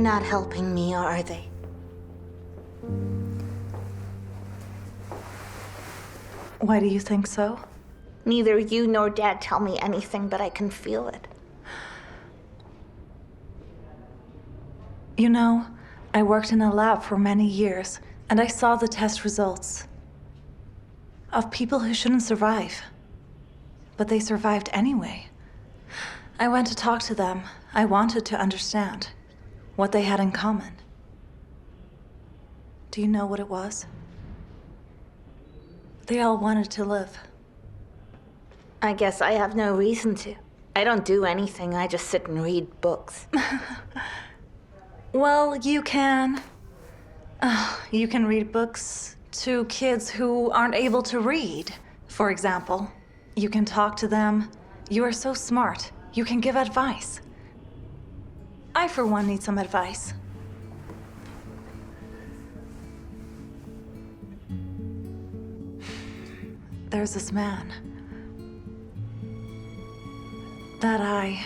not helping me, are they? Why do you think so? Neither you nor Dad tell me anything, but I can feel it. You know, I worked in a lab for many years, and I saw the test results of people who shouldn't survive. But they survived anyway. I went to talk to them. I wanted to understand what they had in common. Do you know what it was? They all wanted to live. I guess I have no reason to. I don't do anything, I just sit and read books. Well, you can. You can read books to kids who aren't able to read, for example. You can talk to them. You are so smart. You can give advice. I, for one, need some advice. There's this man that I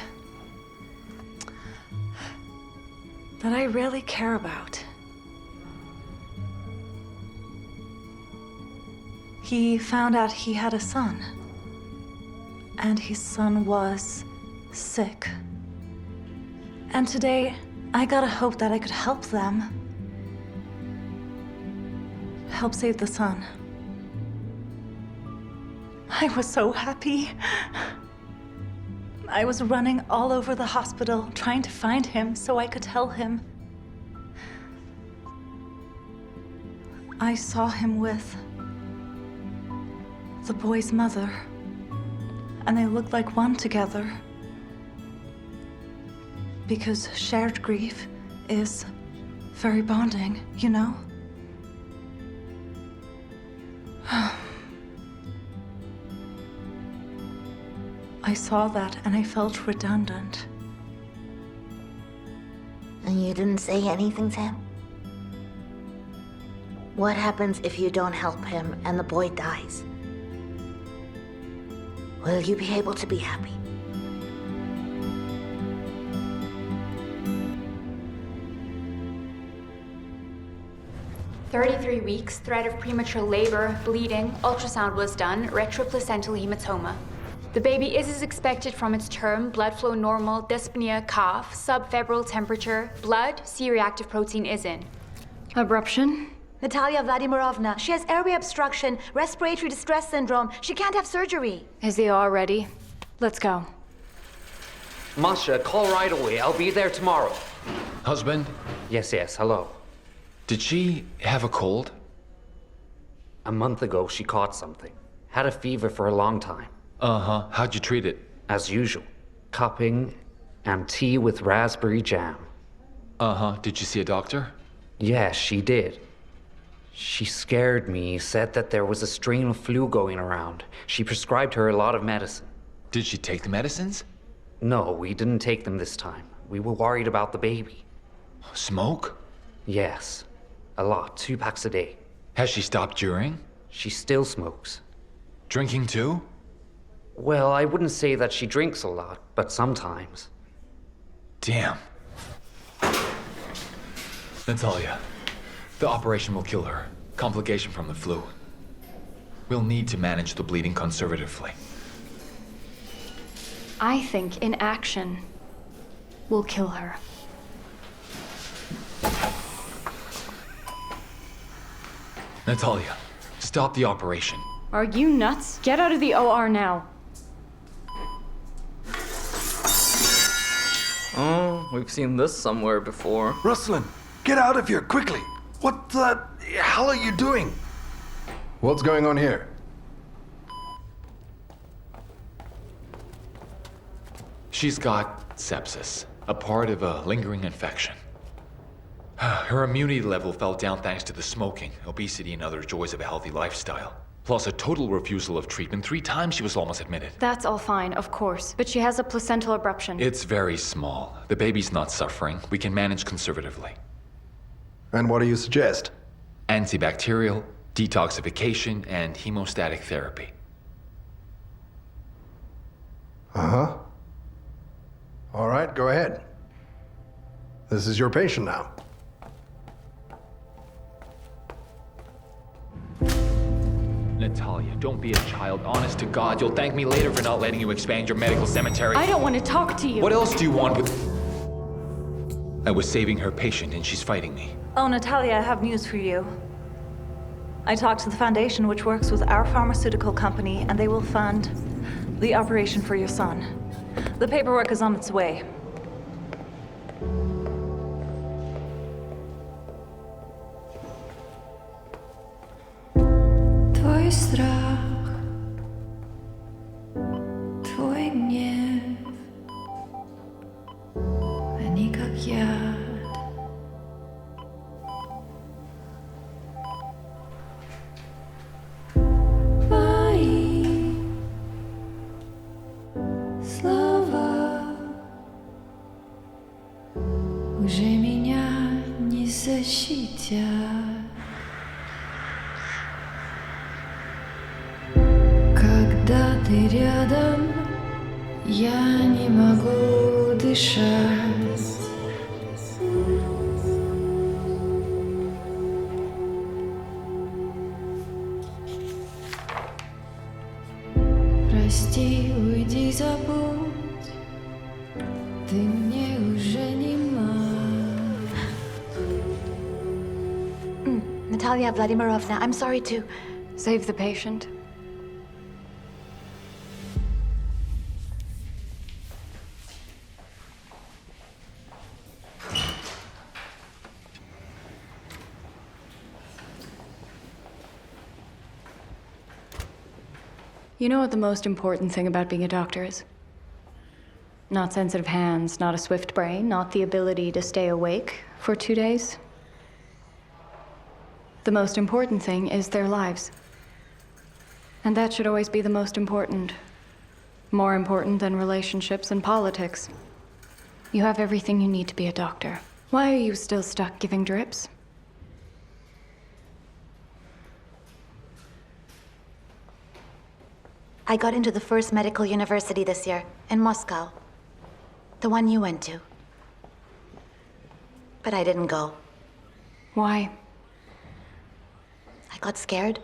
really care about. He found out he had a son, and his son was sick. And today, I got a hope that I could help them. Help save the son. I was so happy. I was running all over the hospital, trying to find him so I could tell him. I saw him with the boy's mother, and they looked like one together. Because shared grief is very bonding, you know? I saw that and I felt redundant. And you didn't say anything to him? What happens if you don't help him and the boy dies? Will you be able to be happy? "33 weeks, threat of premature labor, bleeding, ultrasound was done, retroplacental hematoma. The baby is as expected from its term, blood flow normal, dyspnea, cough, subfebrile temperature, blood, C-reactive protein is in." Abruption? Natalia Vladimirovna, she has airway obstruction, respiratory distress syndrome. She can't have surgery. Is the OR ready? Let's go. Masha, call right away. I'll be there tomorrow. Husband, Yes, hello. did she have a cold? A month ago, she caught something. Had a fever for a long time. Uh-huh. How'd you treat it? As usual. Cupping and tea with raspberry jam. Uh-huh. Did you see a doctor? Yes, she did. She scared me, said that there was a strain of flu going around. She prescribed her a lot of medicine. Did she take the medicines? No, we didn't take them this time. We were worried about the baby. Smoke? Yes. A lot. 2 packs a day. Has she stopped during? She still smokes. Drinking too? Well, I wouldn't say that she drinks a lot, but sometimes. Damn. Natalia, the operation will kill her. Complication from the flu. We'll need to manage the bleeding conservatively. I think inaction will kill her. Natalia, stop the operation. Are you nuts? Get out of the OR now. Oh, we've seen this somewhere before. Ruslan, get out of here, quickly! What the hell are you doing? What's going on here? She's got sepsis, a part of a lingering infection. Her immunity level fell down thanks to the smoking, obesity, and other joys of a healthy lifestyle. Plus a total refusal of treatment. 3 times she was almost admitted. That's all fine, of course. But she has a placental abruption. It's very small. The baby's not suffering. We can manage conservatively. And what do you suggest? Antibacterial, detoxification, and hemostatic therapy. Uh-huh. All right, go ahead. This is your patient now. Natalia, don't be a child. Honest to God, you'll thank me later for not letting you expand your medical cemetery. I don't want to talk to you. What else do you want with... I was saving her patient and she's fighting me. Oh, Natalia, I have news for you. I talked to the foundation, which works with our pharmaceutical company, and they will fund the operation for your son. The paperwork is on its way. Твой страх, твой гнев, они как яд. Твои слова уже меня не защитят. Когда ты рядом, я не могу дышать. Прости, уйди, забудь, ты мне уже не маг. Natalia Vladimirovna, I'm sorry to... Save the patient. You know what the most important thing about being a doctor is? Not sensitive hands, not a swift brain, not the ability to stay awake for 2 days. The most important thing is their lives. And that should always be the most important. More important than relationships and politics. You have everything you need to be a doctor. Why are you still stuck giving drips? I got into the first medical university this year, in Moscow. The one you went to. But I didn't go. Why? I got scared.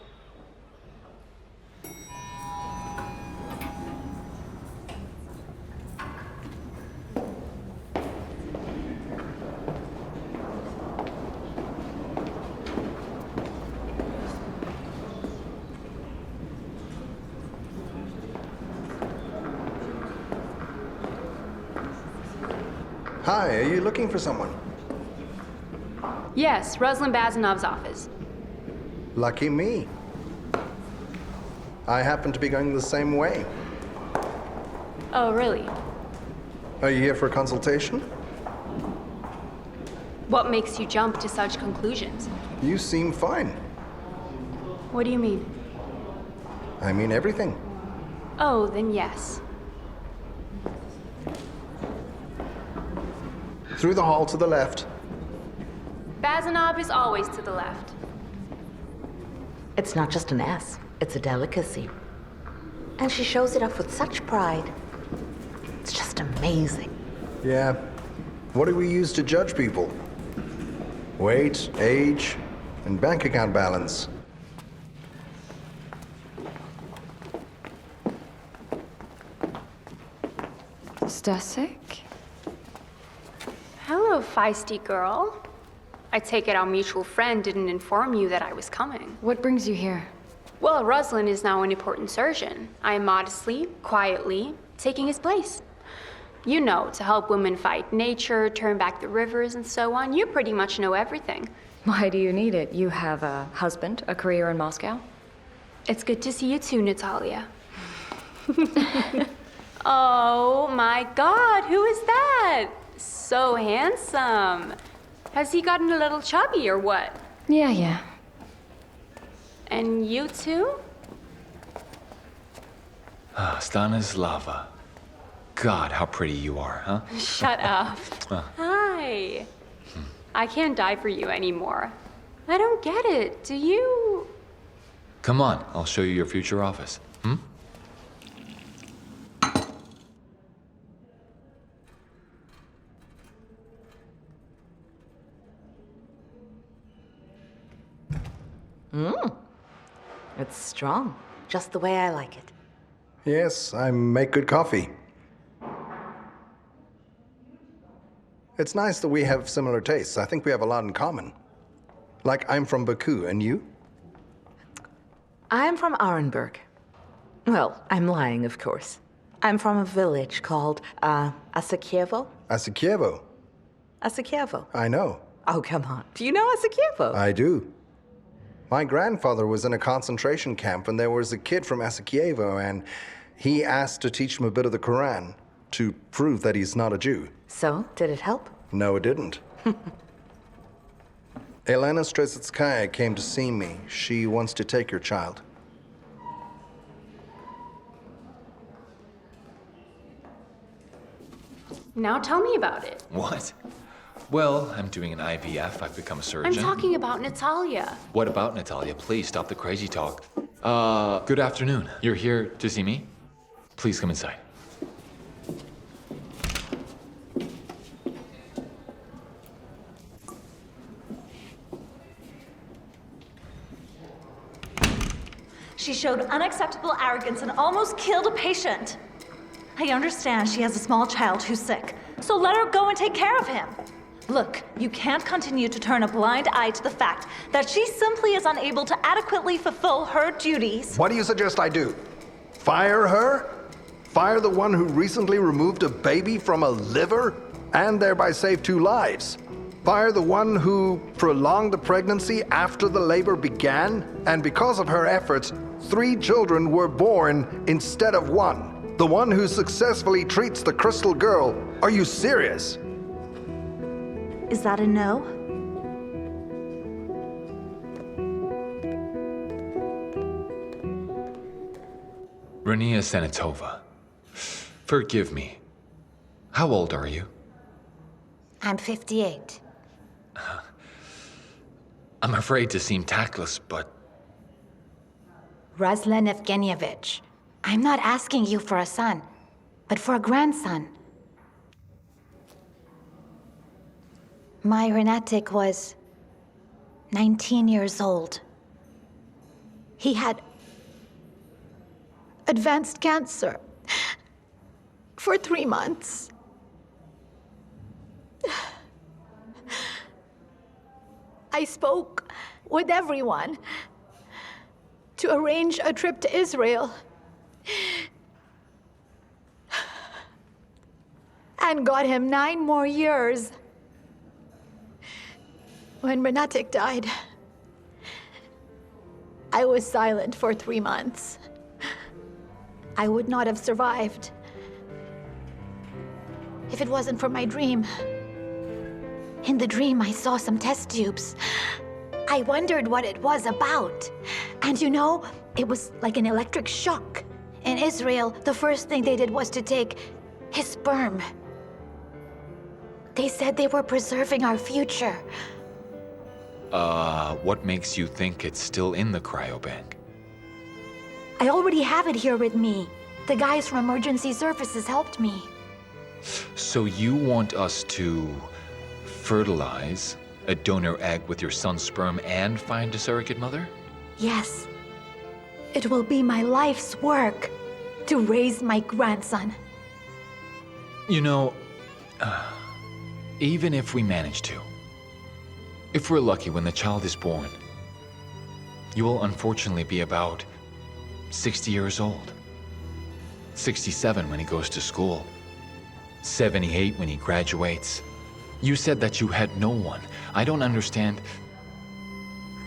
Hi, are you looking for someone? Yes, Ruslan Bazanov's office. Lucky me. I happen to be going the same way. Oh, really? Are you here for a consultation? What makes you jump to such conclusions? You seem fine. What do you mean? I mean everything. Oh, then yes. Through the hall to the left. Bazanov is always to the left. It's not just an S, it's a delicacy. And she shows it off with such pride. It's just amazing. Yeah. What do we use to judge people? Weight, age, and bank account balance. Stasek? Hello, feisty girl. I take it our mutual friend didn't inform you that I was coming. What brings you here? Well, Ruslan is now an important surgeon. I am modestly, quietly, taking his place. You know, to help women fight nature, turn back the rivers, and so on. You pretty much know everything. Why do you need it? You have a husband, a career in Moscow? It's good to see you too, Natalia. Oh my God, who is that? So handsome. Has he gotten a little chubby or what? Yeah. And you too? Stanislava. God, how pretty you are, huh? Shut up. Hi. I can't die for you anymore. I don't get it. Do you? Come on, I'll show you your future office. It's strong, just the way I like it. Yes, I make good coffee. It's nice that we have similar tastes. I think we have a lot in common. Like, I'm from Baku, and you? I'm from Orenburg. Well, I'm lying, of course. I'm from a village called, Asakievo. Asakievo. Asakievo. I know. Oh, come on. Do you know Asakievo? I do. My grandfather was in a concentration camp, and there was a kid from Escalating, and he asked to teach him a bit of the Quran to prove that he's not a Jew. So, did it help? No, it didn't. Elena Stresitskaya came to see me. She wants to take your child. Now tell me about it. What? Well, I'm doing an IVF. I've become a surgeon. I'm talking about Natalia. What about Natalia? Please stop the crazy talk. Good afternoon. You're here to see me? Please come inside. She showed unacceptable arrogance and almost killed a patient. I understand she has a small child who's sick, so let her go and take care of him. Look, you can't continue to turn a blind eye to the fact that she simply is unable to adequately fulfill her duties. What do you suggest I do? Fire her? Fire the one who recently removed a baby from a liver and thereby saved 2 lives? Fire the one who prolonged the pregnancy after the labor began, and because of her efforts, 3 children were born instead of 1? The one who successfully treats the crystal girl. Are you serious? Is that a no? Rania Senatova. Forgive me. How old are you? I'm 58. I'm afraid to seem tactless, but Ruslan Evgenievich, I'm not asking you for a son, but for a grandson. My Renatic was 19 years old. He had advanced cancer for 3 months. I spoke with everyone to arrange a trip to Israel and got him 9 more years. When Renatic died, I was silent for 3 months. I would not have survived if it wasn't for my dream. In the dream, I saw some test tubes. I wondered what it was about. And you know, it was like an electric shock. In Israel, the first thing they did was to take his sperm. They said they were preserving our future. What makes you think it's still in the cryobank? I already have it here with me. The guys from emergency services helped me. So you want us to fertilize a donor egg with your son's sperm and find a surrogate mother? Yes. It will be my life's work to raise my grandson. You know, even if we manage to, if we're lucky when the child is born, you will unfortunately be about 60 years old. 67 when he goes to school. 78 when he graduates. You said that you had no one. I don't understand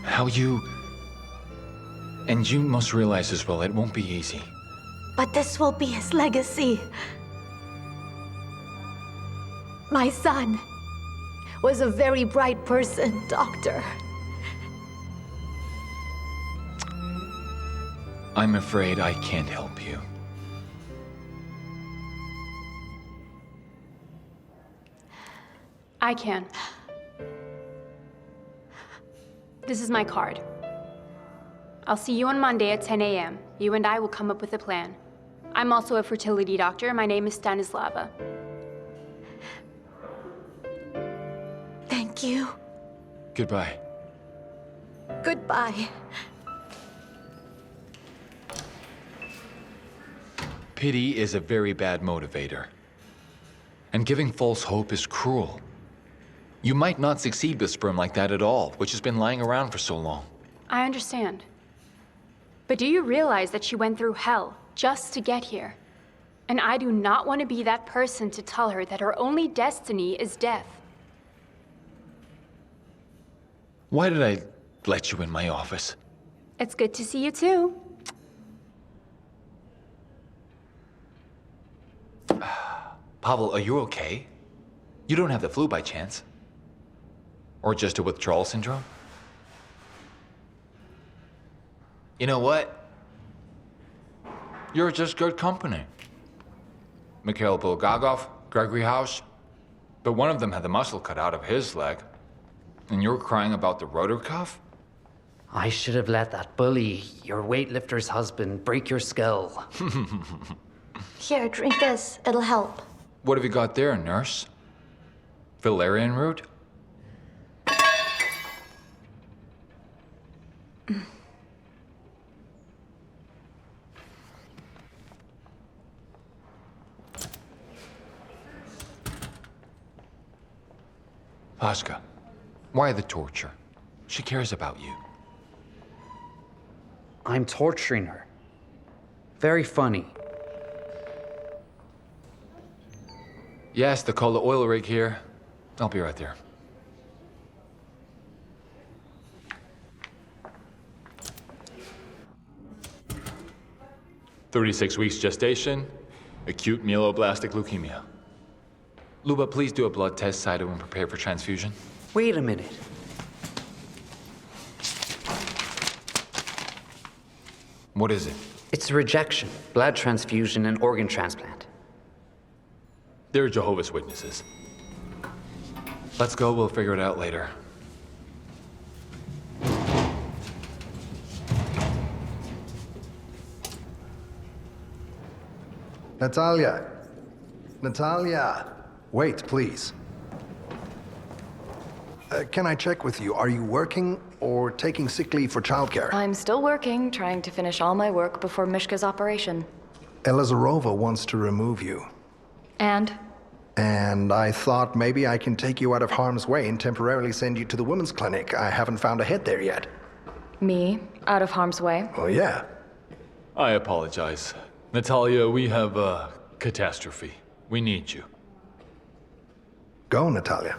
how you... And you must realize as well, it won't be easy. But this will be his legacy. My son was a very bright person, Doctor. I'm afraid I can't help you. I can. This is my card. I'll see you on Monday at 10 a.m. You and I will come up with a plan. I'm also a fertility doctor. My name is Stanislava. Thank you. Goodbye. Goodbye. Pity is a very bad motivator. And giving false hope is cruel. You might not succeed with sperm like that at all, which has been lying around for so long. I understand. But do you realize that she went through hell just to get here? And I do not want to be that person to tell her that her only destiny is death. Why did I let you in my office? It's good to see you too. Pavel, are you okay? You don't have the flu by chance? Or just a withdrawal syndrome? You know what? You're just good company. Mikhail Bulgakov, Gregory House. But one of them had the muscle cut out of his leg. And you're crying about the rotor cuff? I should have let that bully, your weightlifter's husband, break your skull. Here, drink this. It'll help. What have you got there, nurse? Valerian root? Vaska, why the torture? She cares about you. I'm torturing her. Very funny. Yes, they call the oil rig here. I'll be right there. "36 weeks gestation, acute myeloblastic leukemia. Luba, please do a blood test, Saito, and prepare for transfusion. Wait a minute. What is it? It's a rejection, blood transfusion, and organ transplant. They're Jehovah's Witnesses. Let's go, we'll figure it out later. Natalia. Natalia. Wait, please. Can I check with you? Are you working or taking sick leave for childcare? I'm still working, trying to finish all my work before Mishka's operation. Elizarova wants to remove you. And? And I thought maybe I can take you out of harm's way and temporarily send you to the women's clinic. I haven't found a head there yet. Me? Out of harm's way? Oh, yeah. I apologize. Natalia, we have a catastrophe. We need you. Go, Natalia.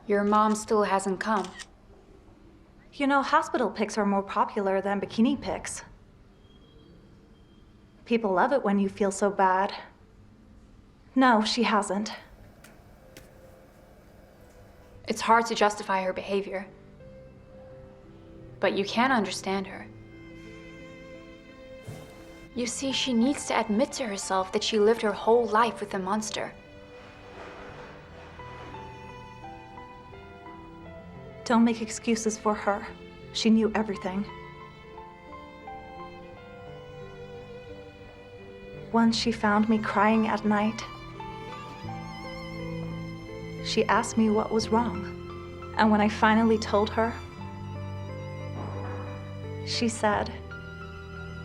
Your mom still hasn't come. You know, hospital pics are more popular than bikini pics. People love it when you feel so bad. No, she hasn't. It's hard to justify her behavior. But you can understand her. You see, she needs to admit to herself that she lived her whole life with a monster. Don't make excuses for her. She knew everything. Once she found me crying at night. She asked me what was wrong. And when I finally told her, she said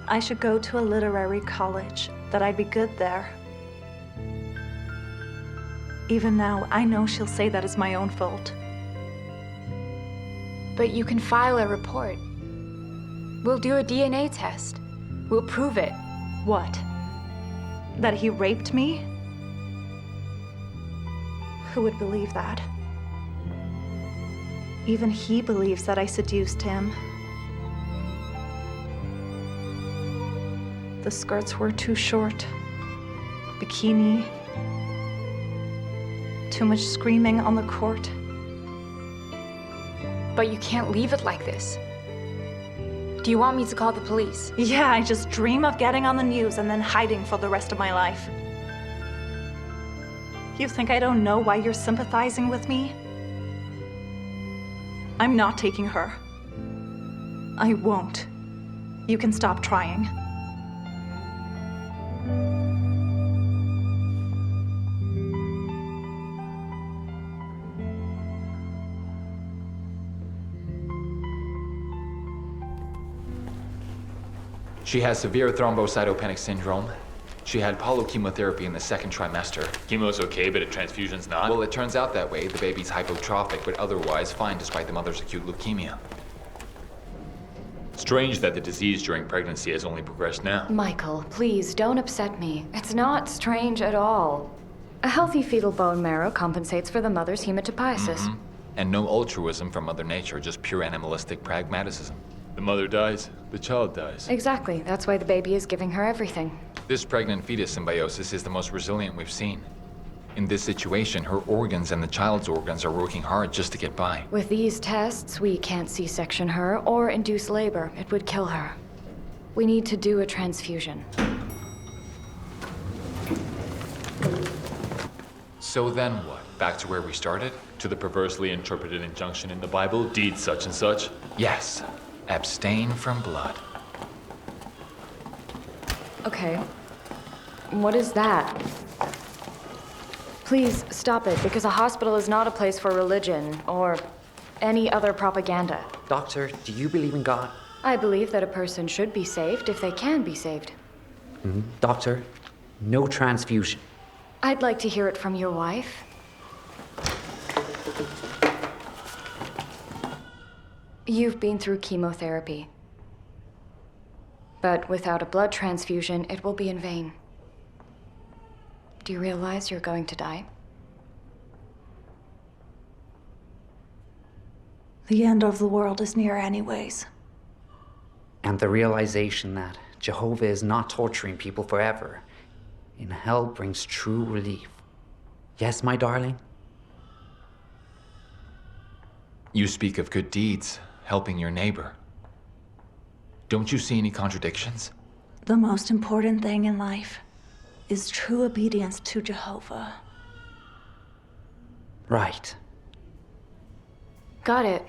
I should go to a literary college, that I'd be good there. Even now, I know she'll say that it's my own fault. But you can file a report. We'll do a DNA test. We'll prove it. What? That he raped me? Who would believe that? Even he believes that I seduced him. The skirts were too short. Bikini. Too much screaming on the court. But you can't leave it like this. Do you want me to call the police? Yeah, I just dream of getting on the news and then hiding for the rest of my life. You think I don't know why you're sympathizing with me? I'm not taking her. I won't. You can stop trying. She has severe thrombocytopenic syndrome. She had polychemotherapy in the second trimester. Chemo's okay, but a transfusion's not? Well, it turns out that way. The baby's hypotrophic, but otherwise fine despite the mother's acute leukemia. Strange that the disease during pregnancy has only progressed now. Michael, please don't upset me. It's not strange at all. A healthy fetal bone marrow compensates for the mother's hematopoiesis. And no altruism from Mother Nature, just pure animalistic pragmaticism. The mother dies, the child dies. Exactly. That's why the baby is giving her everything. This pregnant fetus symbiosis is the most resilient we've seen. In this situation, her organs and the child's organs are working hard just to get by. With these tests, we can't C-section her or induce labor. It would kill her. We need to do a transfusion. So then what? Back to where we started? To the perversely interpreted injunction in the Bible, deed such and such? Yes. Abstain from blood. Okay. What is that? Please stop it, because a hospital is not a place for religion or any other propaganda. Doctor, do you believe in God? I believe that a person should be saved if they can be saved. Doctor, no transfusion. I'd like to hear it from your wife. You've been through chemotherapy. But without a blood transfusion, it will be in vain. Do you realize you're going to die? The end of the world is near anyways. And the realization that Jehovah is not torturing people forever in hell brings true relief. Yes, my darling? You speak of good deeds, helping your neighbor. Don't you see any contradictions? The most important thing in life is true obedience to Jehovah. Right. Got it.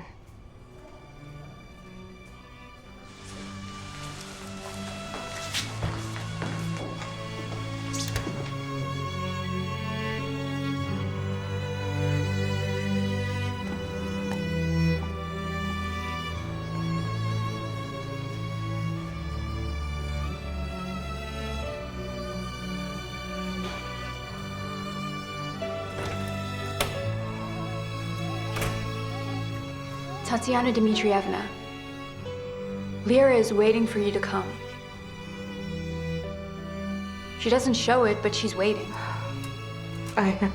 Tatiana Dmitrievna, Lyra is waiting for you to come. She doesn't show it, but she's waiting. I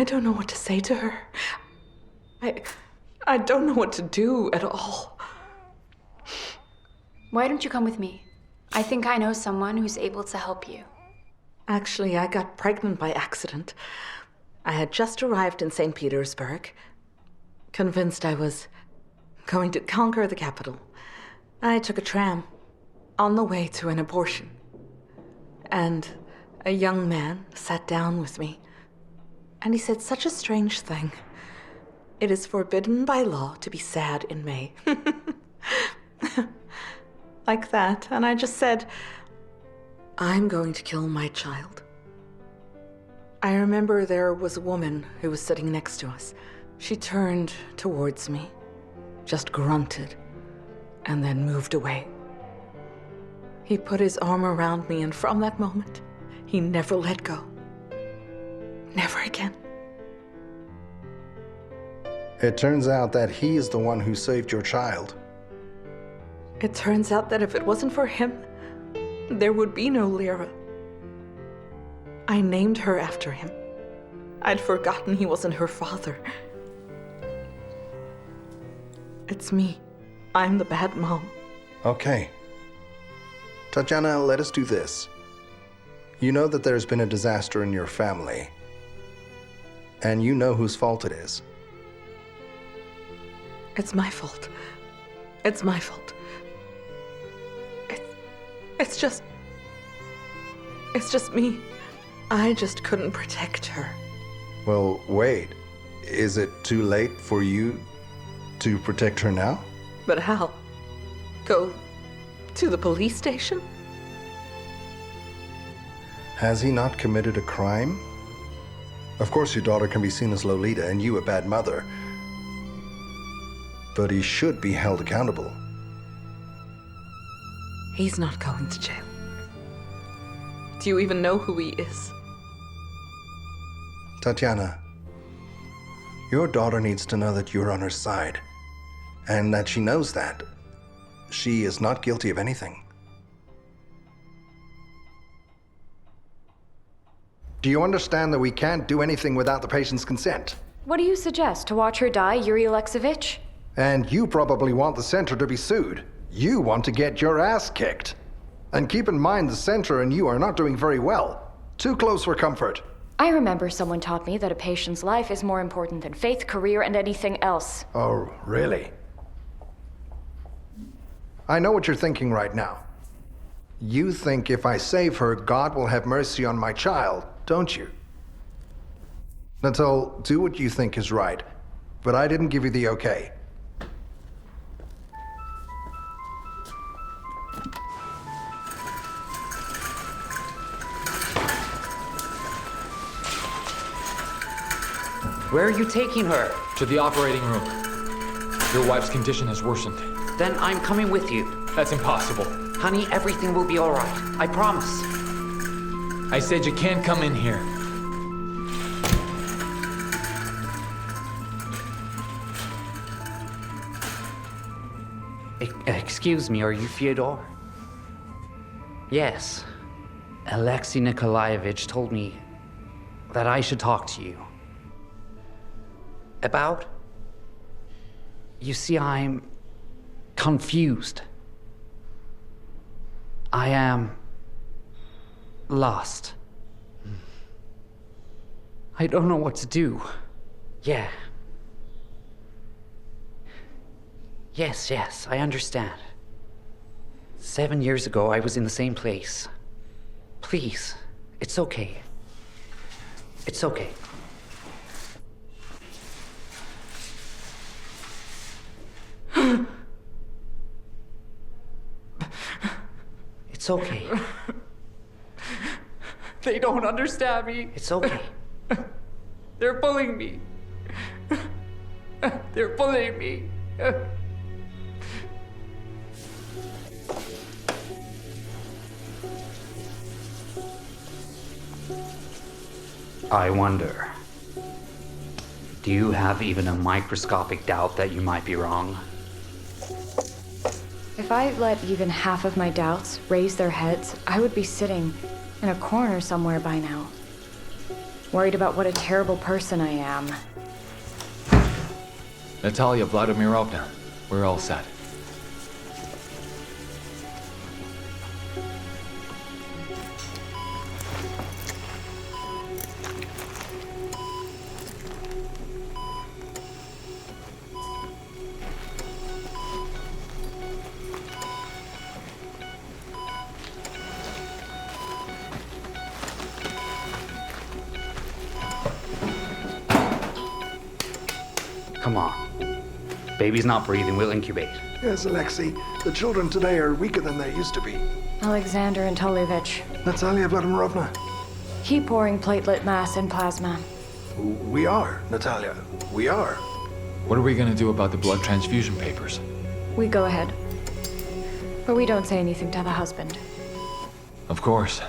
don't know what to say to her. I don't know what to do at all. Why don't you come with me? I think I know someone who's able to help you. Actually, I got pregnant by accident. I had just arrived in St. Petersburg, convinced I was going to conquer the capital. I took a tram on the way to an abortion. And a young man sat down with me, and he said such a strange thing. It is forbidden by law to be sad in May. Like that. And I just said, I'm going to kill my child. I remember there was a woman who was sitting next to us. She turned towards me, just grunted, and then moved away. He put his arm around me, and from that moment, he never let go. Never again. It turns out that he is the one who saved your child. It turns out that if it wasn't for him, there would be no Lyra. I named her after him. I'd forgotten he wasn't her father. It's me. I'm the bad mom. Okay. Tatiana, let us do this. You know that there's been a disaster in your family. And you know whose fault it is. It's my fault. It's my fault. It's just me. I just couldn't protect her. Well, wait. Is it too late for you to protect her now? But how? Go to the police station? Has he not committed a crime? Of course your daughter can be seen as Lolita and you a bad mother. But he should be held accountable. He's not going to jail. Do you even know who he is? Tatiana, your daughter needs to know that you're on her side, and that she knows that. She is not guilty of anything. Do you understand that we can't do anything without the patient's consent? What do you suggest? To watch her die, Yuri Alexeyevich? And you probably want the center to be sued. You want to get your ass kicked. And keep in mind the center and you are not doing very well. Too close for comfort. I remember someone taught me that a patient's life is more important than faith, career, and anything else. Oh, really? I know what you're thinking right now. You think if I save her, God will have mercy on my child, don't you? Natal, do what you think is right, but I didn't give you the okay. Where are you taking her? To the operating room. Your wife's condition has worsened. Then I'm coming with you. That's impossible. Honey, everything will be all right. I promise. I said you can't come in here. Excuse me, are you Fyodor? Yes. Alexei Nikolaevich told me that I should talk to you. About? You see, I'm confused. I am lost. I don't know what to do. Yeah. Yes, I understand. 7 years ago, I was in the same place. Please, it's okay. It's okay. It's okay. They don't understand me. It's okay. They're bullying me. They're bullying me. I wonder, do you have even a microscopic doubt that you might be wrong? If I let even half of my doubts raise their heads, I would be sitting in a corner somewhere by now. Worried about what a terrible person I am. Natalia Vladimirovna, we're all set. Come on. Baby's not breathing, we'll incubate. Yes, Alexei. The children today are weaker than they used to be. Alexander Anatolievich, Natalia Vladimirovna. keep pouring platelet mass and plasma. We are, Natalia. We are. What are we gonna do about the blood transfusion papers? We go ahead. But we don't say anything to the husband. Of course.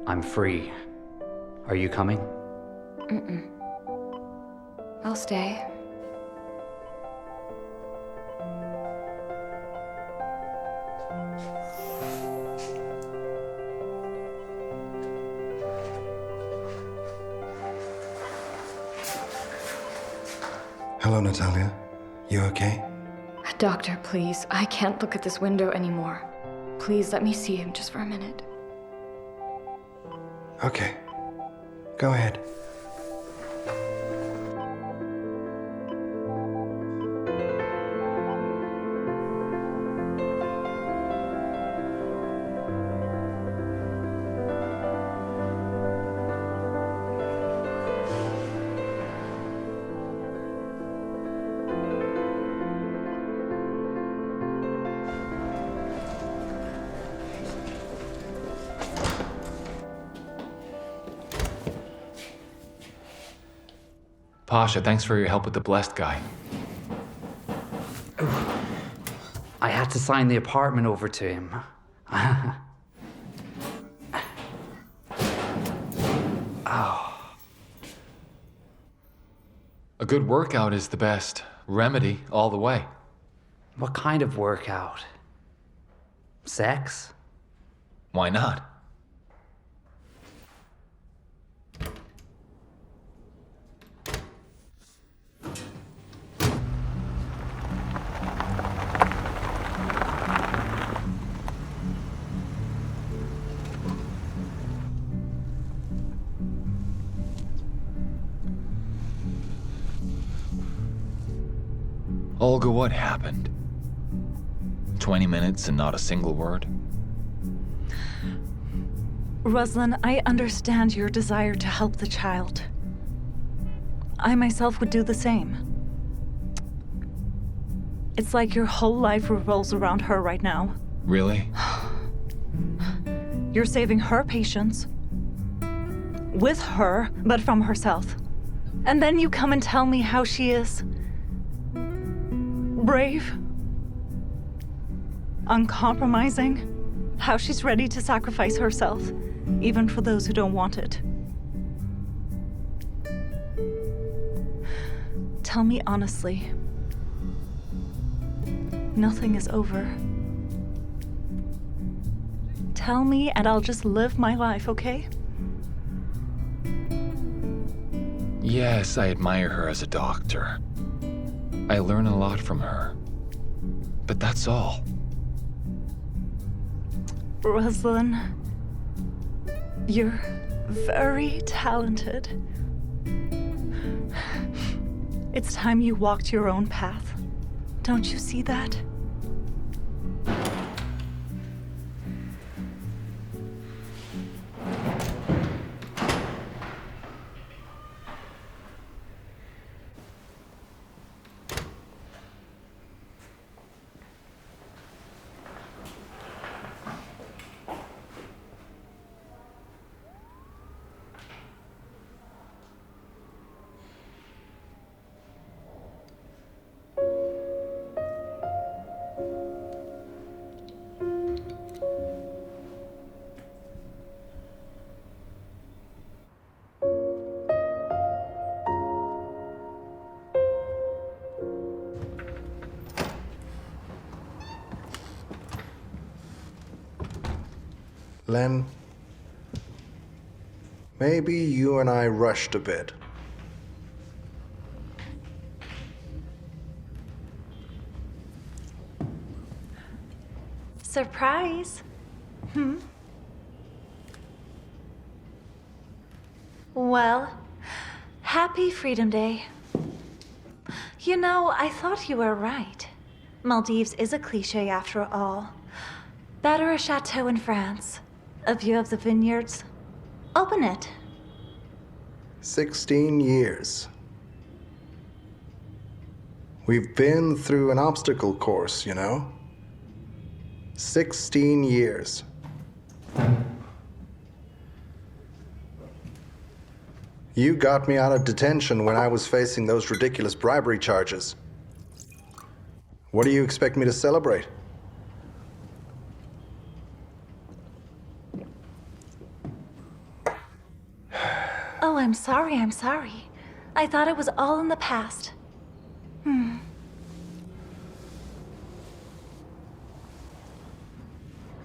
I'm free. Are you coming? I'll stay. Hello, Natalia. You okay? Doctor, please. I can't look at this window anymore. Please let me see him just for a minute. Okay. Go ahead. Pasha, thanks for your help with the blessed guy. I had to sign the apartment over to him. A good workout is the best remedy all the way. What kind of workout? Sex? Why not? Olga, what happened? 20 minutes and not a single word? Ruslan, I understand your desire to help the child. I myself would do the same. It's like your whole life revolves around her right now. Really? You're saving her patience. With her, but from herself. And then you come and tell me how she is. Brave. Uncompromising. How she's ready to sacrifice herself, even for those who don't want it. Tell me honestly. Nothing is over. Tell me and I'll just live my life, okay? Yes, I admire her as a doctor. I learn a lot from her. But that's all. Ruslan, you're very talented. It's time you walked your own path. Don't you see that? Len, maybe you and I rushed a bit. Surprise. Well, happy Freedom Day. You know, I thought you were right. Maldives is a cliché after all. Better a chateau in France. A view of the vineyards. Open it. 16 years. We've been through an obstacle course, you know? 16 years. You got me out of detention when I was facing those ridiculous bribery charges. What do you expect me to celebrate? Oh, I'm sorry. I thought it was all in the past.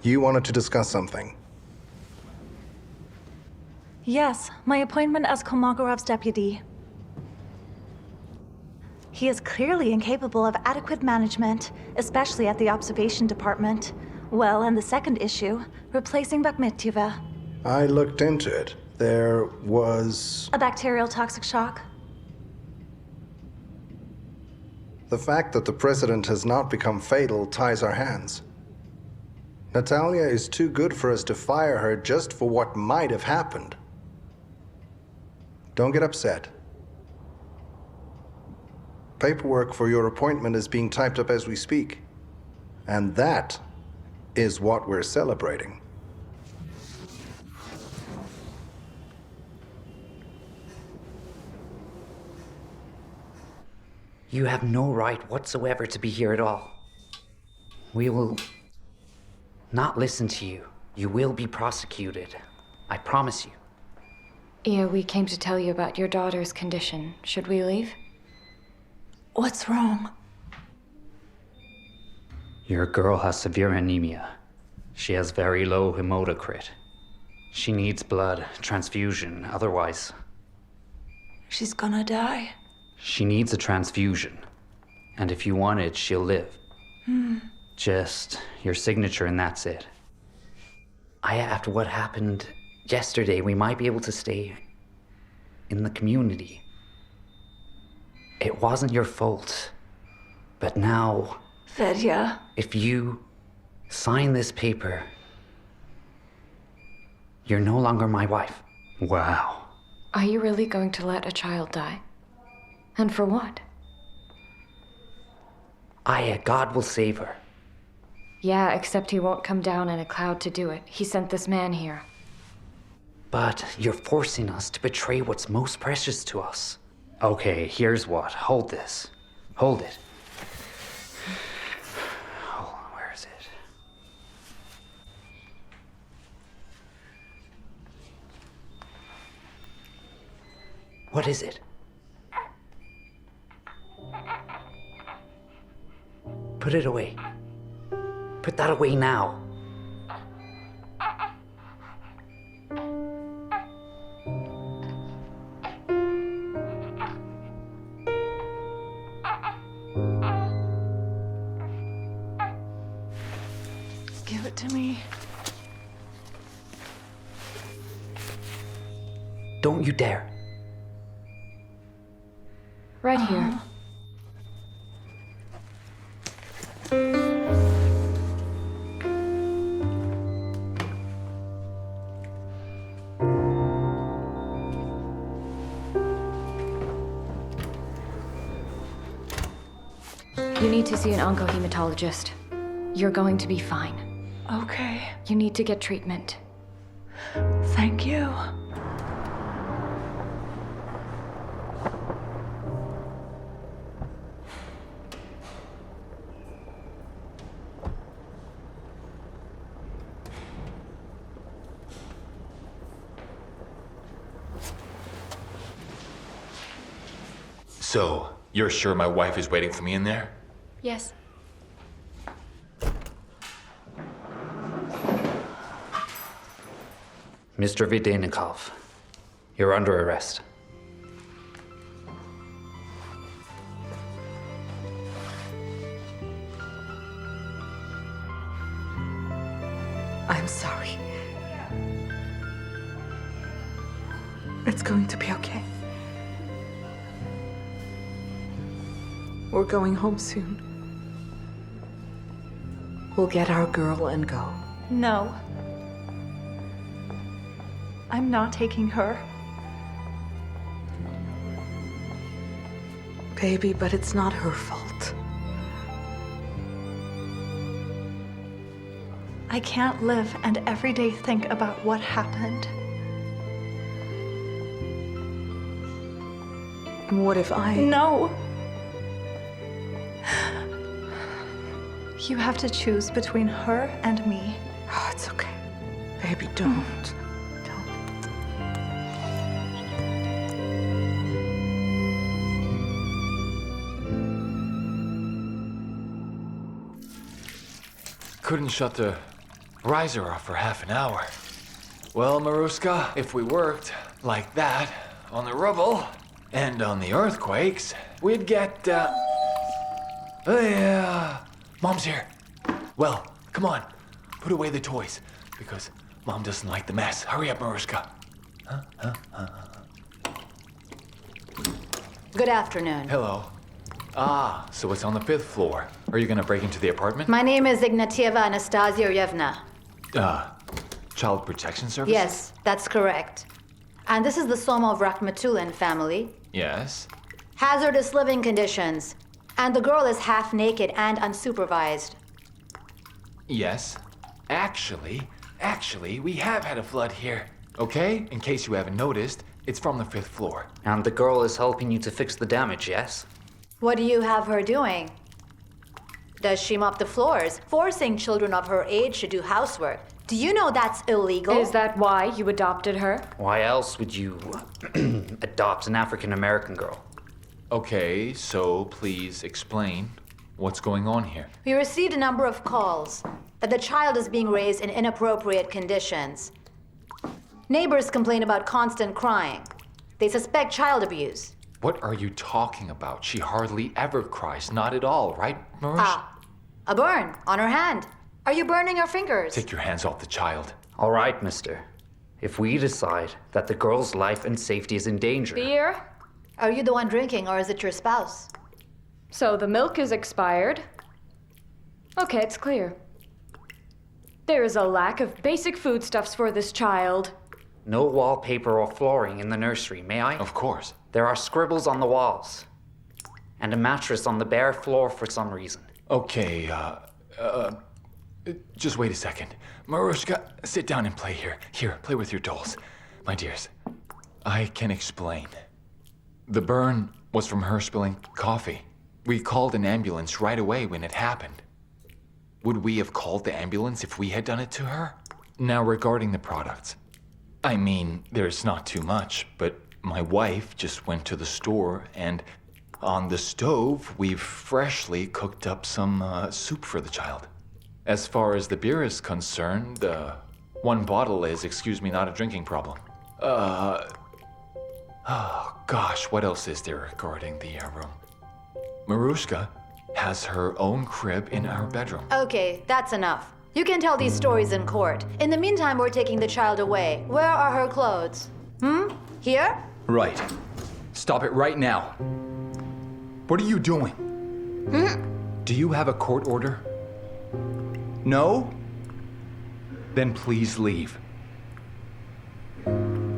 You wanted to discuss something. Yes, my appointment as Kolmogorov's deputy. He is clearly incapable of adequate management, especially at the observation department. Well, and the second issue, replacing Bakhmetyeva. I looked into it. There was... A bacterial toxic shock. The fact that the president has not become fatal ties our hands. Natalia is too good for us to fire her just for what might have happened. Don't get upset. Paperwork for your appointment is being typed up as we speak. And that is what we're celebrating. You have no right whatsoever to be here at all. We will not listen to you. You will be prosecuted. I promise you. Yeah, we came to tell you about your daughter's condition. Should we leave? What's wrong? Your girl has severe anemia. She has very low hematocrit. She needs blood transfusion, otherwise... She's gonna die. She needs a transfusion. And if you want it, she'll live. Just your signature and that's it. After what happened yesterday, we might be able to stay in the community. It wasn't your fault. But now... Fedya. If you sign this paper, you're no longer my wife. Wow. Are you really going to let a child die? And for what? God will save her. Yeah, except he won't come down in a cloud to do it. He sent this man here. But you're forcing us to betray what's most precious to us. Okay, here's what. Hold this. Hold it. Hold on, where is it? What is it? Put it away. Put that away now. Give it to me. Don't you dare. Right here. You need to see an oncohematologist. You're going to be fine. Okay. You need to get treatment. Thank you. So, you're sure my wife is waiting for me in there? Yes. Mr. Videnikov, you're under arrest. I'm sorry. It's going to be okay. We're going home soon. We'll get our girl and go. No. I'm not taking her. Baby, but it's not her fault. I can't live and every day think about what happened. What if I... No! You have to choose between her and me. Oh, it's okay. Baby, don't. Couldn't shut the riser off for half an hour. Well, Maruska, if we worked like that on the rubble and on the earthquakes, we'd get, Mom's here. Well, come on, put away the toys, because Mom doesn't like the mess. Hurry up, Maruska. Good afternoon. Hello. Ah, so it's on the 5th floor. Are you gonna break into the apartment? My name is Ignatieva Anastasia. Child Protection Service? Yes, that's correct. And this is the Somov Rakhmetulin family. Yes. Hazardous living conditions. And the girl is half naked and unsupervised. Yes. Actually, we have had a flood here. Okay? In case you haven't noticed, it's from the 5th floor. And the girl is helping you to fix the damage, yes? What do you have her doing? Does she mop the floors, forcing children of her age to do housework? Do you know that's illegal? Is that why you adopted her? Why else would you adopt an African American girl? Okay, so please explain what's going on here. We received a number of calls that the child is being raised in inappropriate conditions. Neighbors complain about constant crying. They suspect child abuse. What are you talking about? She hardly ever cries. Not at all, right, Marush? A burn on her hand. Are you burning her fingers? Take your hands off the child. All right, mister. If we decide that the girl's life and safety is in danger... Beer? Are you the one drinking, or is it your spouse? So the milk is expired. Okay, it's clear. There is a lack of basic foodstuffs for this child. No wallpaper or flooring in the nursery, may I? Of course. There are scribbles on the walls. And a mattress on the bare floor for some reason. Okay, just wait a second. Marushka, sit down and play here. Here, play with your dolls. My dears, I can explain. The burn was from her spilling coffee. We called an ambulance right away when it happened. Would we have called the ambulance if we had done it to her? Now, regarding the products. I mean, there's not too much, but my wife just went to the store and on the stove, we've freshly cooked up some soup for the child. As far as the beer is concerned, one bottle is, excuse me, not a drinking problem. Oh gosh, what else is there regarding the room? Marushka has her own crib in our bedroom. Okay, that's enough. You can tell these stories in court. In the meantime, we're taking the child away. Where are her clothes? Here? Right. Stop it right now. What are you doing? Do you have a court order? No? Then please leave.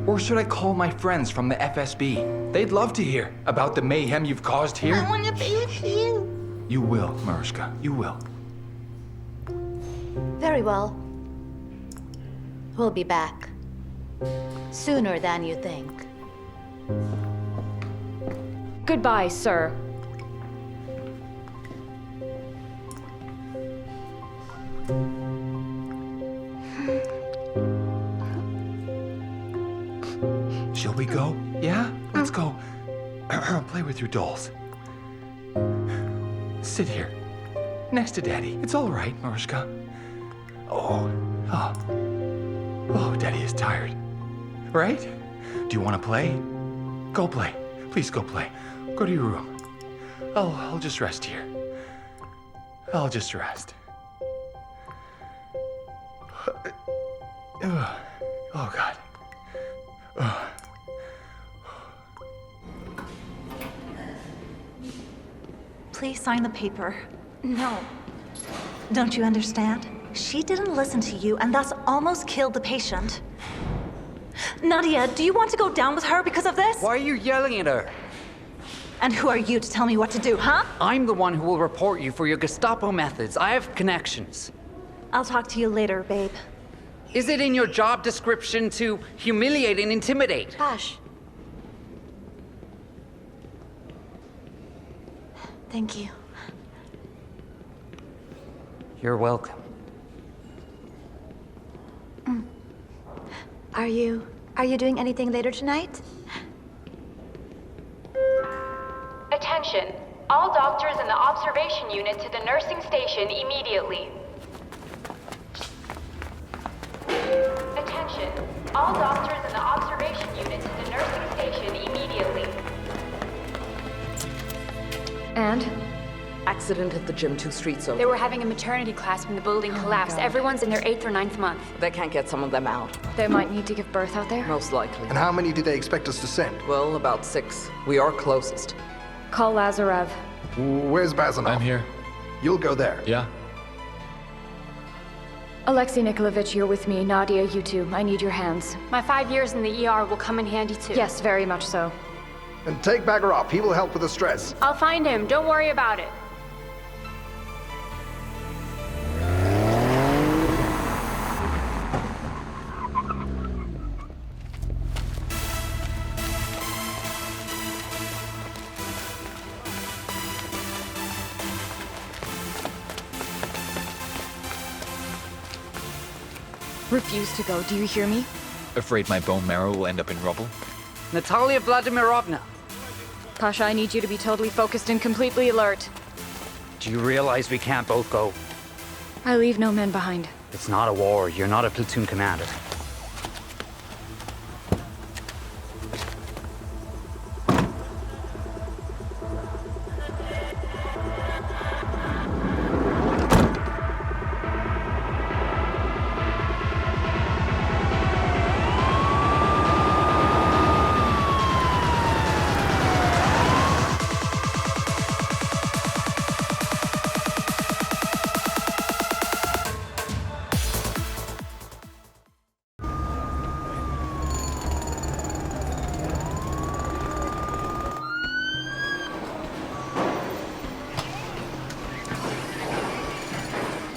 Or should I call my friends from the FSB? They'd love to hear about the mayhem you've caused here. I want to be with you. You will, Marushka. You will. Very well. We'll be back. Sooner than you think. Goodbye, sir. Shall we go? Yeah? Let's go. Play with your dolls. Sit here. Next to Daddy. It's all right, Marushka. Oh, Daddy is tired. Right? Do you want to play? Go play. Please go play. Go to your room. I'll just rest here. I'll just rest. Oh, God. Please sign the paper. No. Don't you understand? She didn't listen to you and thus almost killed the patient. Nadia, do you want to go down with her because of this? Why are you yelling at her? And who are you to tell me what to do, huh? I'm the one who will report you for your Gestapo methods. I have connections. I'll talk to you later, babe. Is it in your job description to humiliate and intimidate? Gosh. Thank you. You're welcome. Are you doing anything later tonight? Attention. All doctors in the observation unit to the nursing station immediately. Attention. All doctors in the observation unit to the nursing station immediately. And? Accident at the gym 2 streets over. They were having a maternity class when the building collapsed. Everyone's in their 8th or 9th month. They can't get some of them out. They might need to give birth out there? Most likely. And how many do they expect us to send? Well, about 6. We are closest. Call Lazarev. Where's Bazanov? I'm here. You'll go there. Yeah? Alexei Nikolaevich, you're with me. Nadia, you too. I need your hands. My 5 years in the ER will come in handy too. Yes, very much so. And take Bagarov. He will help with the stress. I'll find him. Don't worry about it. Refuse to go, do you hear me? Afraid my bone marrow will end up in rubble? Natalia Vladimirovna! Pasha, I need you to be totally focused and completely alert. Do you realize we can't both go? I leave no men behind. It's not a war. You're not a platoon commander.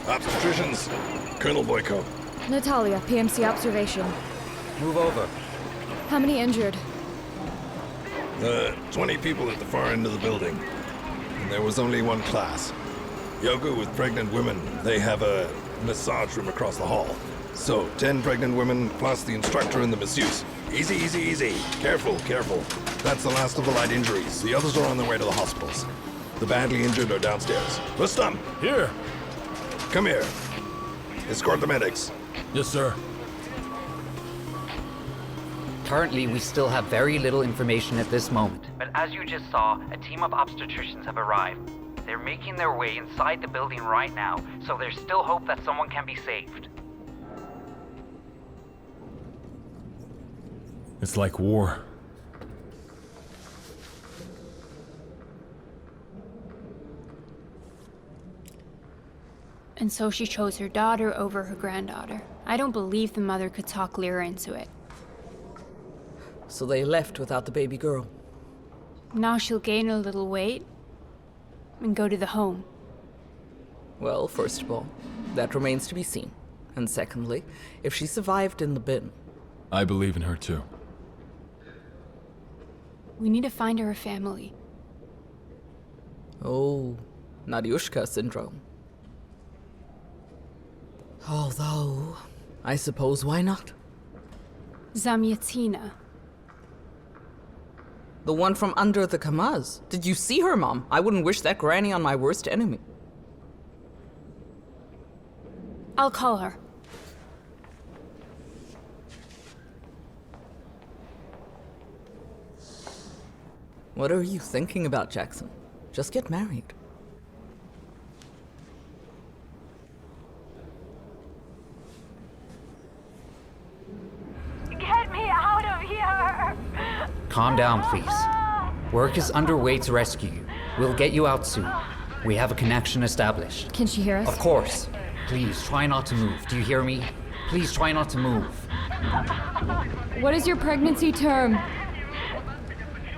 Obstetricians, Colonel Boyko. Natalia, PMC observation. Move over. How many injured? 20 people at the far end of the building. And there was only one class. Yoga with pregnant women. They have a massage room across the hall. So, 10 pregnant women plus the instructor and the masseuse. Easy, easy, easy. Careful, careful. That's the last of the light injuries. The others are on their way to the hospitals. The badly injured are downstairs. Rustam! Here. Come here. Escort the medics. Yes, sir. Currently, we still have very little information at this moment. But as you just saw, a team of obstetricians have arrived. They're making their way inside the building right now, so there's still hope that someone can be saved. It's like war. And so she chose her daughter over her granddaughter. I don't believe the mother could talk Lyra into it. So they left without the baby girl. Now she'll gain a little weight and go to the home. Well, first of all, that remains to be seen. And secondly, if she survived in the bin. I believe in her too. We need to find her a family. Oh, Nadyushka syndrome. Although, I suppose why not? Zamyatina. The one from under the Kamaz. Did you see her, Mom? I wouldn't wish that granny on my worst enemy. I'll call her. What are you thinking about, Jackson? Just get married. Get me out of here! Calm down, please. Work is underway to rescue you. We'll get you out soon. We have a connection established. Can she hear us? Of course. Please, try not to move. Do you hear me? Please try not to move. What is your pregnancy term?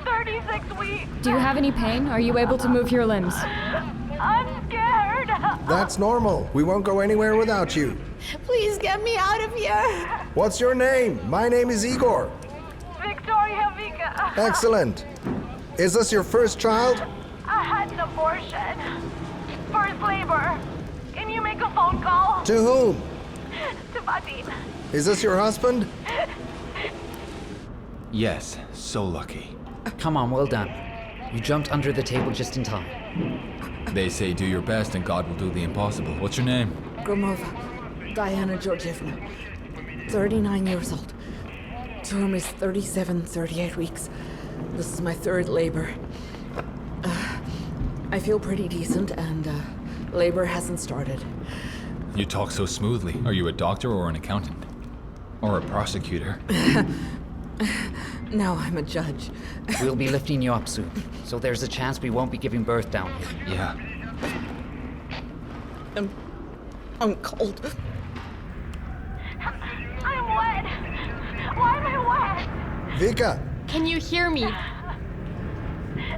36 weeks! Do you have any pain? Are you able to move your limbs? I'm scared! That's normal. We won't go anywhere without you. Please get me out of here! What's your name? My name is Igor. Victoria Vika. Excellent. Is this your first child? I had an abortion. First labor. Can you make a phone call? To whom? To Vadim. Is this your husband? Yes, so lucky. Come on, well done. You jumped under the table just in time. They say do your best and God will do the impossible. What's your name? Gromova, Diana Georgievna, 39 years old. Term is 38 weeks. This is my third labor. I feel pretty decent, and labor hasn't started. You talk so smoothly. Are you a doctor or an accountant? Or a prosecutor? Now I'm a judge. We'll be lifting you up soon, so there's a chance we won't be giving birth down here. Yeah. I'm cold. I'm wet. Why am I wet? Vika! Can you hear me?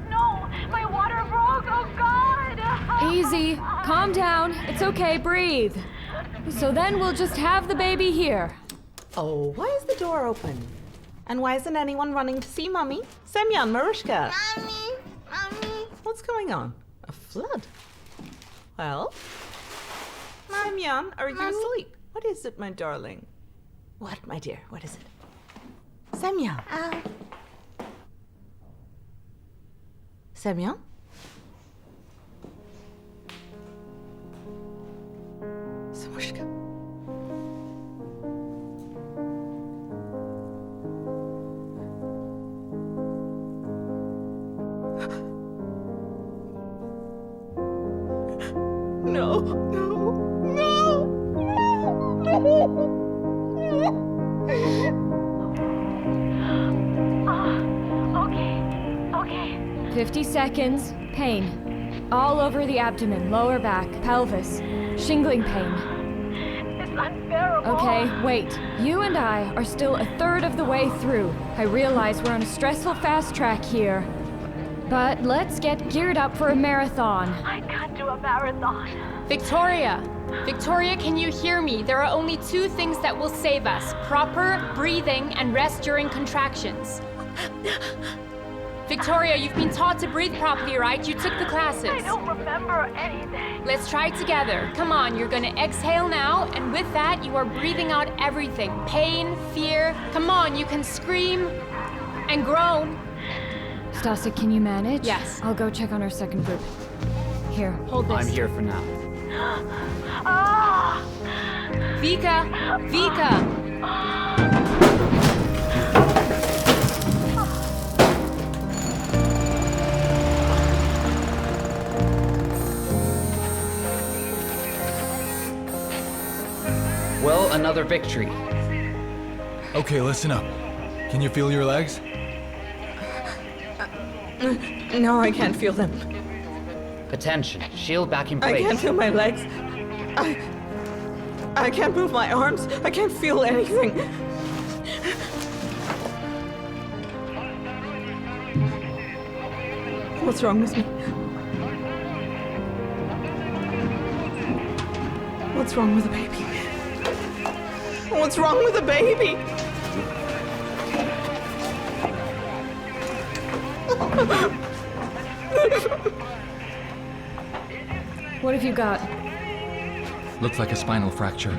No, my water broke. Oh, God. Easy. Calm down. It's okay. Breathe. So then we'll just have the baby here. Oh, why is the door open? And why isn't anyone running to see Mommy? Semyon, Marushka. Mommy. What's going on? A flood? Well? Semyon, are you asleep? What is it, my darling? What, my dear? What is it? Semyon. Semyon? Samushka. No, no, no, no. 50 seconds. Pain. All over the abdomen, lower back, pelvis. Shingling pain. It's unbearable. Okay, wait. You and I are still a third of the way through. I realize we're on a stressful fast track here. But let's get geared up for a marathon. I can't do a marathon. Victoria! Victoria, can you hear me? There are only two things that will save us. Proper breathing and rest during contractions. Victoria, you've been taught to breathe properly, right? You took the classes. I don't remember anything. Let's try it together. Come on, you're gonna exhale now, and with that, you are breathing out everything. Pain, fear. Come on, you can scream and groan. Stasik, can you manage? Yes. I'll go check on our second group. Here. Hold this. I'm here for now. Vika! Vika! Well, another victory. Okay, listen up. Can you feel your legs? No, I can't feel them. Attention. Shield back in I place. can't feel my legs. I can't move my arms. I can't feel anything. What's wrong with me? What's wrong with the baby? What's wrong with the baby? What have you got? Looks like a spinal fracture.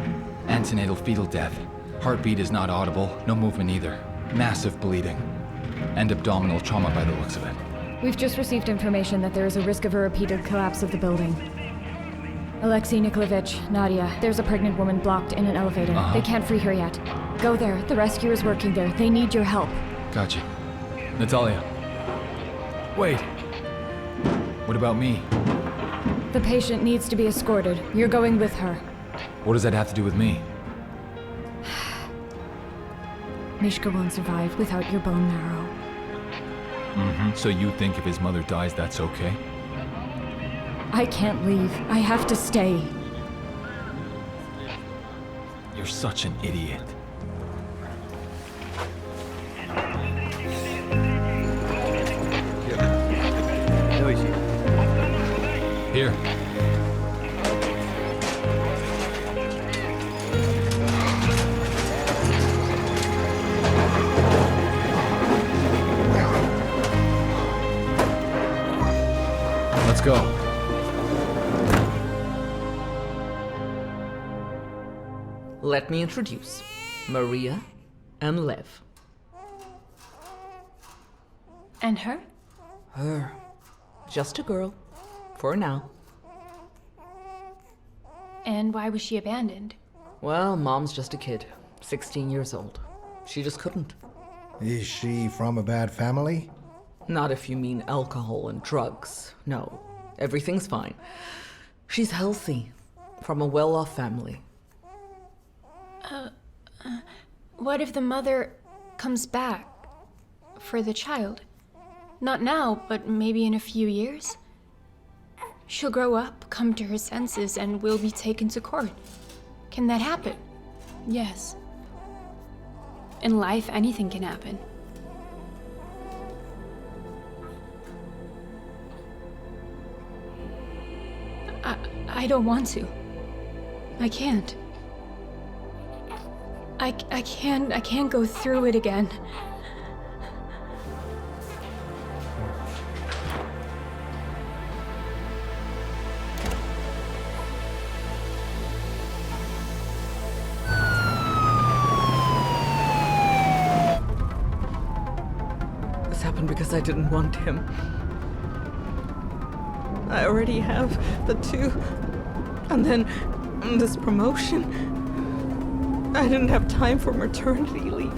Antenatal fetal death. Heartbeat is not audible, no movement either. Massive bleeding. And abdominal trauma by the looks of it. We've just received information that there is a risk of a repeated collapse of the building. Alexei Nikolaevich, Nadia, there's a pregnant woman blocked in an elevator. They can't free her yet. Go there. The rescue is working there. They need your help. Gotcha. Natalia. Wait. What about me? The patient needs to be escorted. You're going with her. What does that have to do with me? Mishka won't survive without your bone marrow. So you think if his mother dies, that's okay? I can't leave. I have to stay. You're such an idiot. Here. Let's go. Let me introduce Maria and Lev. And her? Her. Just a girl. For now. And why was she abandoned? Well, Mom's just a kid. 16 years old. She just couldn't. Is she from a bad family? Not if you mean alcohol and drugs. No. Everything's fine. She's healthy. From a well-off family. What if the mother comes back for the child? Not now, but maybe in a few years? She'll grow up, come to her senses, and will be taken to court. Can that happen? Yes. In life, anything can happen. I don't want to. I can't. I can't go through it again. because I didn't want him. I already have the 2. And then this promotion. I didn't have time for maternity leave.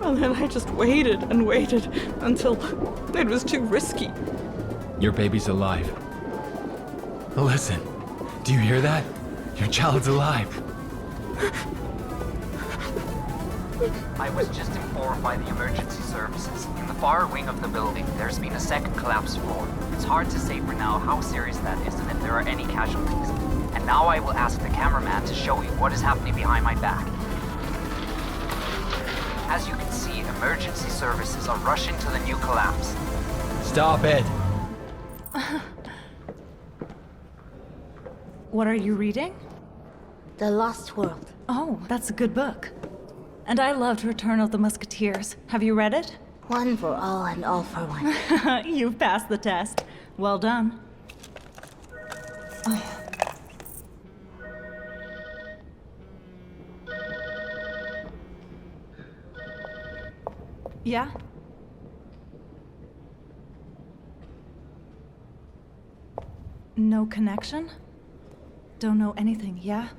And then I just waited and waited until it was too risky. Your baby's alive. Listen, do you hear that? Your child's alive. I was just informed by the emergency services. In the far wing of the building, there's been a second collapse floor. It's hard to say for now how serious that is and if there are any casualties. And now I will ask the cameraman to show you what is happening behind my back. As you can see, emergency services are rushing to the new collapse. Stop it! What are you reading? The Lost World. Oh, that's a good book. And I loved Return of the Musketeers. Have you read it? One for all and all for one. You've passed the test. Well done. Oh. Yeah? No connection? Don't know anything, yeah?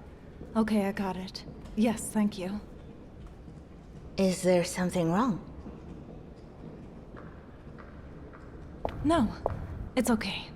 Okay, I got it. Yes, thank you. Is there something wrong? No, it's okay.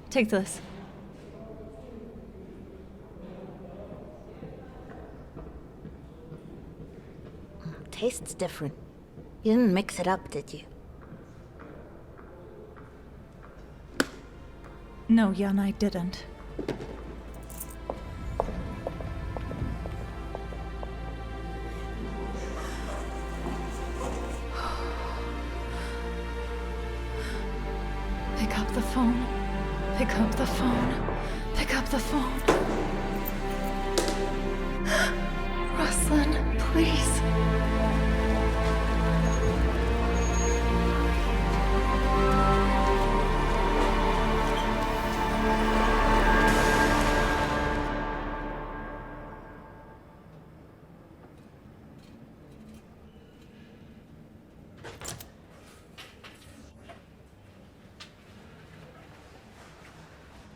Take this. Tastes different. You didn't mix it up, did you? No, Jan, I didn't. Pick up the phone. Pick up the phone. Pick up the phone. Ruslan, please.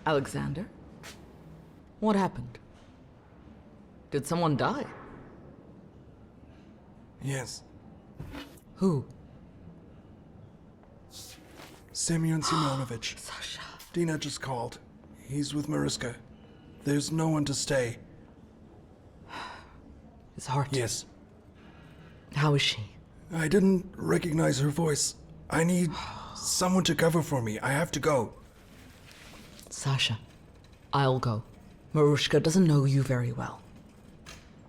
Alexander? What happened? Did someone die? Yes. Who? Semyon Semyonovich. Sasha. Dina just called. He's with Mariska. There's no one to stay. His heart? Yes. How is she? I didn't recognize her voice. I need someone to cover for me. I have to go. Sasha, I'll go. Marushka doesn't know you very well.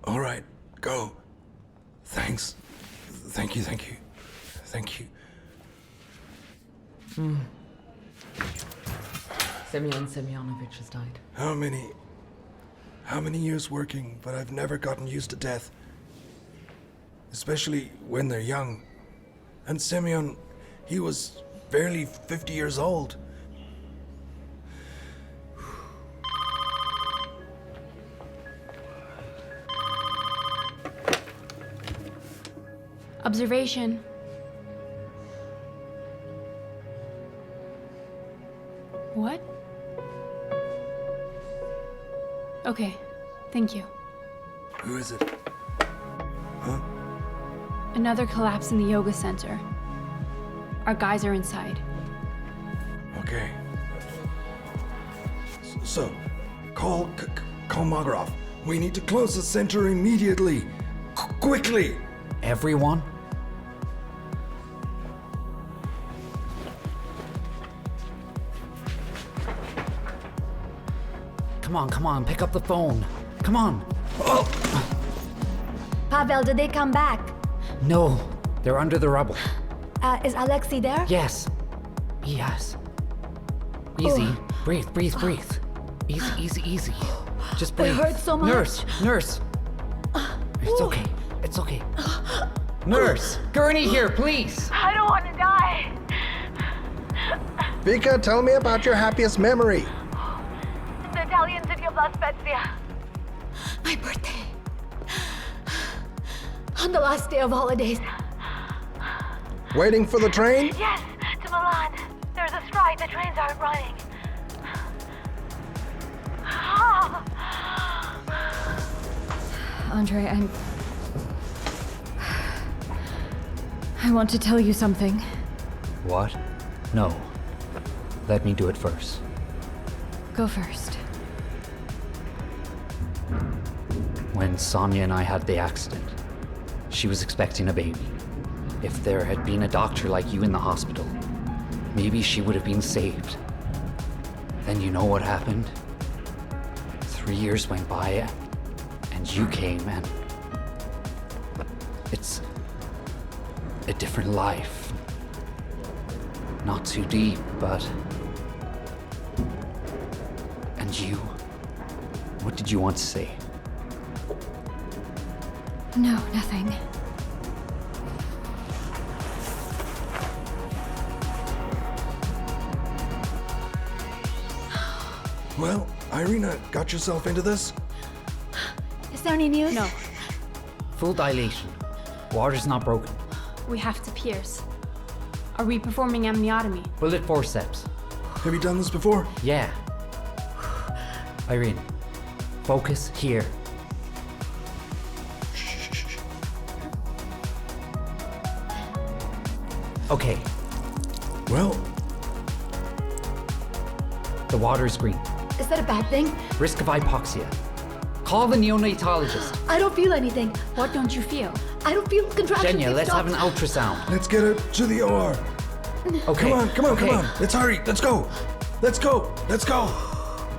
All right, go. Thanks. Thank you, thank you. Thank you. Semyon Semyonovich has died. How many years working, but I've never gotten used to death. Especially when they're young. And Semyon, he was barely 50 years old. Observation. What? Okay, thank you. Who is it? Huh? Another collapse in the yoga center. Our guys are inside. Okay. So, call Makarov. We need to close the center immediately. Quickly! Everyone? Come on, pick up the phone. Come on. Oh. Pavel, did they come back? No, they're under the rubble. Is Alexei there? Yes. Yes. Easy. Breathe. Easy. Just breathe. It hurts so much. Nurse. It's okay. Nurse, gurney here, please. I don't want to die. Vika, tell me about your happiest memory. The Italian city of La Spezia. My birthday. On the last day of holidays. Waiting for the train? Yes, to Milan. There's a strike. The trains aren't running. Andrei, I want to tell you something. What? No. Let me do it first. Go first. When Sonia and I had the accident, she was expecting a baby. If there had been a doctor like you in the hospital, maybe she would have been saved. Then you know what happened? 3 years went by, and you came, and it's a different life. Not too deep, but... And you? What did you want to say? No, nothing. Well, Irina, got yourself into this? Is there any news? No. Full dilation. Water's not broken. We have to pierce. Are we performing amniotomy? Bullet forceps. Have you done this before? Yeah. Irene, focus here. Okay. Well... The water is green. Is that a bad thing? Risk of hypoxia. Call the neonatologist. I don't feel anything. What don't you feel? I don't feel contractions. Genya, let's have an ultrasound. Let's get her to the OR. Okay. Come on. Let's hurry. Let's go.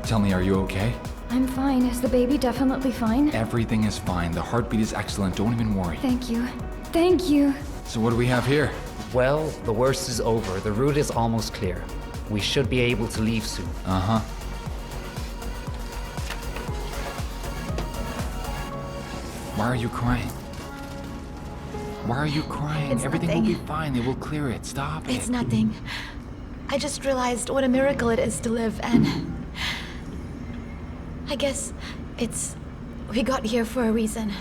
Tell me, are you okay? I'm fine. Is the baby definitely fine? Everything is fine. The heartbeat is excellent. Don't even worry. Thank you. Thank you. So what do we have here? Well, the worst is over. The route is almost clear. We should be able to leave soon. Uh-huh. Why are you crying? It's Everything nothing. will be fine. They will clear it. Stop it. It's nothing. I just realized what a miracle it is to live, and I guess we got here for a reason.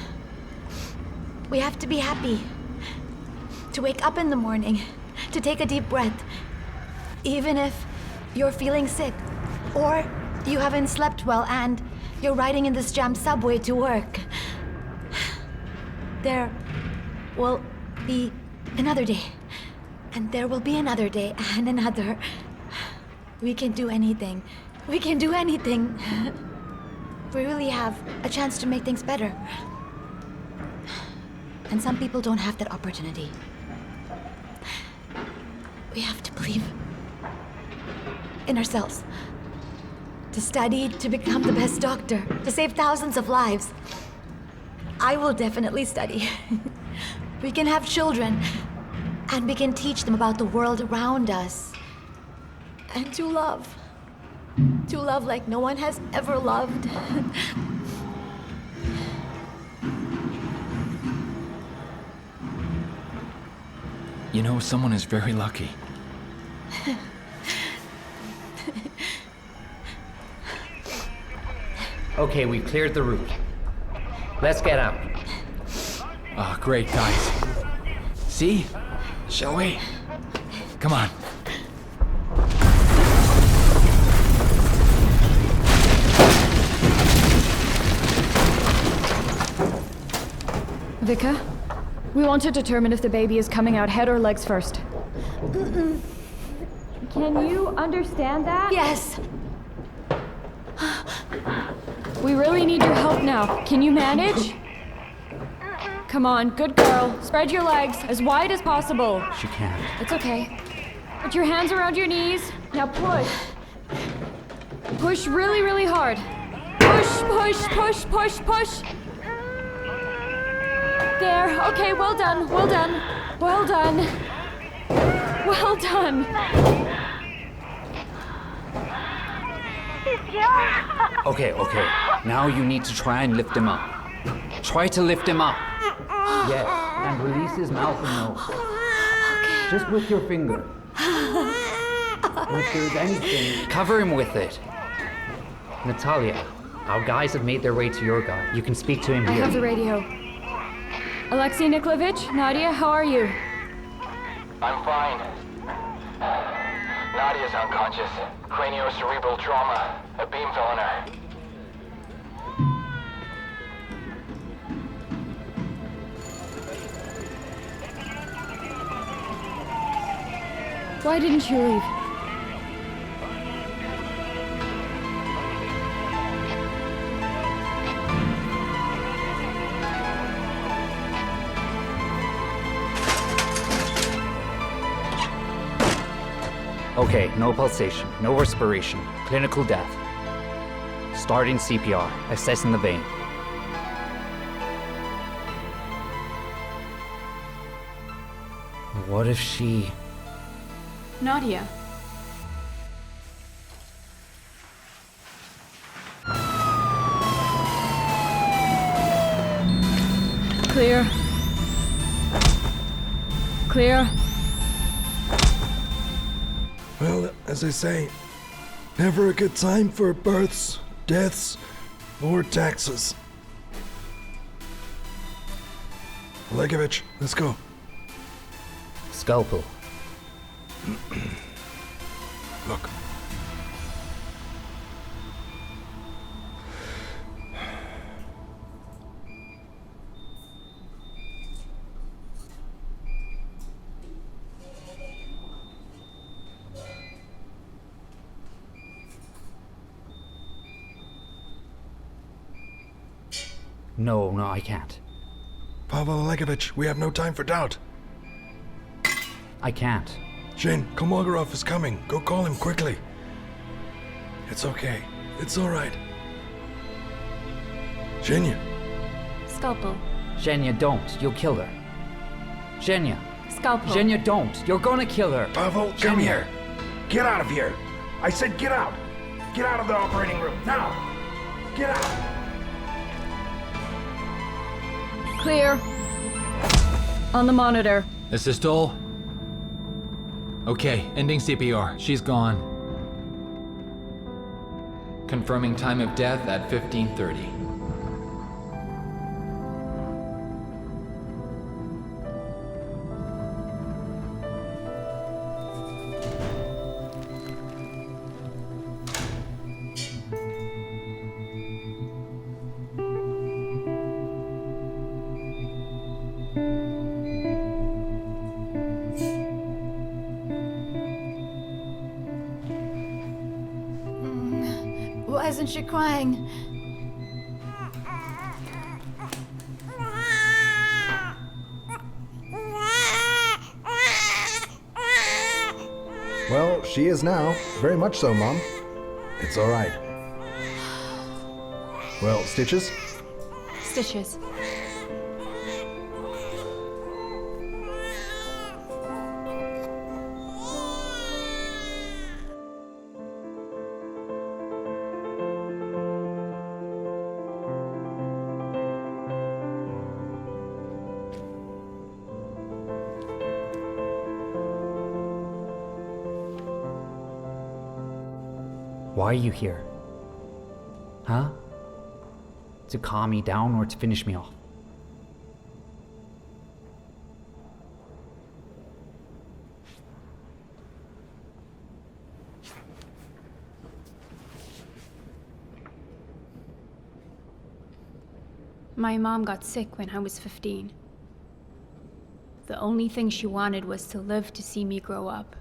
We have to be happy. To wake up in the morning, to take a deep breath, even if you're feeling sick, or you haven't slept well and you're riding in this jammed subway to work. There will be another day, and there will be another day, and another. We can do anything. We can do anything. We really have a chance to make things better. And some people don't have that opportunity. We have to believe in ourselves. To study, to become the best doctor, to save thousands of lives. I will definitely study. We can have children, and we can teach them about the world around us. And to love. To love like no one has ever loved. You know, someone is very lucky. Okay, we've cleared the route. Let's get out. Ah, great, guys. See? Shall we? Come on. Vika, we want to determine if the baby is coming out head or legs first. Can you understand that? Yes. We really need your help now. Can you manage? Come on, good girl. Spread your legs as wide as possible. She can't. It's okay. Put your hands around your knees. Now push. Push really, really hard. Push. There. Okay, well done. Okay. Now you need to try and lift him up. Try to lift him up. Yes, and release his mouth and nose. Okay. Just with your finger. And if there's anything, cover him with it. Natalia, our guys have made their way to your guy. You can speak to him I here. have the radio. Alexei Nikolaevich, Nadia, how are you? I'm fine. Nadia's unconscious. Craniocerebral trauma. A beam fell on her. Why didn't you leave? Okay, no pulsation, no respiration, clinical death. Starting CPR, assessing the vein. What if she... Nadia. Clear. Clear. Well, as I say, never a good time for births, deaths, or taxes. Olegovich, let's go. Scalpel. Look. No, I can't. Pavel Olegovich, we have no time for doubt. I can't. Jane, Kolmogorov is coming. Go call him quickly. It's okay. It's all right. Zhenya. Scalpel. Zhenya, don't. You'll kill her. Zhenya. Scalpel. Zhenya, don't. You're gonna kill her. Pavel, come here. Get out of here. I said get out. Get out of the operating room. Now. Get out. Clear. On the monitor. Assistol? Okay, ending CPR. She's gone. Confirming time of death at 15:30. Why isn't she crying? Well, she is now. Very much so, Mom. It's all right. Well, stitches? Stitches. Why are you here? Huh? To calm me down or to finish me off? My mom got sick when I was 15. The only thing she wanted was to live to see me grow up,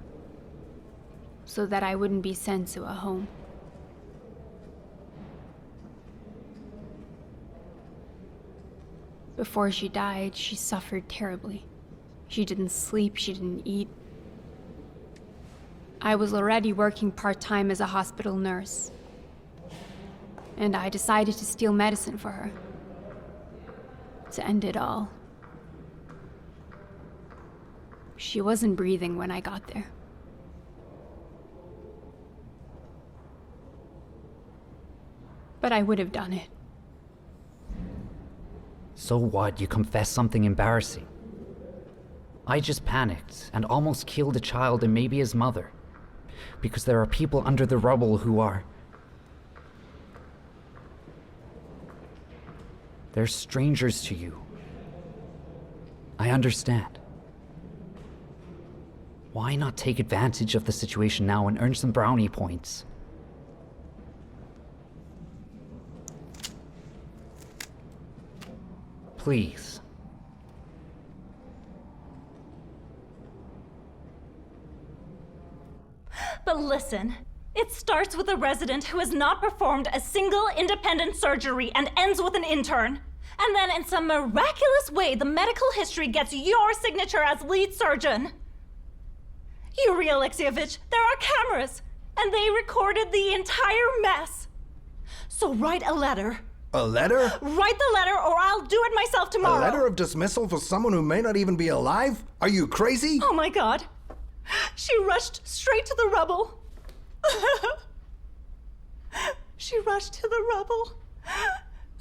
so that I wouldn't be sent to a home. Before she died, she suffered terribly. She didn't sleep, she didn't eat. I was already working part-time as a hospital nurse, and I decided to steal medicine for her, to end it all. She wasn't breathing when I got there. but I would have done it. So what? You confessed something embarrassing. I just panicked and almost killed a child and maybe his mother. Because there are people under the rubble who are... They're strangers to you. I understand. Why not take advantage of the situation now and earn some brownie points? Please. But listen, it starts with a resident who has not performed a single independent surgery and ends with an intern. And then in some miraculous way, the medical history gets your signature as lead surgeon. Yuri Alexievich, there are cameras, and they recorded the entire mess. So write a letter. A letter? Write the letter or I'll do it myself tomorrow. A letter of dismissal for someone who may not even be alive? Are you crazy? Oh my god. She rushed straight to the rubble. She rushed to the rubble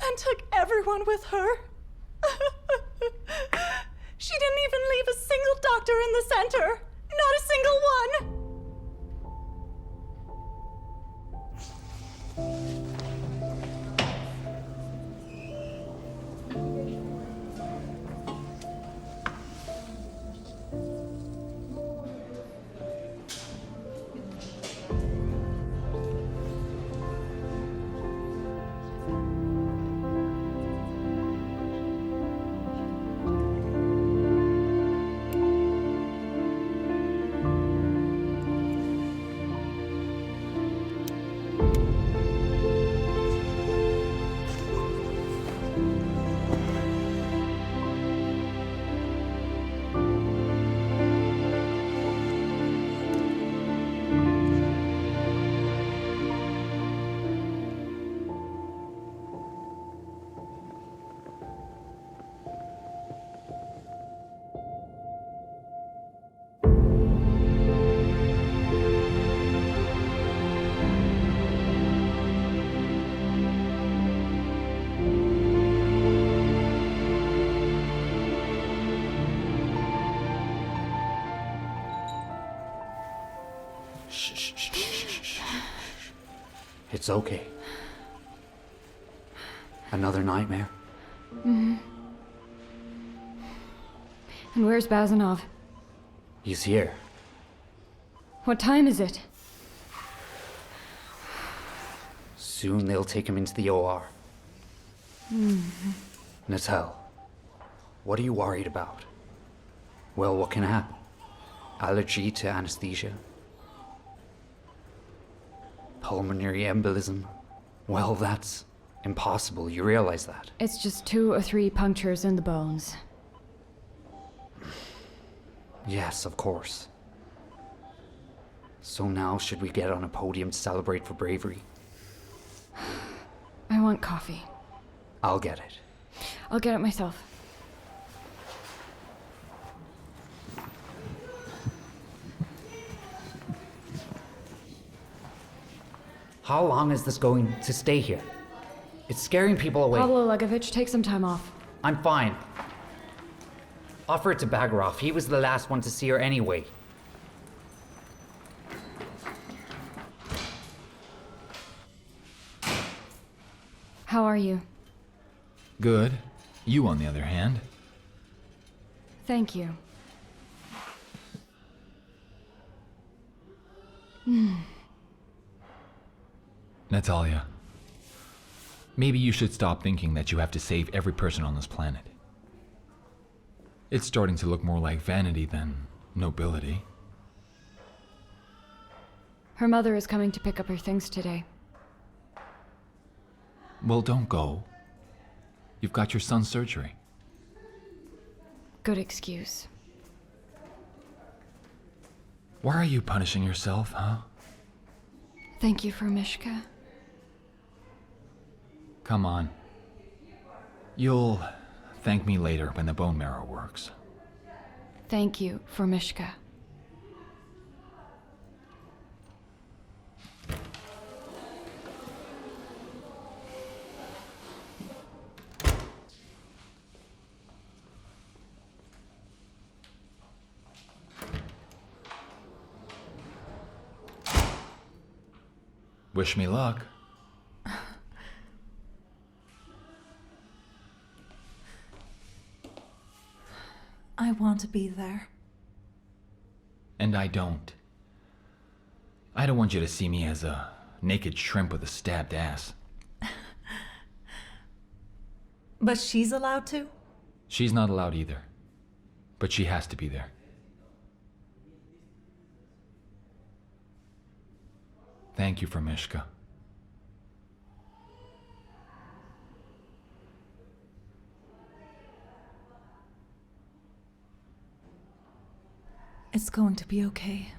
and took everyone with her. She didn't even leave a single doctor in the center. Not a single one. It's okay. Another nightmare? Mm-hmm. And where's Bazanov? He's here. What time is it? Soon they'll take him into the OR. Mm-hmm. Natal, what are you worried about? Well, what can happen? Allergy to anesthesia? Pulmonary embolism? Well, that's impossible. You realize that? It's just 2 or 3 punctures in the bones. Yes, of course. So now, should we get on a podium to celebrate for bravery? I want coffee. I'll get it. I'll get it myself. How long is this going to stay here? It's scaring people away. Pablo Legovich, take some time off. I'm fine. Offer it to Bagarov. He was the last one to see her anyway. How are you? Good. You, on the other hand. Thank you. Natalia, maybe you should stop thinking that you have to save every person on this planet. It's starting to look more like vanity than nobility. Her mother is coming to pick up her things today. Well, don't go. You've got your son's surgery. Good excuse. Why are you punishing yourself, huh? Thank you for Mishka. Come on. You'll thank me later when the bone marrow works. Thank you for Mishka. Wish me luck. I want to be there. And I don't. I don't want you to see me as a naked shrimp with a stabbed ass. But she's allowed to? She's not allowed either. But she has to be there. Thank you for Mishka. It's going to be okay.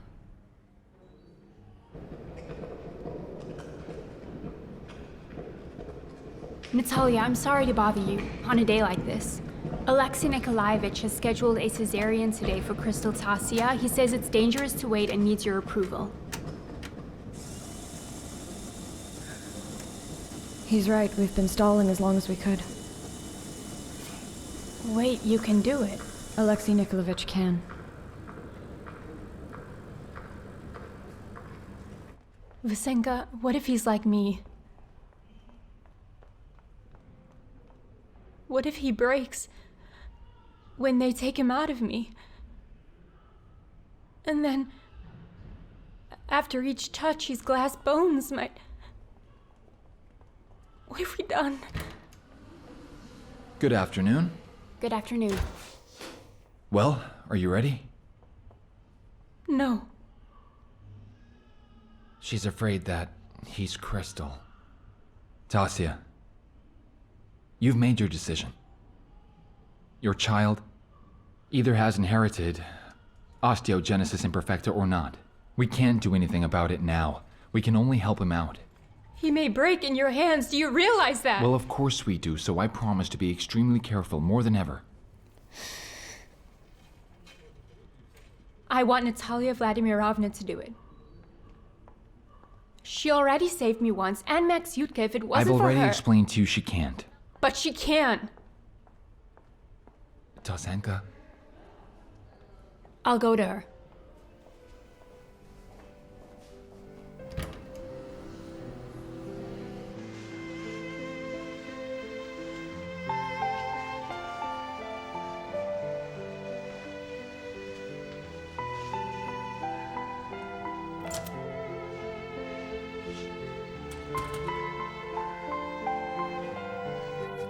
Natalia, I'm sorry to bother you on a day like this. Alexei Nikolaevich has scheduled a cesarean today for Crystal Tasia. He says it's dangerous to wait and needs your approval. He's right. We've been stalling as long as we could. Wait, you can do it. Alexei Nikolaevich can. Vasenka, what if he's like me? What if he breaks when they take him out of me? And then, after each touch, his glass bones might... What have we done? Good afternoon. Good afternoon. Well, are you ready? No. She's afraid that he's Crystal. Tasia, you've made your decision. Your child either has inherited osteogenesis imperfecta or not. We can't do anything about it now. We can only help him out. He may break in your hands. Do you realize that? Well, of course we do, so I promise to be extremely careful, more than ever. I want Natalia Vladimirovna to do it. She already saved me once, and Max Yutka if it wasn't for her. I've already explained to you she can't. But she can. Tasenka? I'll go to her.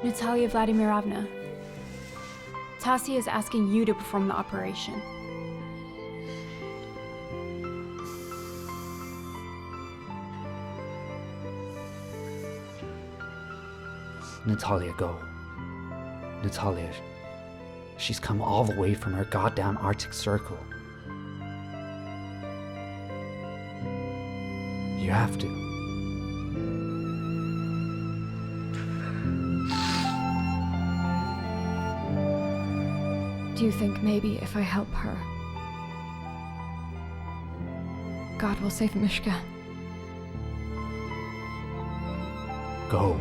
Natalia Vladimirovna, Tasia is asking you to perform the operation. Natalia, go. Natalia, she's come all the way from her goddamn Arctic Circle. You have to. Do you think maybe if I help her, God will save Mishka? Go.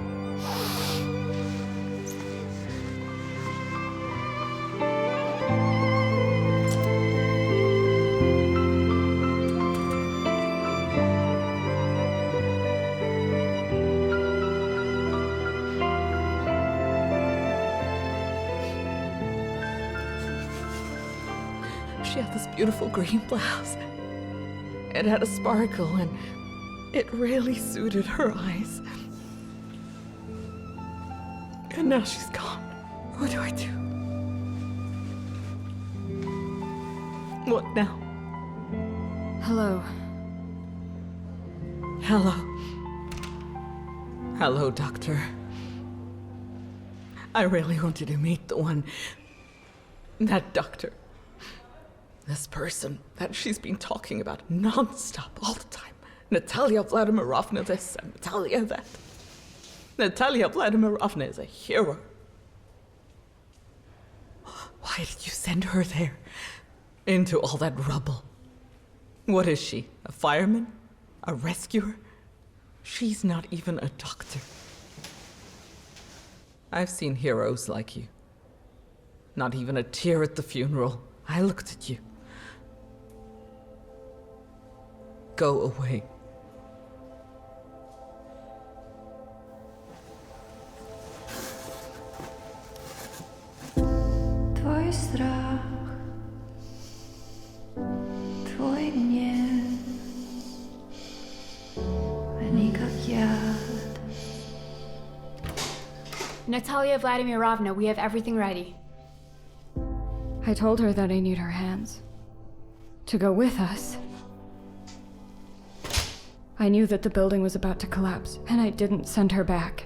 She had this beautiful green blouse. It had a sparkle and it really suited her eyes. And now she's gone. What do I do? What now? Hello. Hello. Hello, Doctor. I really wanted to meet the one... that doctor. This person that she's been talking about non-stop all the time. Natalia Vladimirovna this and Natalia that. Natalia Vladimirovna is a hero. Why did you send her there? Into all that rubble? What is she? A fireman? A rescuer? She's not even a doctor. I've seen heroes like you. Not even a tear at the funeral. I looked at you. Go away. мне, они как яд. Natalia Vladimirovna, we have everything ready. I told her that I need her hands. To go with us. I knew that the building was about to collapse, and I didn't send her back.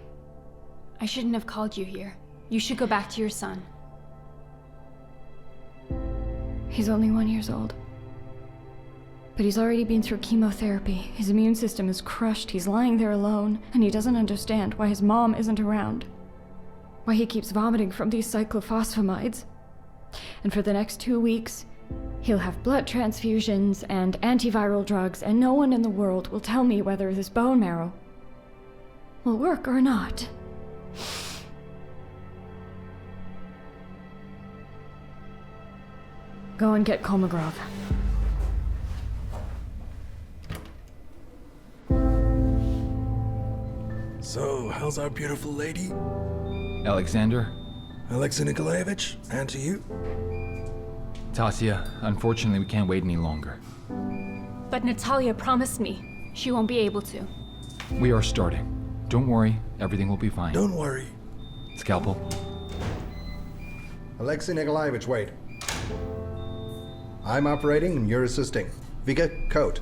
I shouldn't have called you here. You should go back to your son. He's only 1 year old. But he's already been through chemotherapy. His immune system is crushed, he's lying there alone, and he doesn't understand why his mom isn't around. Why he keeps vomiting from these cyclophosphamides. And for the next 2 weeks, he'll have blood transfusions and antiviral drugs, and no one in the world will tell me whether this bone marrow will work or not. Go and get Kolmogorov. So, how's our beautiful lady? Alexander? Alexei Nikolaevich, and to you? Tasia, unfortunately we can't wait any longer. But Natalia promised me she won't be able to. We are starting. Don't worry, everything will be fine. Don't worry. Scalpel. Alexei Nikolaevich, wait. I'm operating and you're assisting. Vika, coat.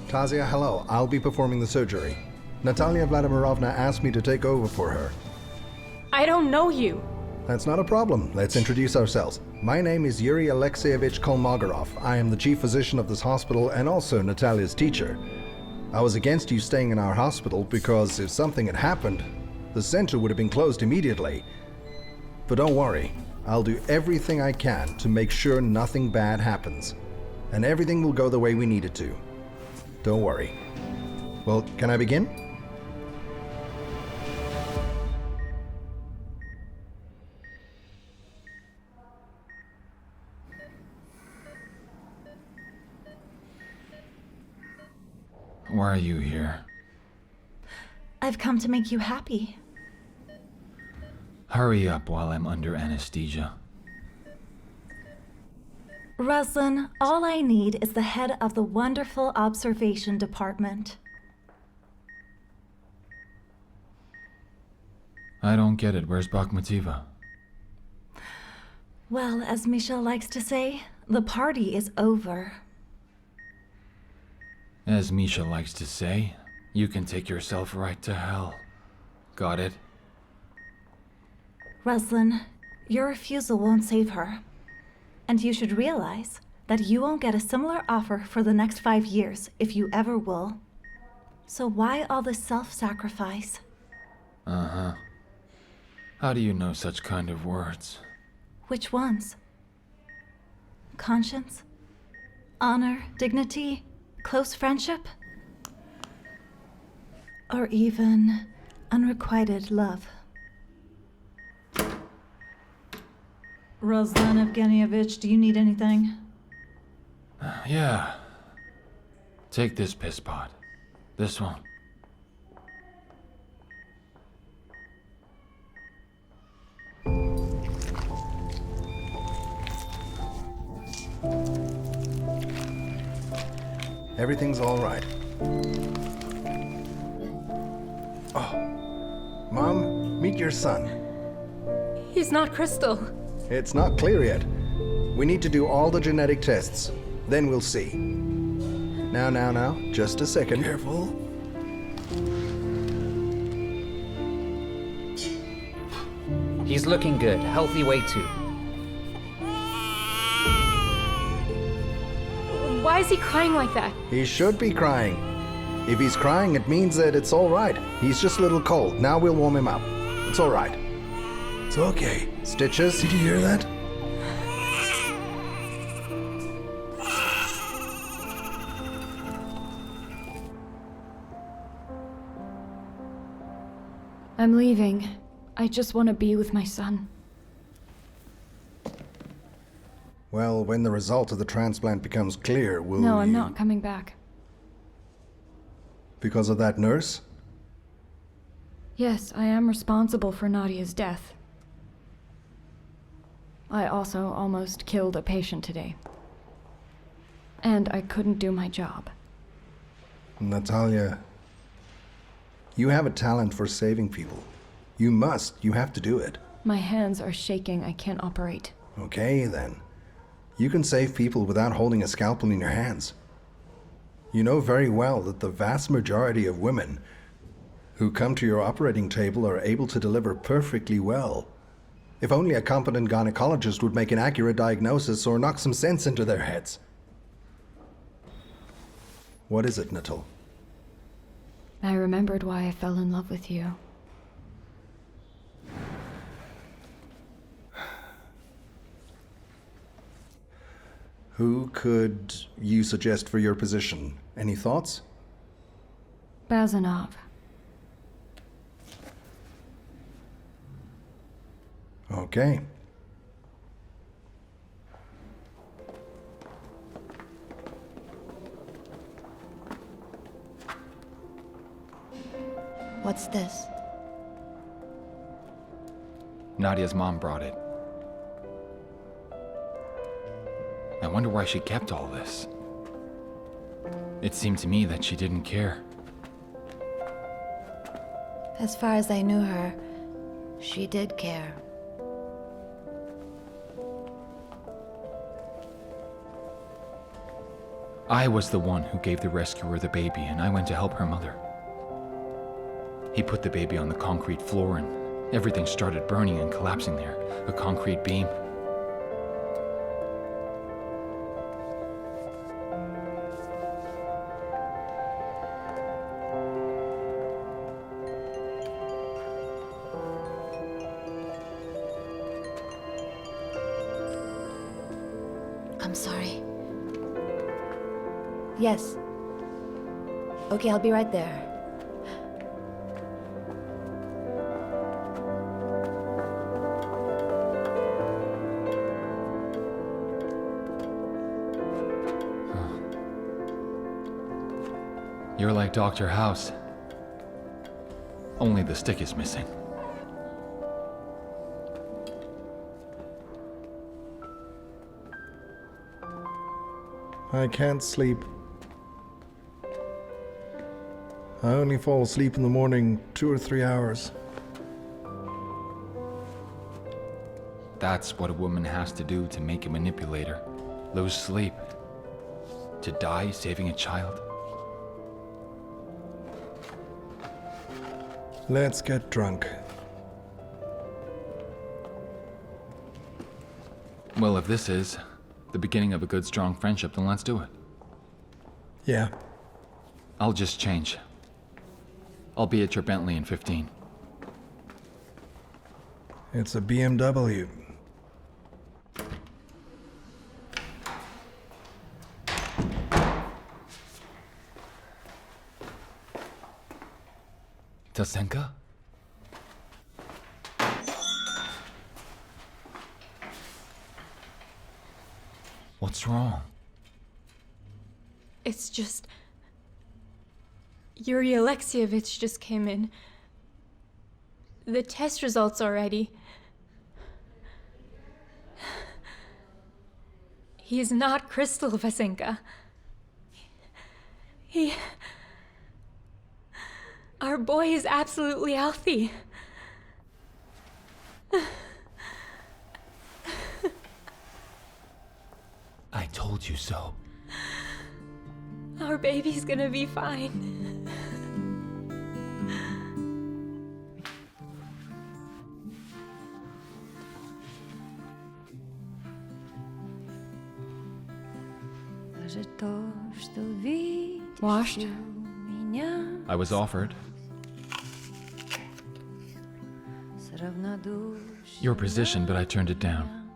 Tasia, hello. I'll be performing the surgery. Natalia Vladimirovna asked me to take over for her. I don't know you. That's not a problem. Let's introduce ourselves. My name is Yuri Alexeyevich Kolmogorov. I am the chief physician of this hospital and also Natalia's teacher. I was against you staying in our hospital because if something had happened, the center would have been closed immediately. But don't worry. I'll do everything I can to make sure nothing bad happens. And everything will go the way we need it to. Don't worry. Well, can I begin? Why are you here? I've come to make you happy. Hurry up while I'm under anesthesia. Ruslan, all I need is the head of the wonderful observation department. I don't get it. Where's Bakhmetyeva? Well, as Misha likes to say, the party is over. As Misha likes to say, you can take yourself right to hell. Got it? Ruslan, your refusal won't save her. And you should realize that you won't get a similar offer for the next 5 years, if you ever will. So why all this self-sacrifice? Uh-huh. How do you know such kind of words? Which ones? Conscience? Honor? Dignity? Close friendship? Or even unrequited love? Ruslan Evgenievich, do you need anything? Yeah. Take this piss pot. This one. Everything's all right. Oh. Mom, meet your son. He's not Crystal. It's not clear yet. We need to do all the genetic tests. Then we'll see. Now. Just a second. Careful. He's looking good. Healthy weight too. Why is he crying like that? He should be crying. If he's crying, it means that it's all right. He's just a little cold. Now we'll warm him up. It's all right. It's okay. Stitches? Did you hear that? I'm leaving. I just want to be with my son. Well, when the result of the transplant becomes clear, will No, I'm you... not coming back. Because of that nurse? Yes, I am responsible for Nadia's death. I also almost killed a patient today. And I couldn't do my job. Natalia, you have a talent for saving people. You have to do it. My hands are shaking, I can't operate. Okay, then. You can save people without holding a scalpel in your hands. You know very well that the vast majority of women who come to your operating table are able to deliver perfectly well. If only a competent gynecologist would make an accurate diagnosis or knock some sense into their heads. What is it, Natal? I remembered why I fell in love with you. Who could you suggest for your position? Any thoughts? Bazanov. Okay. What's this? Nadia's mom brought it. I wonder why she kept all this. It seemed to me that she didn't care. As far as I knew her, she did care. I was the one who gave the rescuer the baby, and I went to help her mother. He put the baby on the concrete floor, and everything started burning and collapsing there. A concrete beam. I'm sorry. Yes. Okay, I'll be right there. You're like Dr. House. Only the stick is missing. I can't sleep. I only fall asleep in the morning 2 or 3 hours. That's what a woman has to do to make a manipulator. Lose sleep. To die saving a child. Let's get drunk. Well, if this is the beginning of a good, strong friendship, then let's do it. Yeah. I'll just change. I'll be at your Bentley in 15. It's a BMW. Tasenka? What's wrong? It's just... Yuri Alexievich just came in. The test results already. He is not Crystal Vasenka. Our boy is absolutely healthy. I told you so. Our baby's gonna be fine. Washed? I was offered. Your position, but I turned it down.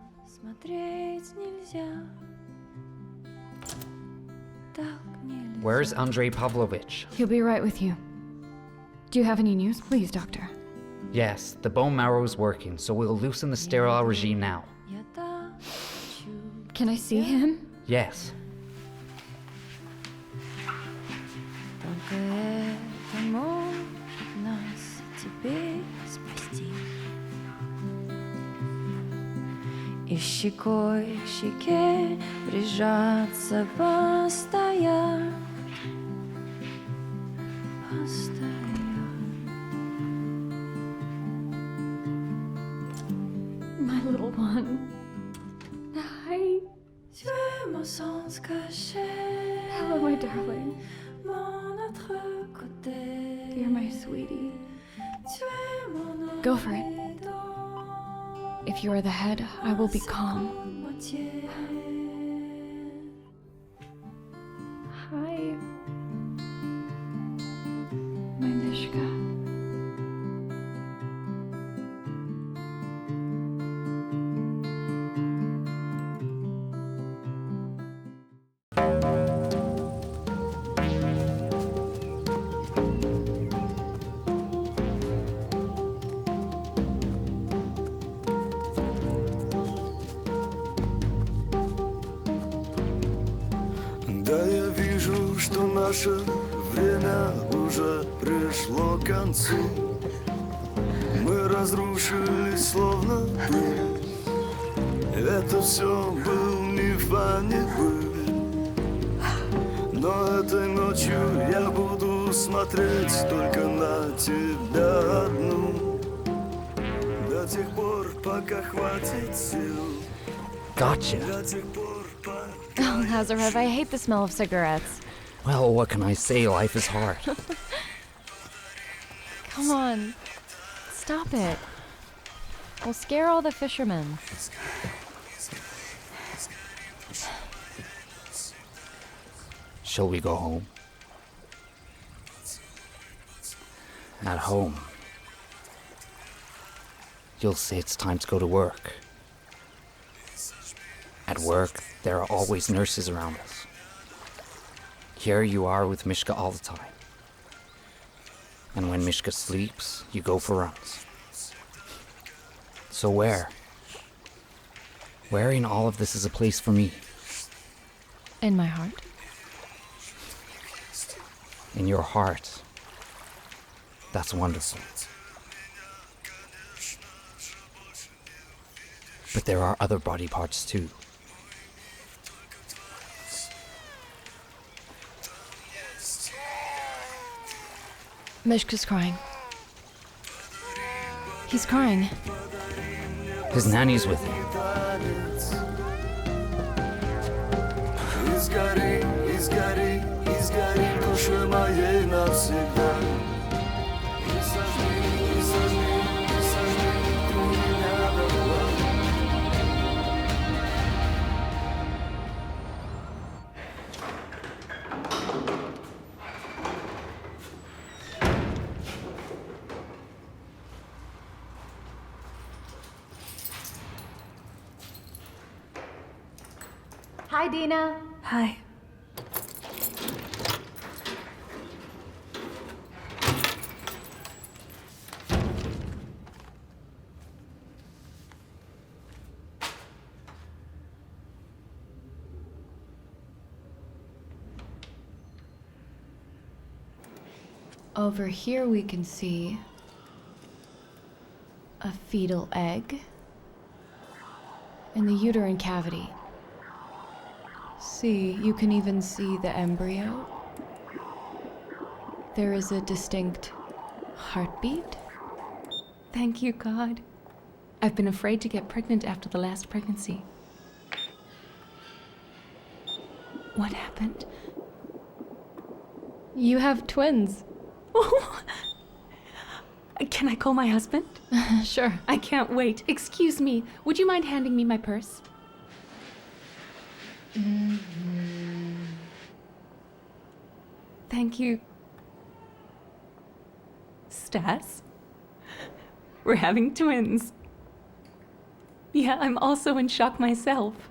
Where's Andrei Pavlovich? He'll be right with you. Do you have any news? Please, doctor. Yes, the bone marrow's working, so we'll loosen the sterile regime now. Can I see him? Yes. И щекой к щеке прижаться постоянно. My little one. Hi. Hello, my darling. You're my sweetie. Go for it. If you are the head, I will be calm. Hi. My Mishka. Да, я вижу, что наше время уже пришло к концу. Мы разрушились словно пыль. Это все был миф, а не быль. Но этой ночью я буду смотреть только на тебя одну. До тех пор, пока хватит сил. Gotcha. Oh, Lazarev, I hate the smell of cigarettes. Well, what can I say? Life is hard. Come on. Stop it. We'll scare all the fishermen. Shall we go home? At home, you'll say it's time to go to work. At work, there are always nurses around us. Here you are with Mishka all the time. And when Mishka sleeps, you go for runs. So where in all of this is a place for me? In my heart. In your heart. That's wonderful. But there are other body parts too. Mishka's crying. He's crying. His nanny's with him. Изгори, изгори, изгори в душе моей навсегда. И сожги, и сожги, и сожги ты меня дотла. Hi, Dina. Hi. Over here we can see a fetal egg in the uterine cavity. See, you can even see the embryo. There is a distinct heartbeat. Thank you, God. I've been afraid to get pregnant after the last pregnancy. What happened? You have twins. Can I call my husband? Sure. I can't wait. Excuse me, would you mind handing me my purse? Thank you. Stas? We're having twins. Yeah, I'm also in shock myself.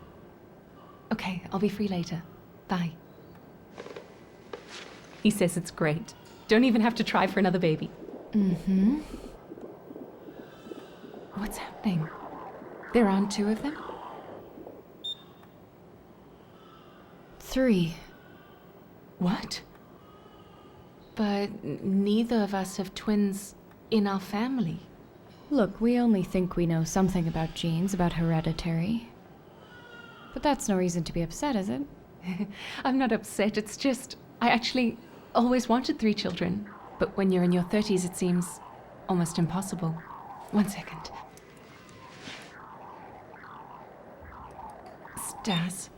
Okay, I'll be free later. Bye. He says it's great. Don't even have to try for another baby. Mm-hmm. What's happening? There aren't two of them? 3. What? But neither of us have twins in our family. Look, we only think we know something about genes, about hereditary. But that's no reason to be upset, is it? I'm not upset, it's just, I actually always wanted 3 children. But when you're in your 30s, it seems almost impossible. 1 second. Stas,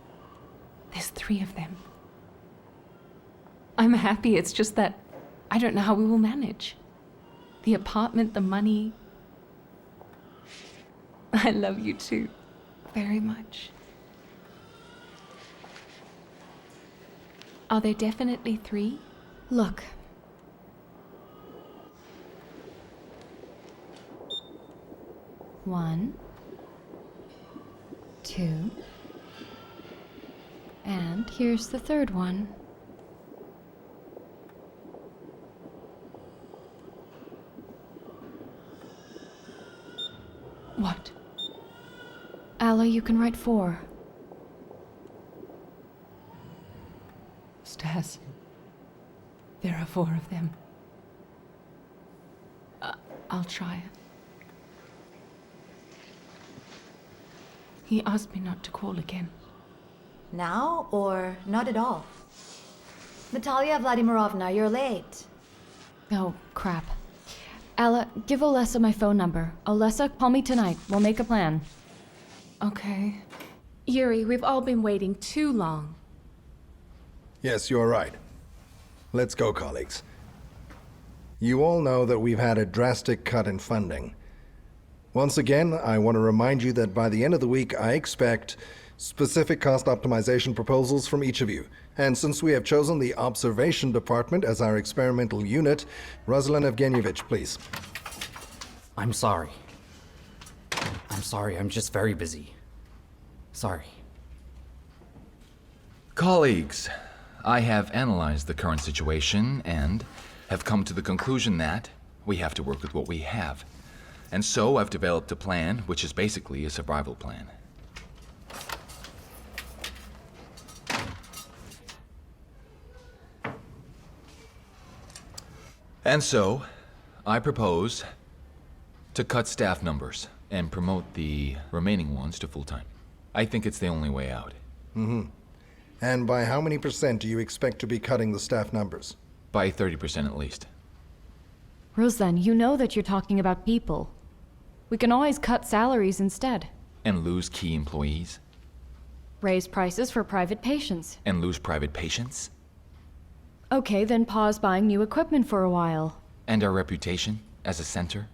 there's 3 of them. I'm happy, it's just that I don't know how we will manage. The apartment, the money. I love you too, very much. Are there definitely 3? Look. One, 2, and here's the 3rd one. What? Alla, you can write 4. Stas, there are 4 of them. I'll try. He asked me not to call again. Now or not at all? Natalia Vladimirovna, you're late. Oh, crap. Alla, give Olesa my phone number. Olesa, call me tonight. We'll make a plan. Okay. Yuri, we've all been waiting too long. Yes, you're right. Let's go, colleagues. You all know that we've had a drastic cut in funding. Once again, I want to remind you that by the end of the week, I expect specific cost optimization proposals from each of you. And since we have chosen the observation department as our experimental unit, Ruslan Evgenyevich, please. I'm sorry. I'm just very busy. Sorry. Colleagues, I have analyzed the current situation and have come to the conclusion that we have to work with what we have. And so I've developed a plan, which is basically a survival plan. And so, I propose to cut staff numbers and promote the remaining ones to full-time. I think it's the only way out. Mm-hmm. And by how many % do you expect to be cutting the staff numbers? By 30% at least. Ruslan, you know that you're talking about people. We can always cut salaries instead. And lose key employees. Raise prices for private patients. And lose private patients. Okay, then pause buying new equipment for a while. And our reputation as a center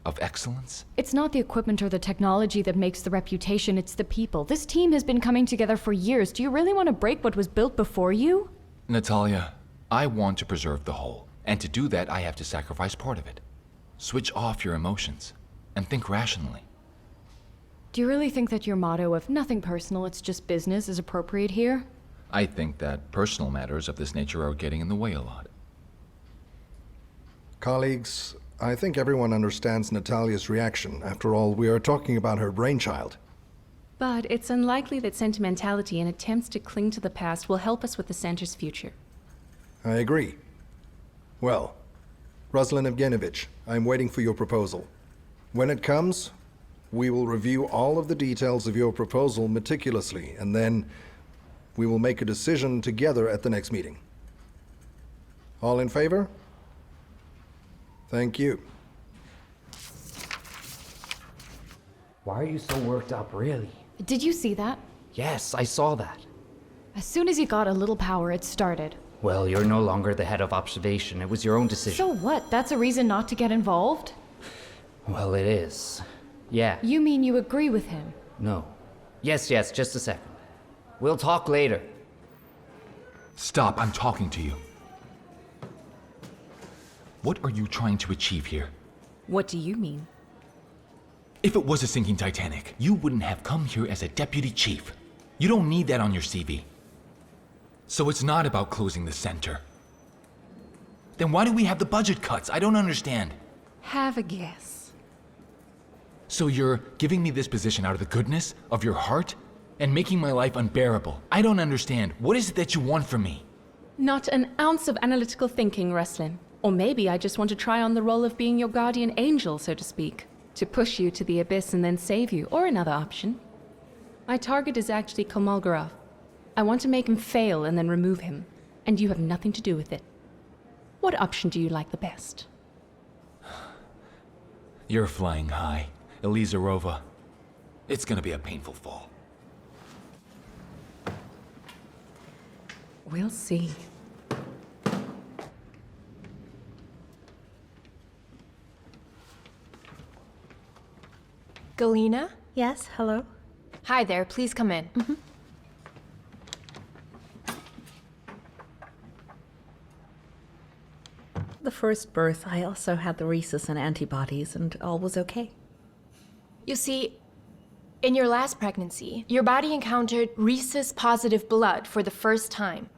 of excellence? It's not the equipment or the technology that makes the reputation, it's the people. This team has been coming together for years. Do you really want to break what was built before you? Natalia, I want to preserve the whole. And to do that, I have to sacrifice part of it. Switch off your emotions and think rationally. Do you really think that your motto of nothing personal, it's just business is appropriate here? I think that personal matters of this nature are getting in the way a lot. Colleagues, I think everyone understands Natalia's reaction. After all, we are talking about her brainchild. But it's unlikely that sentimentality and attempts to cling to the past will help us with the center's future. I agree. Well, Ruslan Evgenyevich, I'm waiting for your proposal. When it comes, we will review all of the details of your proposal meticulously, and then we will make a decision together at the next meeting. All in favor? Thank you. Why are you so worked up, really? Did you see that? Yes, I saw that. As soon as you got a little power, it started. Well, you're no longer the head of observation. It was your own decision. So what? That's a reason not to get involved? Well, it is. Yeah. You mean you agree with him? No. Yes, just a second. We'll talk later. Stop, I'm talking to you. What are you trying to achieve here? What do you mean? If it was a sinking Titanic, you wouldn't have come here as a deputy chief. You don't need that on your CV. So it's not about closing the center. Then why do we have the budget cuts? I don't understand. Have a guess. So you're giving me this position out of the goodness of your heart and making my life unbearable. I don't understand. What is it that you want from me? Not an ounce of analytical thinking, Ruslan. Or maybe I just want to try on the role of being your guardian angel, so to speak. To push you to the abyss and then save you, or another option. My target is actually Kolmogorov. I want to make him fail and then remove him, and you have nothing to do with it. What option do you like the best? You're flying high, Elizarova. It's gonna be a painful fall. We'll see. Galina? Yes, hello? Hi there, please come in. The first birth, I also had the rhesus and antibodies, and all was okay. You see, in your last pregnancy, your body encountered rhesus-positive blood for the first time.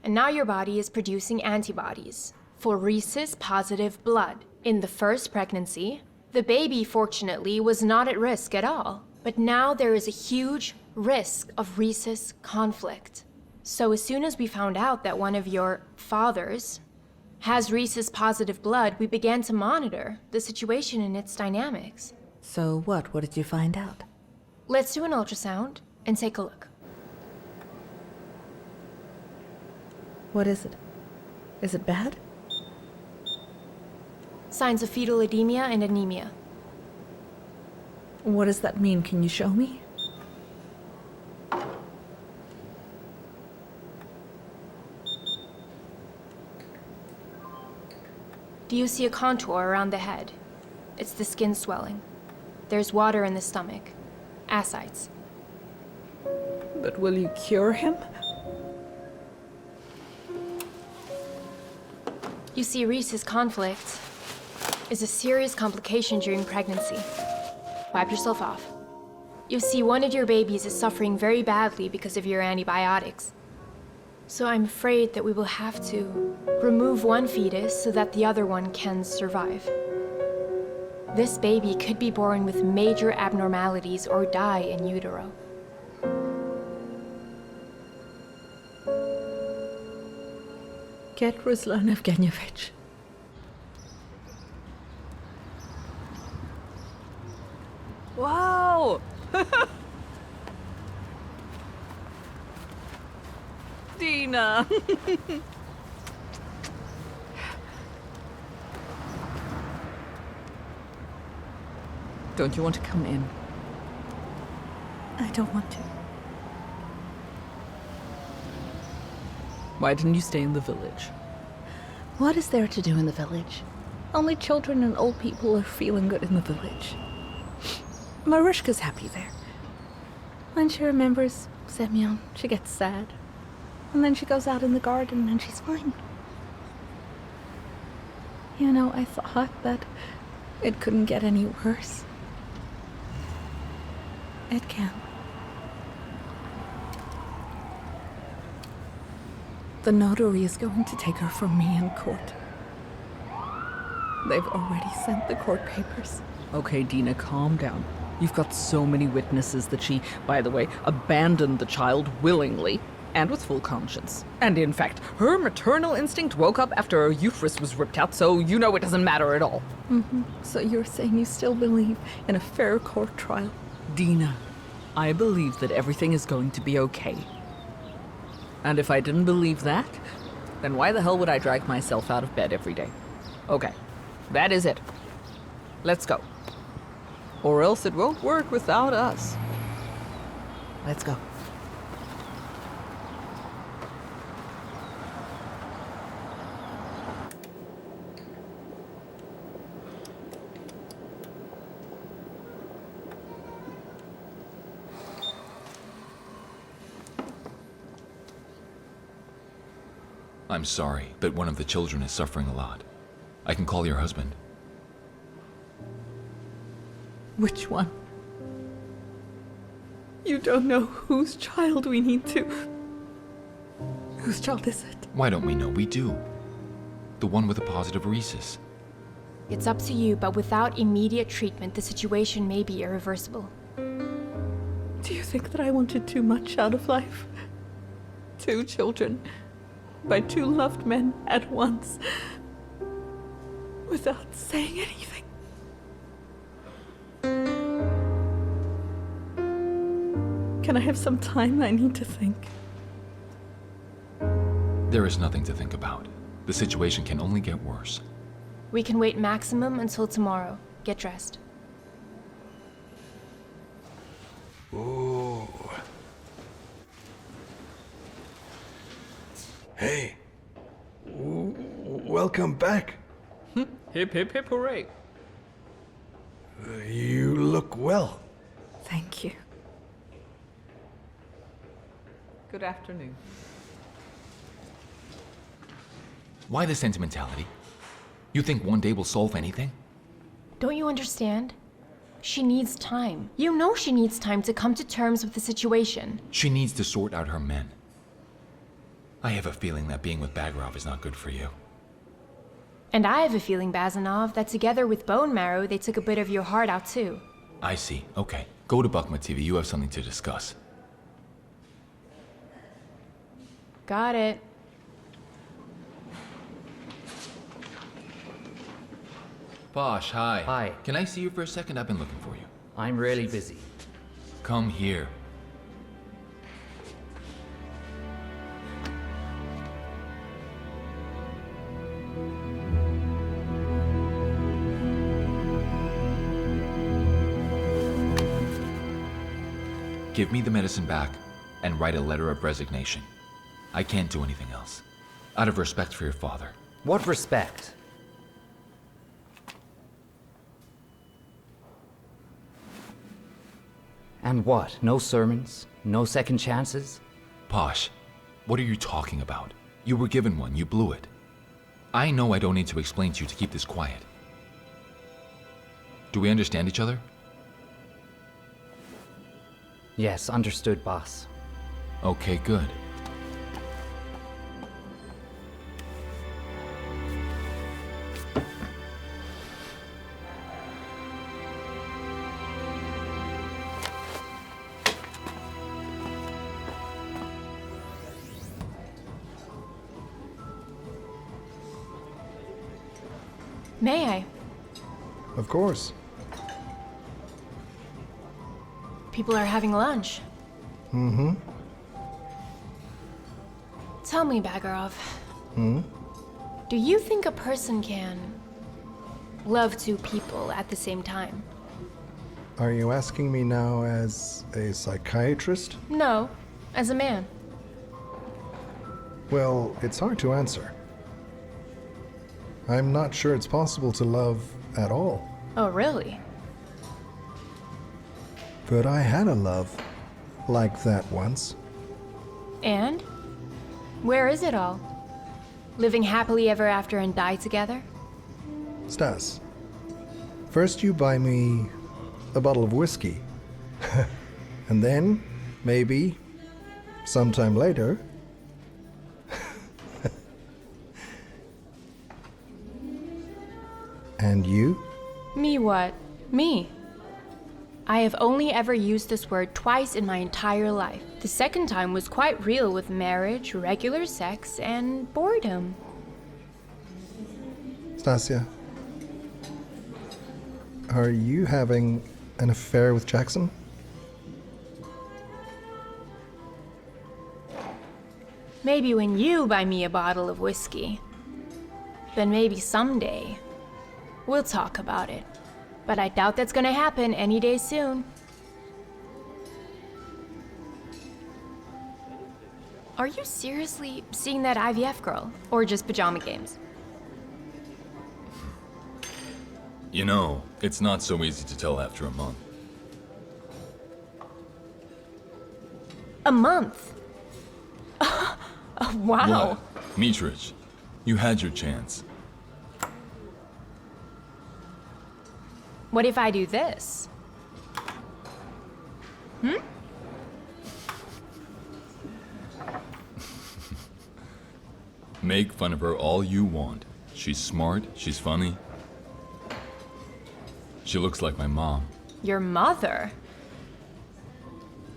And now your body is producing antibodies for rhesus-positive blood. In the first pregnancy, the baby, fortunately, was not at risk at all. But now there is a huge risk of rhesus conflict. So as soon as we found out that one of your fathers has rhesus-positive blood, we began to monitor the situation and its dynamics. So what? What did you find out? Let's do an ultrasound and take a look. What is it? Is it bad? Signs of fetal edemia and anemia. What does that mean? Can you show me? Do you see a contour around the head? It's the skin swelling. There's water in the stomach. Ascites. But will you cure him? You see, rhesus conflict is a serious complication during pregnancy. Wipe yourself off. You see, one of your babies is suffering very badly because of your antibiotics. So I'm afraid that we will have to remove one fetus so that the other one can survive. This baby could be born with major abnormalities or die in utero. Get Ruslan Evgenyevich. Wow! Dina! Don't you want to come in? I don't want to. Why didn't you stay in the village? What is there to do in the village? Only children and old people are feeling good in the village. Marushka's happy there. When she remembers Semyon, she gets sad. And then she goes out in the garden and she's fine. You know, I thought that it couldn't get any worse. It can. The notary is going to take her from me in court. They've already sent the court papers. Okay, Dina, calm down. You've got so many witnesses that she, by the way, abandoned the child willingly and with full conscience. And in fact, her maternal instinct woke up after her uterus was ripped out, so you know it doesn't matter at all. So you're saying you still believe in a fair court trial? Dina, I believe that everything is going to be okay. And if I didn't believe that, then why the hell would I drag myself out of bed every day? Okay, that is it. Let's go. Or else it won't work without us. Let's go. I'm sorry, but one of the children is suffering a lot. I can call your husband. Which one? You don't know whose child we need to... Whose child is it? Why don't we know? We do. The one with a positive rhesus. It's up to you, but without immediate treatment, the situation may be irreversible. Do you think that I wanted too much out of life? 2 children by 2 loved men at once, without saying anything. Can I have some time? I need to think. There is nothing to think about. The situation can only get worse. We can wait maximum until tomorrow. Get dressed. Ooh. Hey. Welcome back. Hip, hip, hip, hooray. You look well. Thank you. Good afternoon. Why the sentimentality? You think one day will solve anything? Don't you understand? She needs time. You know she needs time to come to terms with the situation. She needs to sort out her men. I have a feeling that being with Bagarov is not good for you. And I have a feeling, Bazanov, that together with Bone Marrow, they took a bit of your heart out too. I see. Okay. Go to Bakhmetyeva. You have something to discuss. Got it. Posh, hi. Hi. Can I see you for a second? I've been looking for you. I'm really busy. Come here. Give me the medicine back and write a letter of resignation. I can't do anything else. Out of respect for your father. What respect? And what? No sermons? No second chances? Posh, what are you talking about? You were given one, you blew it. I know I don't need to explain to you to keep this quiet. Do we understand each other? Yes, understood, boss. Okay, good. May I? Of course. People are having lunch. Mm-hmm. Tell me, Bagarov. Hmm? Do you think a person can love two people at the same time? Are you asking me now as a psychiatrist? No, as a man. Well, it's hard to answer. I'm not sure it's possible to love at all. Oh, really? But I had a love like that once. And? Where is it all? Living happily ever after and die together? Stas, first you buy me a bottle of whiskey. And then, maybe, sometime later... And you? Me what? Me. I have only ever used this word twice in my entire life. The second time was quite real with marriage, regular sex, and boredom. Stasia, are you having an affair with Jackson? Maybe when you buy me a bottle of whiskey. Then maybe someday we'll talk about it. But I doubt that's gonna happen any day soon. Are you seriously seeing that IVF girl? Or just pajama games? You know, it's not so easy to tell after a month. A month? Wow. What? Mitrich, you had your chance. What if I do this? Make fun of her all you want. She's smart, she's funny. She looks like my mom. Your mother?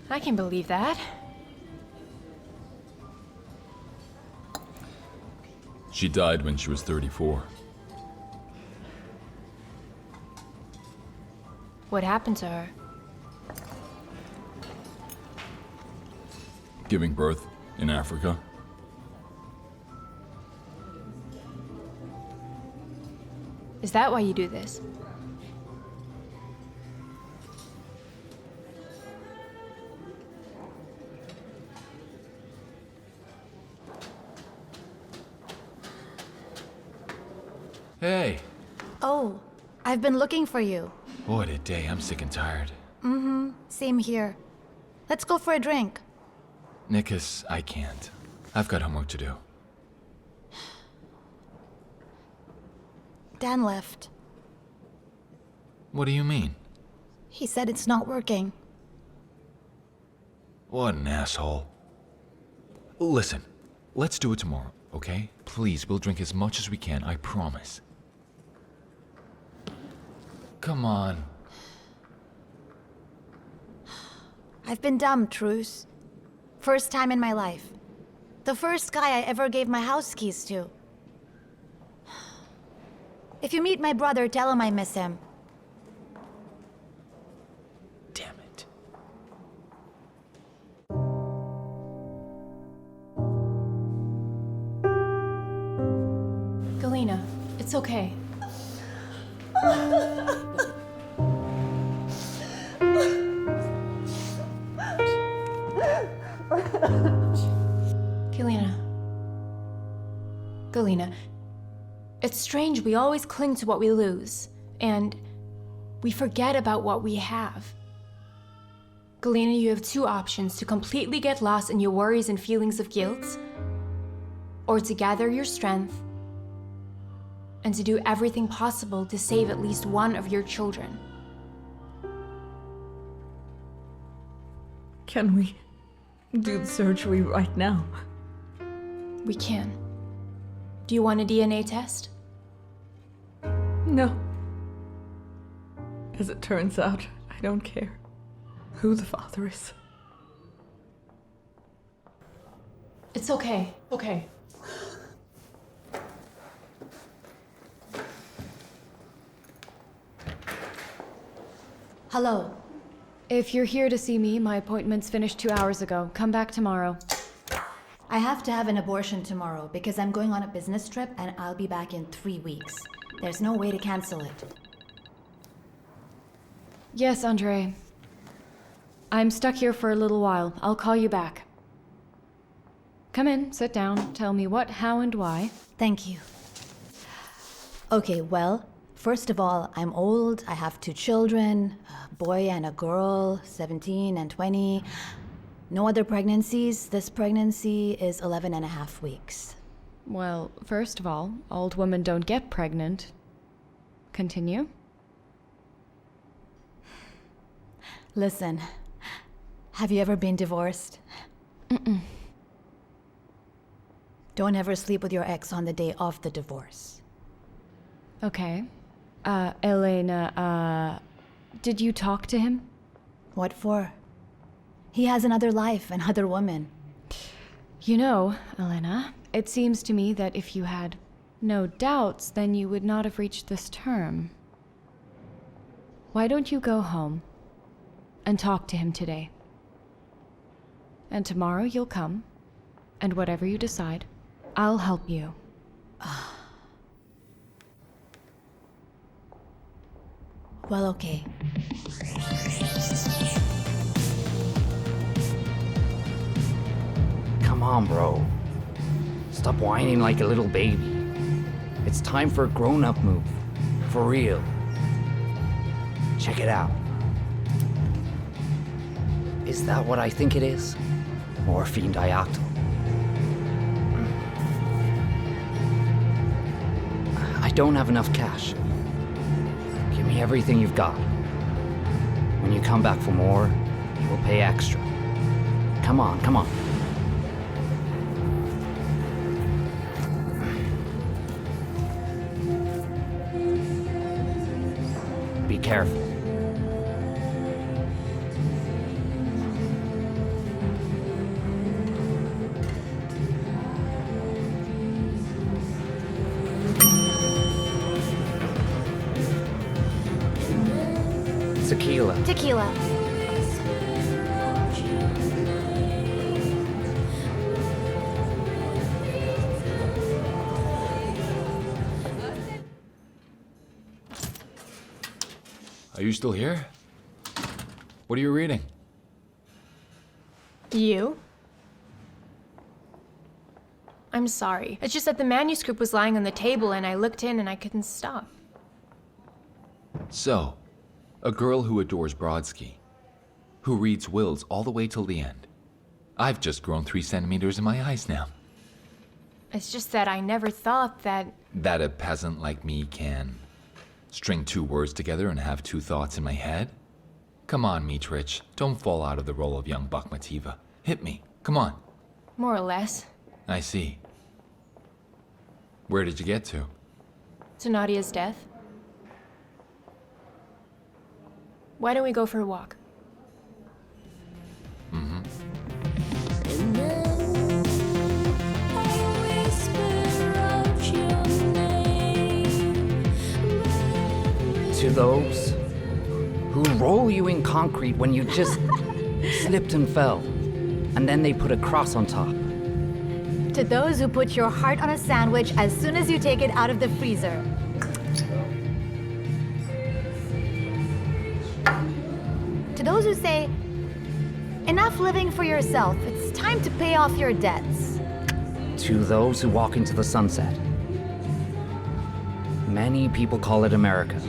I can believe that. She died when she was 34. What happened to her? Giving birth in Africa? Is that why you do this? Hey! Oh, I've been looking for you. What a day, I'm sick and tired. Mm-hmm, same here. Let's go for a drink. Nikas, I can't. I've got homework to do. Dan left. What do you mean? He said it's not working. What an asshole. Listen, let's do it tomorrow, okay? Please, we'll drink as much as we can, I promise. Come on. I've been dumb, Truce. First time in my life. The first guy I ever gave my house keys to. If you meet my brother, tell him I miss him. Damn it. Galina, it's okay. Galina, it's strange we always cling to what we lose, and we forget about what we have. Galina, you have two options: to completely get lost in your worries and feelings of guilt, or to gather your strength and to do everything possible to save at least one of your children. Can we do the surgery right now? We can. Do you want a DNA test? No. As it turns out, I don't care who the father is. It's okay. Okay. Hello. If you're here to see me, my appointment's finished 2 hours ago. Come back tomorrow. I have to have an abortion tomorrow because I'm going on a business trip and I'll be back in 3 weeks. There's no way to cancel it. Yes, Andrei. I'm stuck here for a little while. I'll call you back. Come in, sit down, tell me what, how, and why. Thank you. Okay, well, first of all, I'm old. I have 2 children, a boy and a girl, 17 and 20. No other pregnancies. This pregnancy is 11 and a half weeks. Well, first of all, old women don't get pregnant. Continue. Listen, have you ever been divorced? Mm-mm. Don't ever sleep with your ex on the day of the divorce. Okay. Elena, did you talk to him? What for? He has another life, another woman. You know, Elena, it seems to me that if you had no doubts, then you would not have reached this term. Why don't you go home and talk to him today? And tomorrow you'll come, and whatever you decide, I'll help you. Well, okay. Come on, bro. Stop whining like a little baby. It's time for a grown-up move. For real. Check it out. Is that what I think it is? Morphine dioctyl. I don't have enough cash. Give me everything you've got. When you come back for more, you will pay extra. Come on, come on. Be careful. Tequila. Tequila. Are you still here? What are you reading? You? I'm sorry. It's just that the manuscript was lying on the table and I looked in and I couldn't stop. So, a girl who adores Brodsky, who reads wills all the way till the end. I've just grown 3 centimeters in my eyes now. It's just that I never thought that... That a peasant like me can string 2 words together and have 2 thoughts in my head? Come on, Mitrich. Don't fall out of the role of young Bakhmetyeva. Hit me. Come on. More or less. I see. Where did you get to? To Nadia's death. Why don't we go for a walk? Mm-hmm. To those who roll you in concrete when you just slipped and fell, and then they put a cross on top. To those who put your heart on a sandwich as soon as you take it out of the freezer. To those who say, enough living for yourself, it's time to pay off your debts. To those who walk into the sunset. Many people call it America.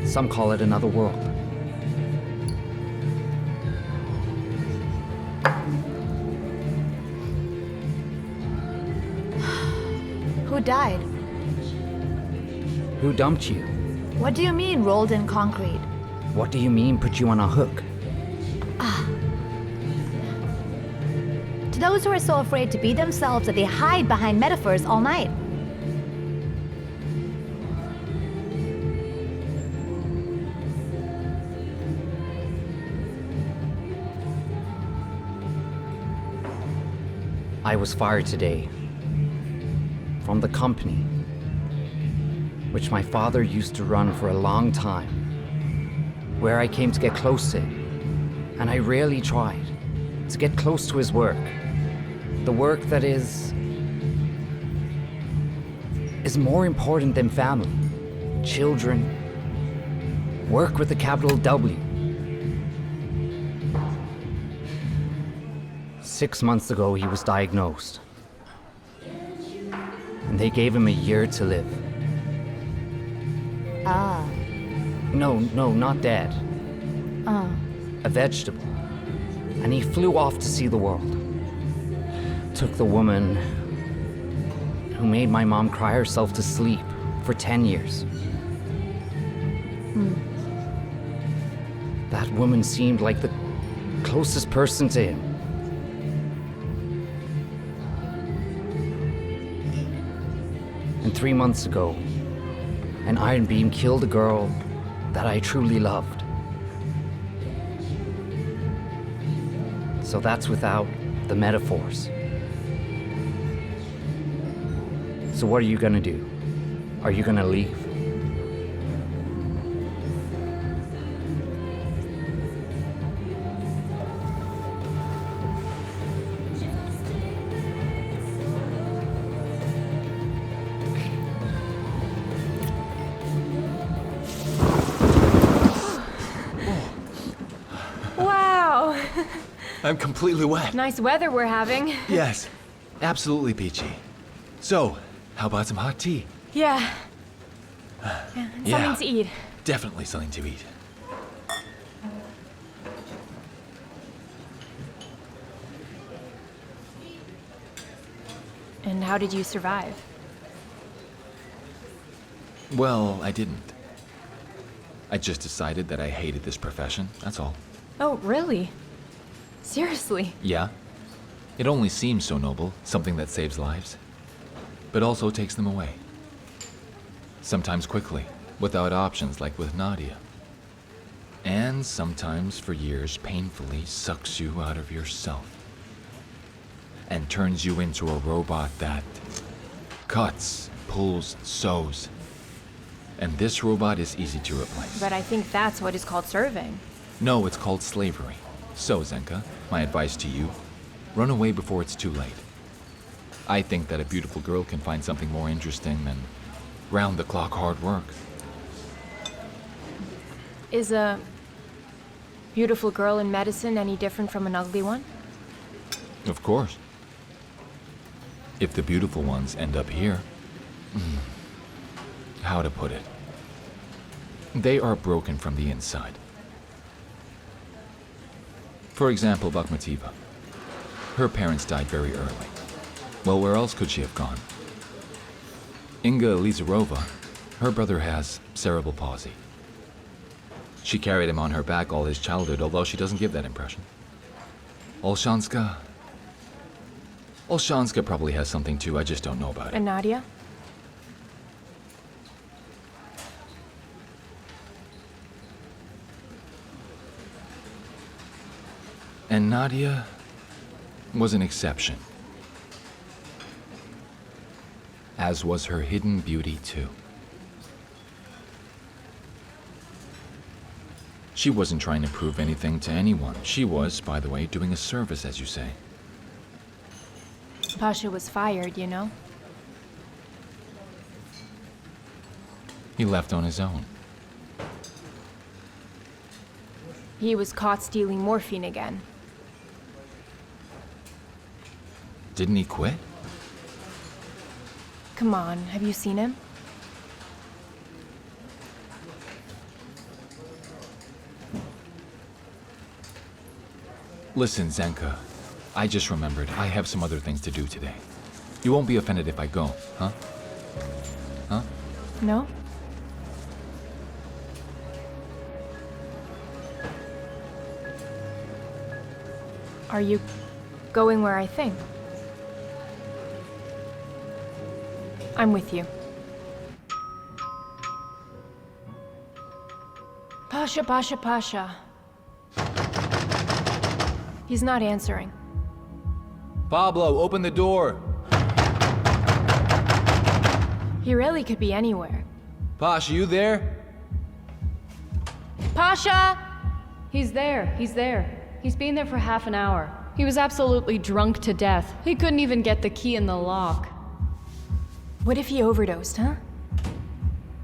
Some call it another world. Who died? Who dumped you? What do you mean, rolled in concrete? What do you mean, put you on a hook? To those who are so afraid to be themselves that they hide behind metaphors all night. I was fired today from the company which my father used to run for a long time, where I came to get close to him, and I really tried to get close to his work. The work that is more important than family, children, work with a capital W. 6 months ago, he was diagnosed. And they gave him a year to live. Ah. No, not dead. Oh. A vegetable. And he flew off to see the world. Took the woman who made my mom cry herself to sleep for 10 years. That woman seemed like the closest person to him. And 3 months ago, an iron beam killed a girl that I truly loved. So that's without the metaphors. So what are you gonna do? Are you gonna leave? Wow! I'm completely wet. Nice weather we're having. Yes, absolutely peachy. So, how about some hot tea? Yeah. Something to eat. Definitely something to eat. And how did you survive? Well, I didn't. I just decided that I hated this profession, that's all. Oh, really? Seriously? Yeah. It only seems so noble, something that saves lives, but also takes them away. Sometimes quickly, without options like with Nadia. And sometimes for years painfully sucks you out of yourself and turns you into a robot that cuts, pulls, sews. And this robot is easy to replace. But I think that's what is called serving. No, it's called slavery. So, Zenka, my advice to you, run away before it's too late. I think that a beautiful girl can find something more interesting than round-the-clock hard work. Is a beautiful girl in medicine any different from an ugly one? Of course. If the beautiful ones end up here, how to put it? They are broken from the inside. For example, Bakhmetyeva. Her parents died very early. Well, where else could she have gone? Inga Elizarova, her brother has cerebral palsy. She carried him on her back all his childhood, although she doesn't give that impression. Olshanska probably has something too, I just don't know about it. And Nadia? And Nadia was an exception. As was her hidden beauty, too. She wasn't trying to prove anything to anyone. She was, by the way, doing a service, as you say. Pasha was fired, you know? He left on his own. He was caught stealing morphine again. Didn't he quit? Come on, have you seen him? Listen, Zenka, I just remembered I have some other things to do today. You won't be offended if I go, huh? Huh? No? Are you going where I think? I'm with you. Pasha. He's not answering. Pablo, open the door! He really could be anywhere. Pasha, you there? Pasha! He's there. He's been there for half an hour. He was absolutely drunk to death. He couldn't even get the key in the lock. What if he overdosed, huh?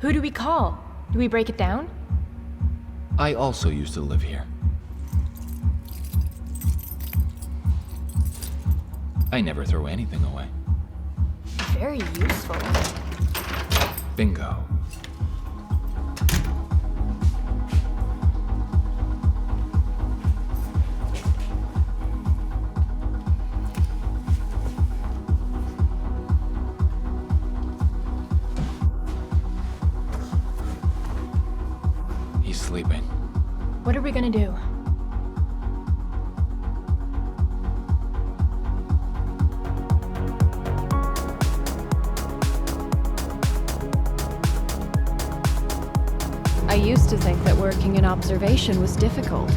Who do we call? Do we break it down? I also used to live here. I never throw anything away. Very useful. Bingo. He's sleeping. What are we gonna do? I used to think that working in observation was difficult.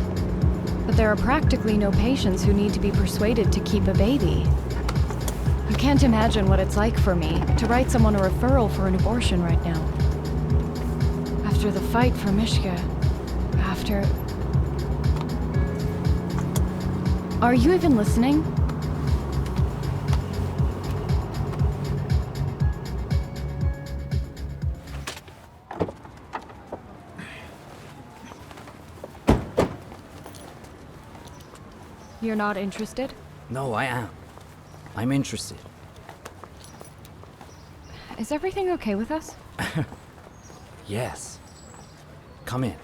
But there are practically no patients who need to be persuaded to keep a baby. I can't imagine what it's like for me to write someone a referral for an abortion right now. After the fight for Mishka, after... Are you even listening? You're not interested? No, I am. I'm interested. Is everything okay with us? Yes. Come in.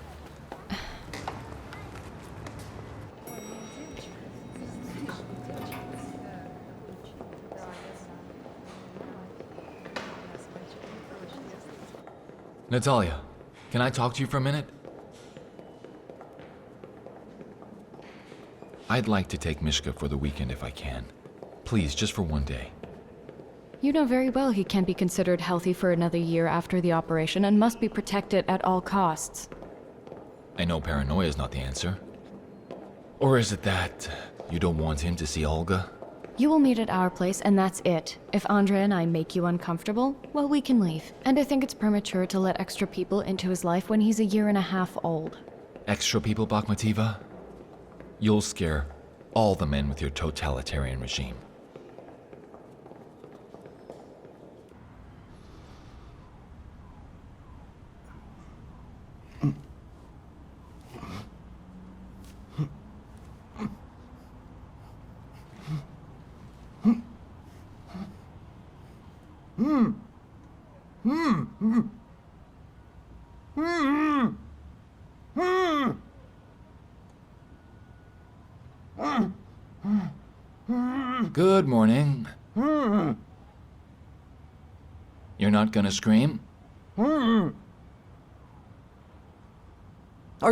Natalia, can I talk to you for a minute? I'd like to take Mishka for the weekend if I can. Please, just for one day. You know very well he can't be considered healthy for another year after the operation and must be protected at all costs. I know paranoia is not the answer. Or is it that you don't want him to see Olga? You will meet at our place and that's it. If Andrei and I make you uncomfortable, well, we can leave. And I think it's premature to let extra people into his life when he's a year and a half old. Extra people, Bakhmetyeva? You'll scare all the men with your totalitarian regime. Good morning. You're not gonna scream? Are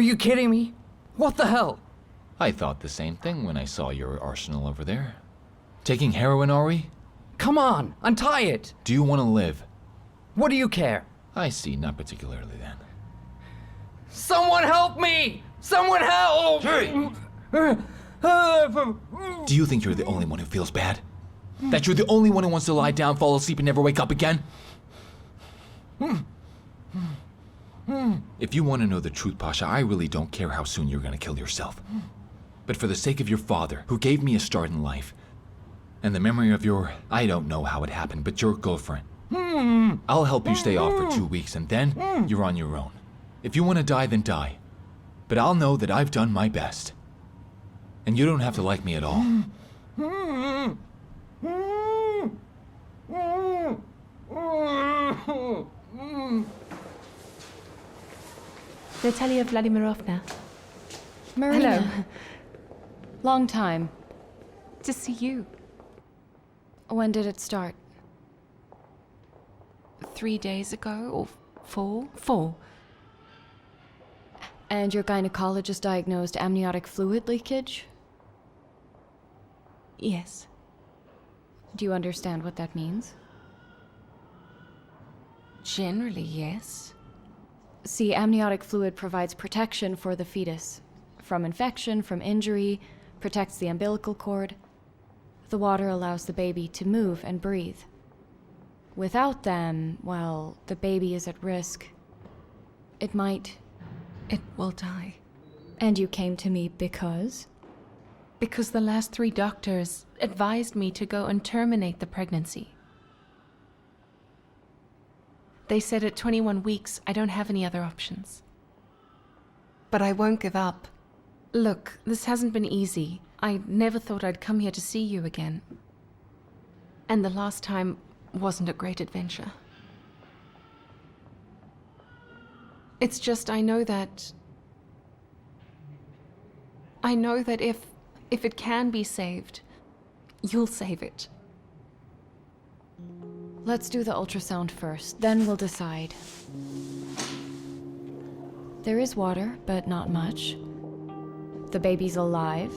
you kidding me? What the hell? I thought the same thing when I saw your arsenal over there. Taking heroin, are we? Come on, untie it! Do you want to live? What do you care? I see, not particularly then. Someone help me! Someone help! Hey! Do you think you're the only one who feels bad? That you're the only one who wants to lie down, fall asleep, and never wake up again? If you want to know the truth, Pasha, I really don't care how soon you're gonna kill yourself. But for the sake of your father, who gave me a start in life, and the memory of your, I don't know how it happened, but your girlfriend, I'll help you stay off for 2 weeks, and then you're on your own. If you want to die, then die. But I'll know that I've done my best. And you don't have to like me at all. Natalia Vladimirovna. Marina. Hello. Long time. To see you. When did it start? 3 days ago, or 4? 4. And your gynecologist diagnosed amniotic fluid leakage? Yes. Do you understand what that means? Generally, yes. See, amniotic fluid provides protection for the fetus. From infection, from injury, protects the umbilical cord. The water allows the baby to move and breathe. Without them, well, the baby is at risk. It will die. And you came to me because? Because the last 3 doctors advised me to go and terminate the pregnancy. They said at 21 weeks, I don't have any other options. But I won't give up. Look, this hasn't been easy. I never thought I'd come here to see you again. And the last time wasn't a great adventure. It's just I know that if it can be saved, you'll save it. Let's do the ultrasound first, then we'll decide. There is water, but not much. The baby's alive.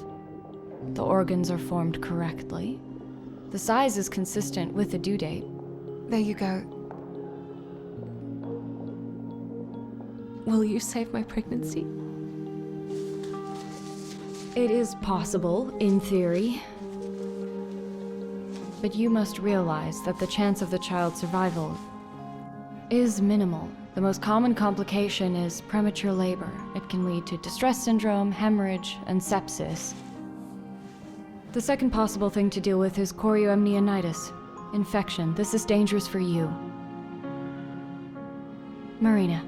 The organs are formed correctly. The size is consistent with the due date. There you go. Will you save my pregnancy? It is possible, in theory. But you must realize that the chance of the child's survival is minimal. The most common complication is premature labor. It can lead to distress syndrome, hemorrhage, and sepsis. The second possible thing to deal with is chorioamnionitis, infection. This is dangerous for you. Marina.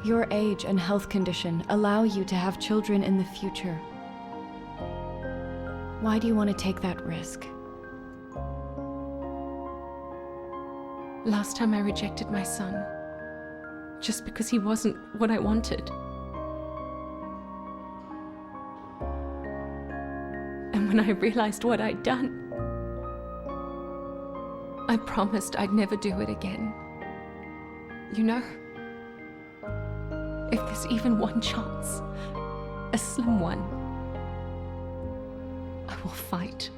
Your age and health condition allow you to have children in the future. Why do you want to take that risk? Last time I rejected my son, just because he wasn't what I wanted. And when I realized what I'd done, I promised I'd never do it again. You know, if there's even one chance, a slim one, I will fight.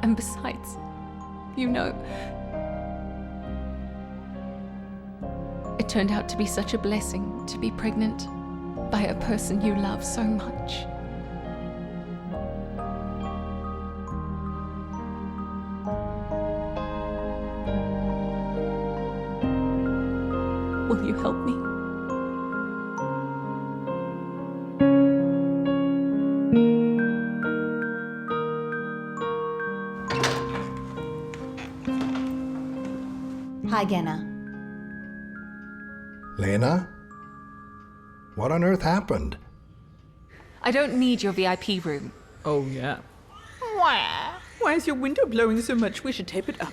And besides, you know, it turned out to be such a blessing to be pregnant by a person you love so much. Will you help me? Hi, Genna. Lena? What on earth happened? I don't need your VIP room. Oh, yeah. Why is your window blowing so much? We should tape it up.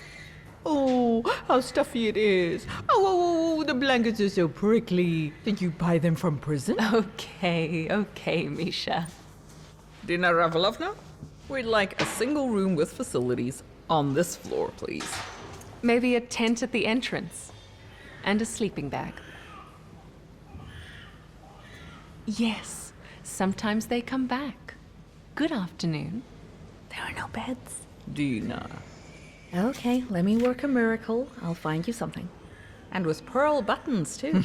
Oh, how stuffy it is. Oh, the blankets are so prickly. Did you buy them from prison? Okay, Misha. Dina Ravelovna, we'd like a single room with facilities on this floor, please. Maybe a tent at the entrance. And a sleeping bag. Yes, sometimes they come back. Good afternoon. There are no beds. Dina. Okay, let me work a miracle. I'll find you something. And with pearl buttons, too.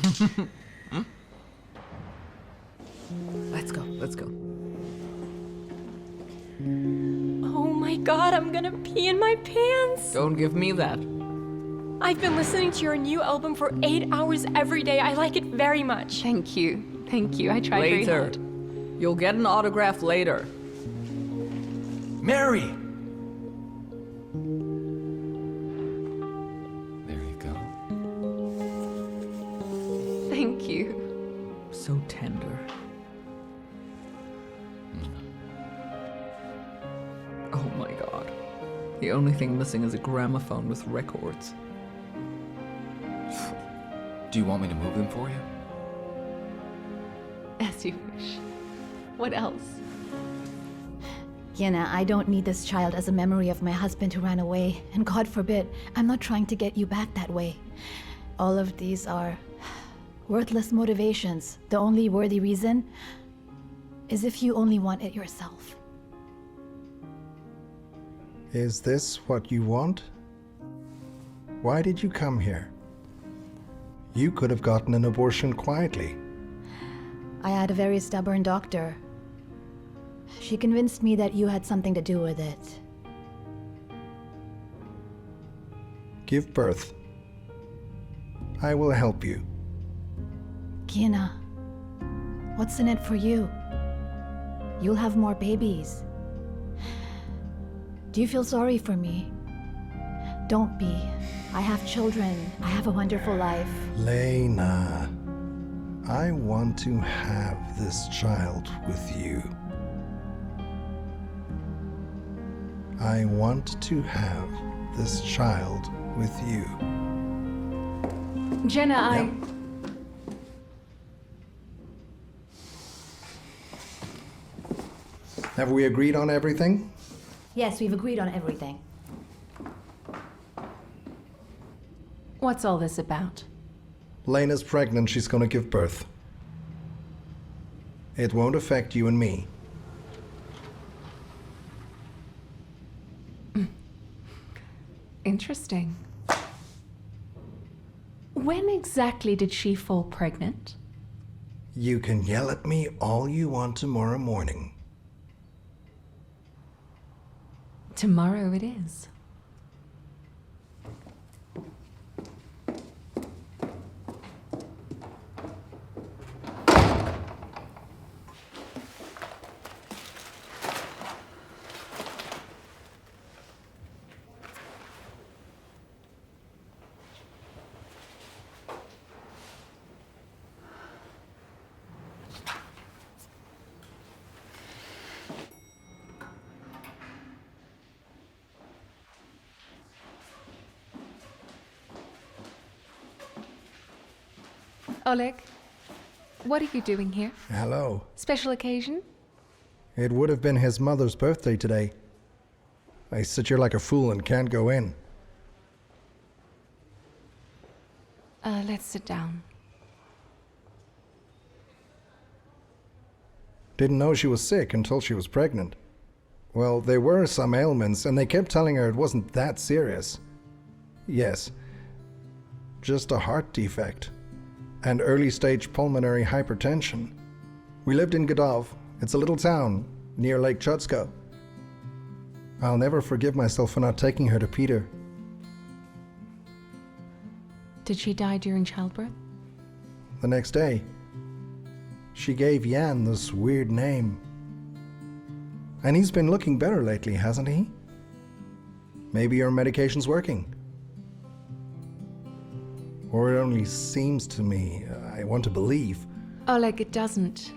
Let's go. Oh my god, I'm gonna pee in my pants! Don't give me that. I've been listening to your new album for 8 hours every day. I like it very much. Thank you. I tried very Later. hard. You'll get an autograph later. Mary! There you go. Thank you. So tender. Oh my god. The only thing missing is a gramophone with records. Do you want me to move them for you? As you wish. What else? Yenna, I don't need this child as a memory of my husband who ran away. And God forbid, I'm not trying to get you back that way. All of these are worthless motivations. The only worthy reason is if you only want it yourself. Is this what you want? Why did you come here? You could have gotten an abortion quietly. I had a very stubborn doctor. She convinced me that you had something to do with it. Give birth. I will help you. Gina, what's in it for you? You'll have more babies. Do you feel sorry for me? Don't be. I have children. I have a wonderful life. Lena, I want to have this child with you. I want to have this child with you. Jenna, Have we agreed on everything? Yes, we've agreed on everything. What's all this about? Lena's pregnant, she's gonna give birth. It won't affect you and me. Interesting. When exactly did she fall pregnant? You can yell at me all you want tomorrow morning. Tomorrow it is. Oleg, what are you doing here? Hello. Special occasion? It would have been his mother's birthday today. I sit here like a fool and can't go in. Let's sit down. Didn't know she was sick until she was pregnant. Well, there were some ailments, and they kept telling her it wasn't that serious. Yes, just a heart defect and early-stage pulmonary hypertension. We lived in Godov. It's a little town near Lake Chutsko. I'll never forgive myself for not taking her to Peter. Did she die during childbirth? The next day, she gave Jan this weird name. And he's been looking better lately, hasn't he? Maybe your medication's working. Or it only seems to me. I want to believe. Oleg, it doesn't.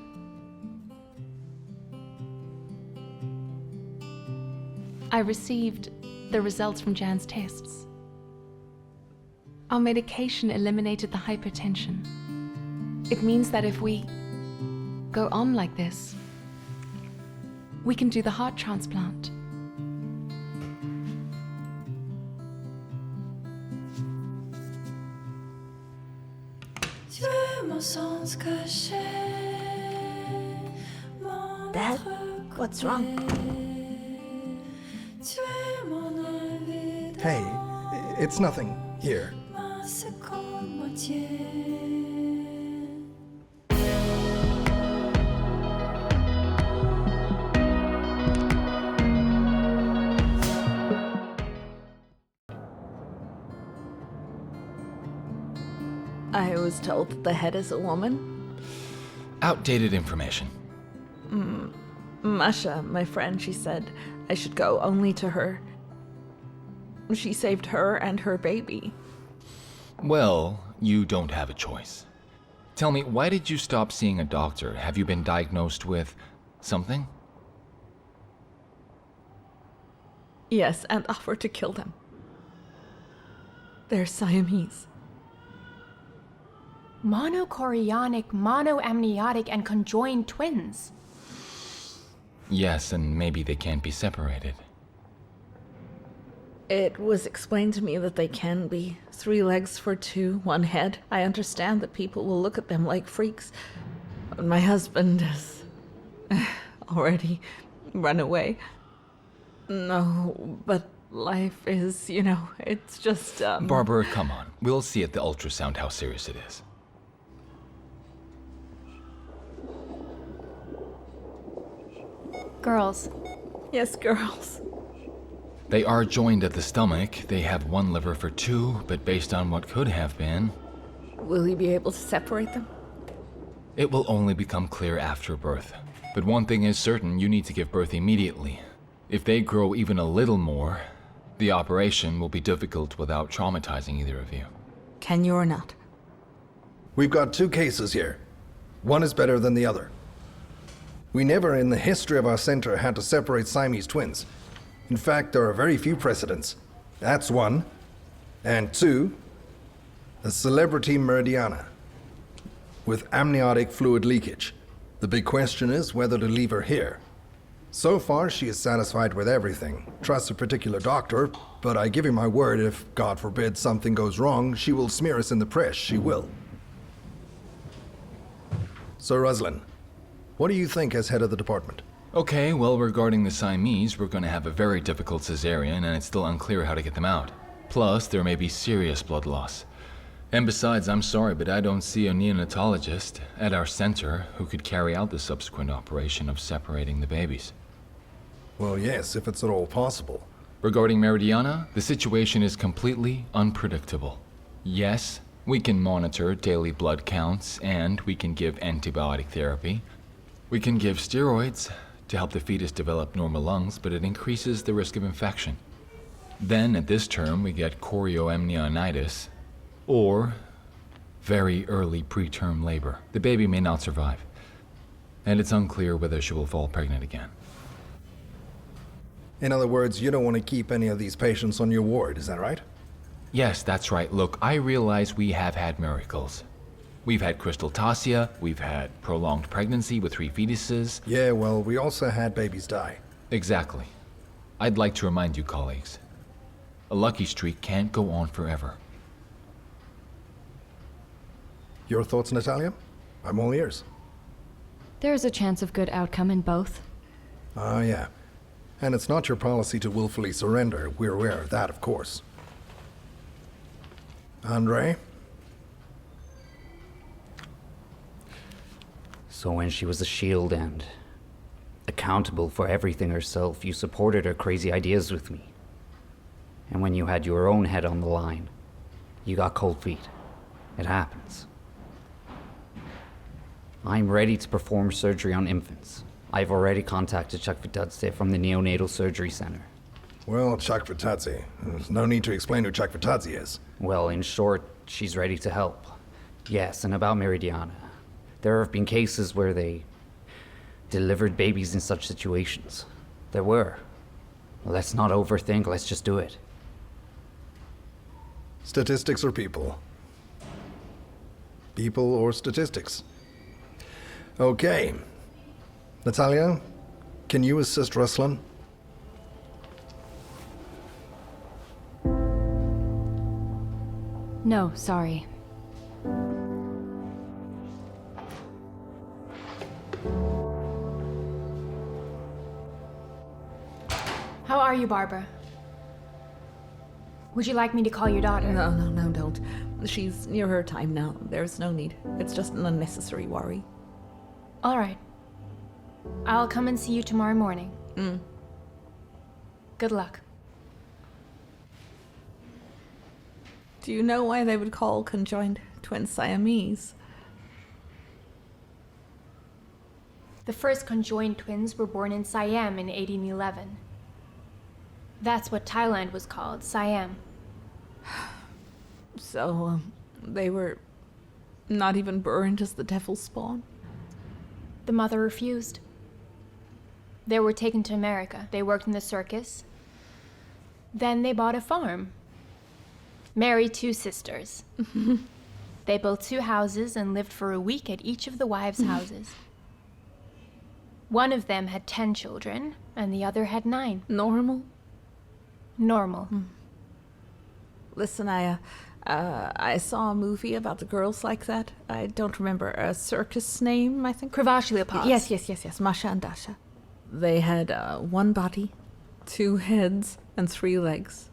I received the results from Jan's tests. Our medication eliminated the hypertension. It means that if we go on like this, we can do the heart transplant. Dad, what's wrong? Hey, it's nothing. Here. I was told that the head is a woman. Outdated information. Masha, my friend, she said I should go only to her. She saved her and her baby. Well, you don't have a choice. Tell me, why did you stop seeing a doctor? Have you been diagnosed with something? Yes, and offered to kill them. They're Siamese. Monochorionic, monoamniotic, and conjoined twins. Yes, and maybe they can't be separated. It was explained to me that they can be 3 legs for 2, 1 head. I understand that people will look at them like freaks. But my husband has already run away. No, but life is, it's just, Barbara, come on. We'll see at the ultrasound how serious it is. Girls. Yes, girls. They are joined at the stomach. They have 1 liver for 2, but based on what could have been, Will you be able to separate them? it will only become clear after birth. But one thing is certain, you need to give birth immediately. If they grow even a little more, the operation will be difficult without traumatizing either of you. Can you or not? We've got 2 cases here. One is better than the other. We never in the history of our center had to separate Siamese twins. In fact, there are very few precedents. That's 1. And 2, a celebrity meridiana with amniotic fluid leakage. The big question is whether to leave her here. So far, she is satisfied with everything. Trusts a particular doctor, but I give you my word, if, God forbid, something goes wrong, she will smear us in the press. She will. So, Roslyn, what do you think as head of the department? Okay, well, regarding the Siamese, we're going to have a very difficult cesarean, and it's still unclear how to get them out. Plus, there may be serious blood loss. And besides, I'm sorry, but I don't see a neonatologist at our center who could carry out the subsequent operation of separating the babies. Well, yes, if it's at all possible. Regarding Meridiana, the situation is completely unpredictable. Yes, we can monitor daily blood counts, and we can give antibiotic therapy. We can give steroids to help the fetus develop normal lungs, but it increases the risk of infection. Then, at this term, we get chorioamnionitis, or very early preterm labor. The baby may not survive, and it's unclear whether she will fall pregnant again. In other words, you don't want to keep any of these patients on your ward, is that right? Yes, that's right. Look, I realize we have had miracles. We've had crystaltasia, we've had prolonged pregnancy with 3 fetuses. Yeah, well, we also had babies die. Exactly. I'd like to remind you, colleagues, a lucky streak can't go on forever. Your thoughts, Natalia? I'm all ears. There is a chance of good outcome in both. Ah, yeah. And it's not your policy to willfully surrender. We're aware of that, of course. Andrei? So when she was a shield and accountable for everything herself, you supported her crazy ideas with me. And when you had your own head on the line, you got cold feet. It happens. I'm ready to perform surgery on infants. I've already contacted Chuck Vitadze from the Neonatal Surgery Center. Well, Chuck Vitadze. There's no need to explain who Chuck Vitadze is. Well, in short, she's ready to help. Yes, and about Meridiana. There have been cases where they delivered babies in such situations. There were. Let's not overthink, let's just do it. Statistics or people? People or statistics? Okay. Natalia, can you assist Ruslan? No, sorry. How are you, Barbara? Would you like me to call your daughter? No, don't. She's near her time now. There's no need. It's just an unnecessary worry. All right. I'll come and see you tomorrow morning. Good luck. Do you know why they would call conjoined twin Siamese? The first conjoined twins were born in Siam in 1811. That's what Thailand was called, Siam. So, they were not even burned as the devil's spawn? The mother refused. They were taken to America. They worked in the circus. Then they bought a farm. Married 2 sisters. They built 2 houses and lived for a week at each of the wives' houses. One of them had 10 children, and the other had 9. Normal? Normal. Listen, I saw a movie about the girls like that. I don't remember a circus name, I think. Kravashliapas. Yes. Masha and Dasha. They had 1 body, 2 heads, and 3 legs.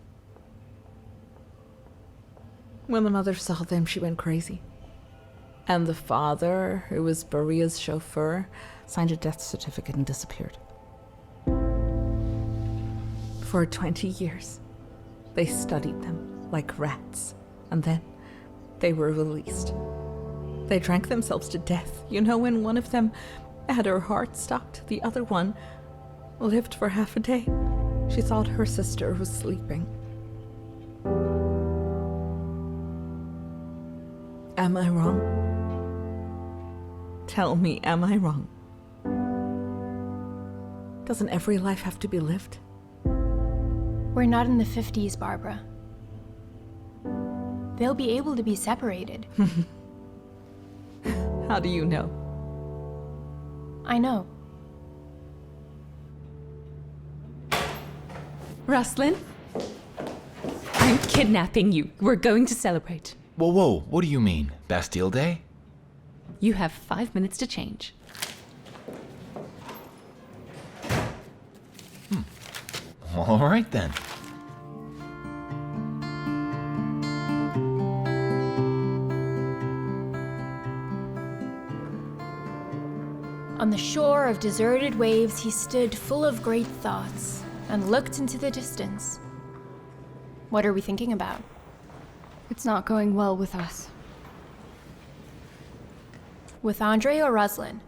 When the mother saw them, she went crazy. And the father, who was Baria's chauffeur, signed a death certificate and disappeared. For 20 years, they studied them like rats, and then they were released. They drank themselves to death. You know, when one of them had her heart stopped, the other one lived for half a day. She thought her sister was sleeping. Am I wrong? Tell me, am I wrong? Doesn't every life have to be lived? We're not in the 50s, Barbara. They'll be able to be separated. How do you know? I know. Ruslan? I'm kidnapping you. We're going to celebrate. Whoa, what do you mean? Bastille Day? You have 5 minutes to change. All right then. On the shore of deserted waves, he stood full of great thoughts and looked into the distance. What are we thinking about? It's not going well with us. With Andrei or Ruslan?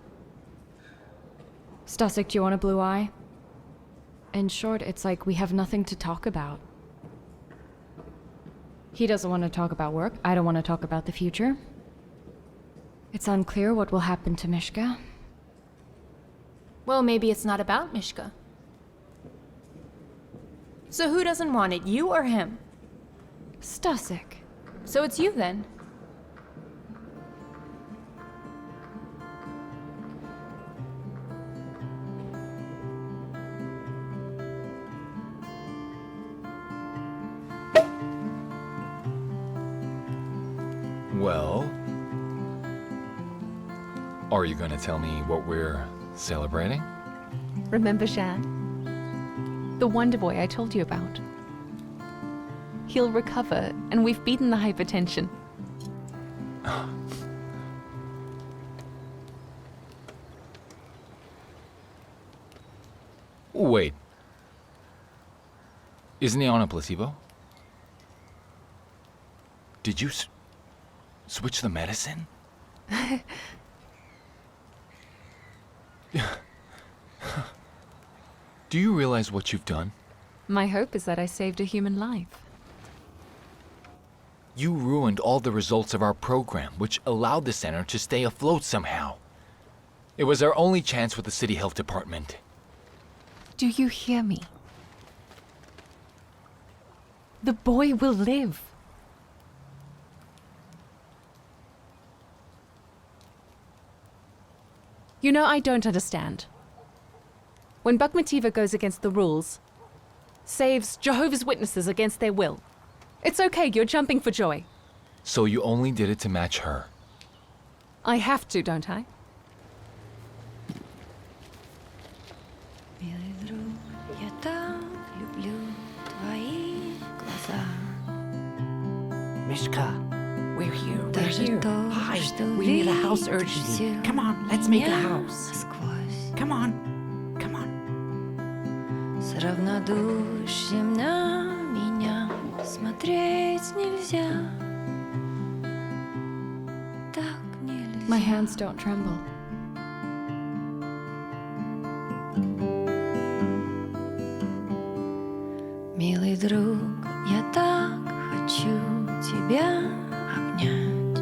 Stasik, do you want a blue eye? In short, it's like we have nothing to talk about. He doesn't want to talk about work. I don't want to talk about the future. It's unclear what will happen to Mishka. Well, maybe it's not about Mishka. So who doesn't want it, you or him? Stasik. So it's you then. Well, are you gonna tell me what we're celebrating? Remember Shan? The Wonder Boy I told you about. He'll recover, and we've beaten the hypertension. Wait. Isn't he on a placebo? Did you switch the medicine? Do you realize what you've done? My hope is that I saved a human life. You ruined all the results of our program, which allowed the center to stay afloat somehow. It was our only chance with the city health department. Do you hear me? The boy will live. You know, I don't understand. When Bakhmetyeva goes against the rules, saves Jehovah's Witnesses against their will, it's okay, you're jumping for joy. So you only did it to match her? I have to, don't I? Я так люблю твои глаза. Mishka, we're here. We're Даже here. то, Hi. что We need a house видишь urgently. всё Come on, let's make a меня house. насквозь. Come on. Come on. С равнодушием на меня смотреть нельзя. Так нельзя. My hands don't tremble. Милый друг, я так хочу тебя обнять.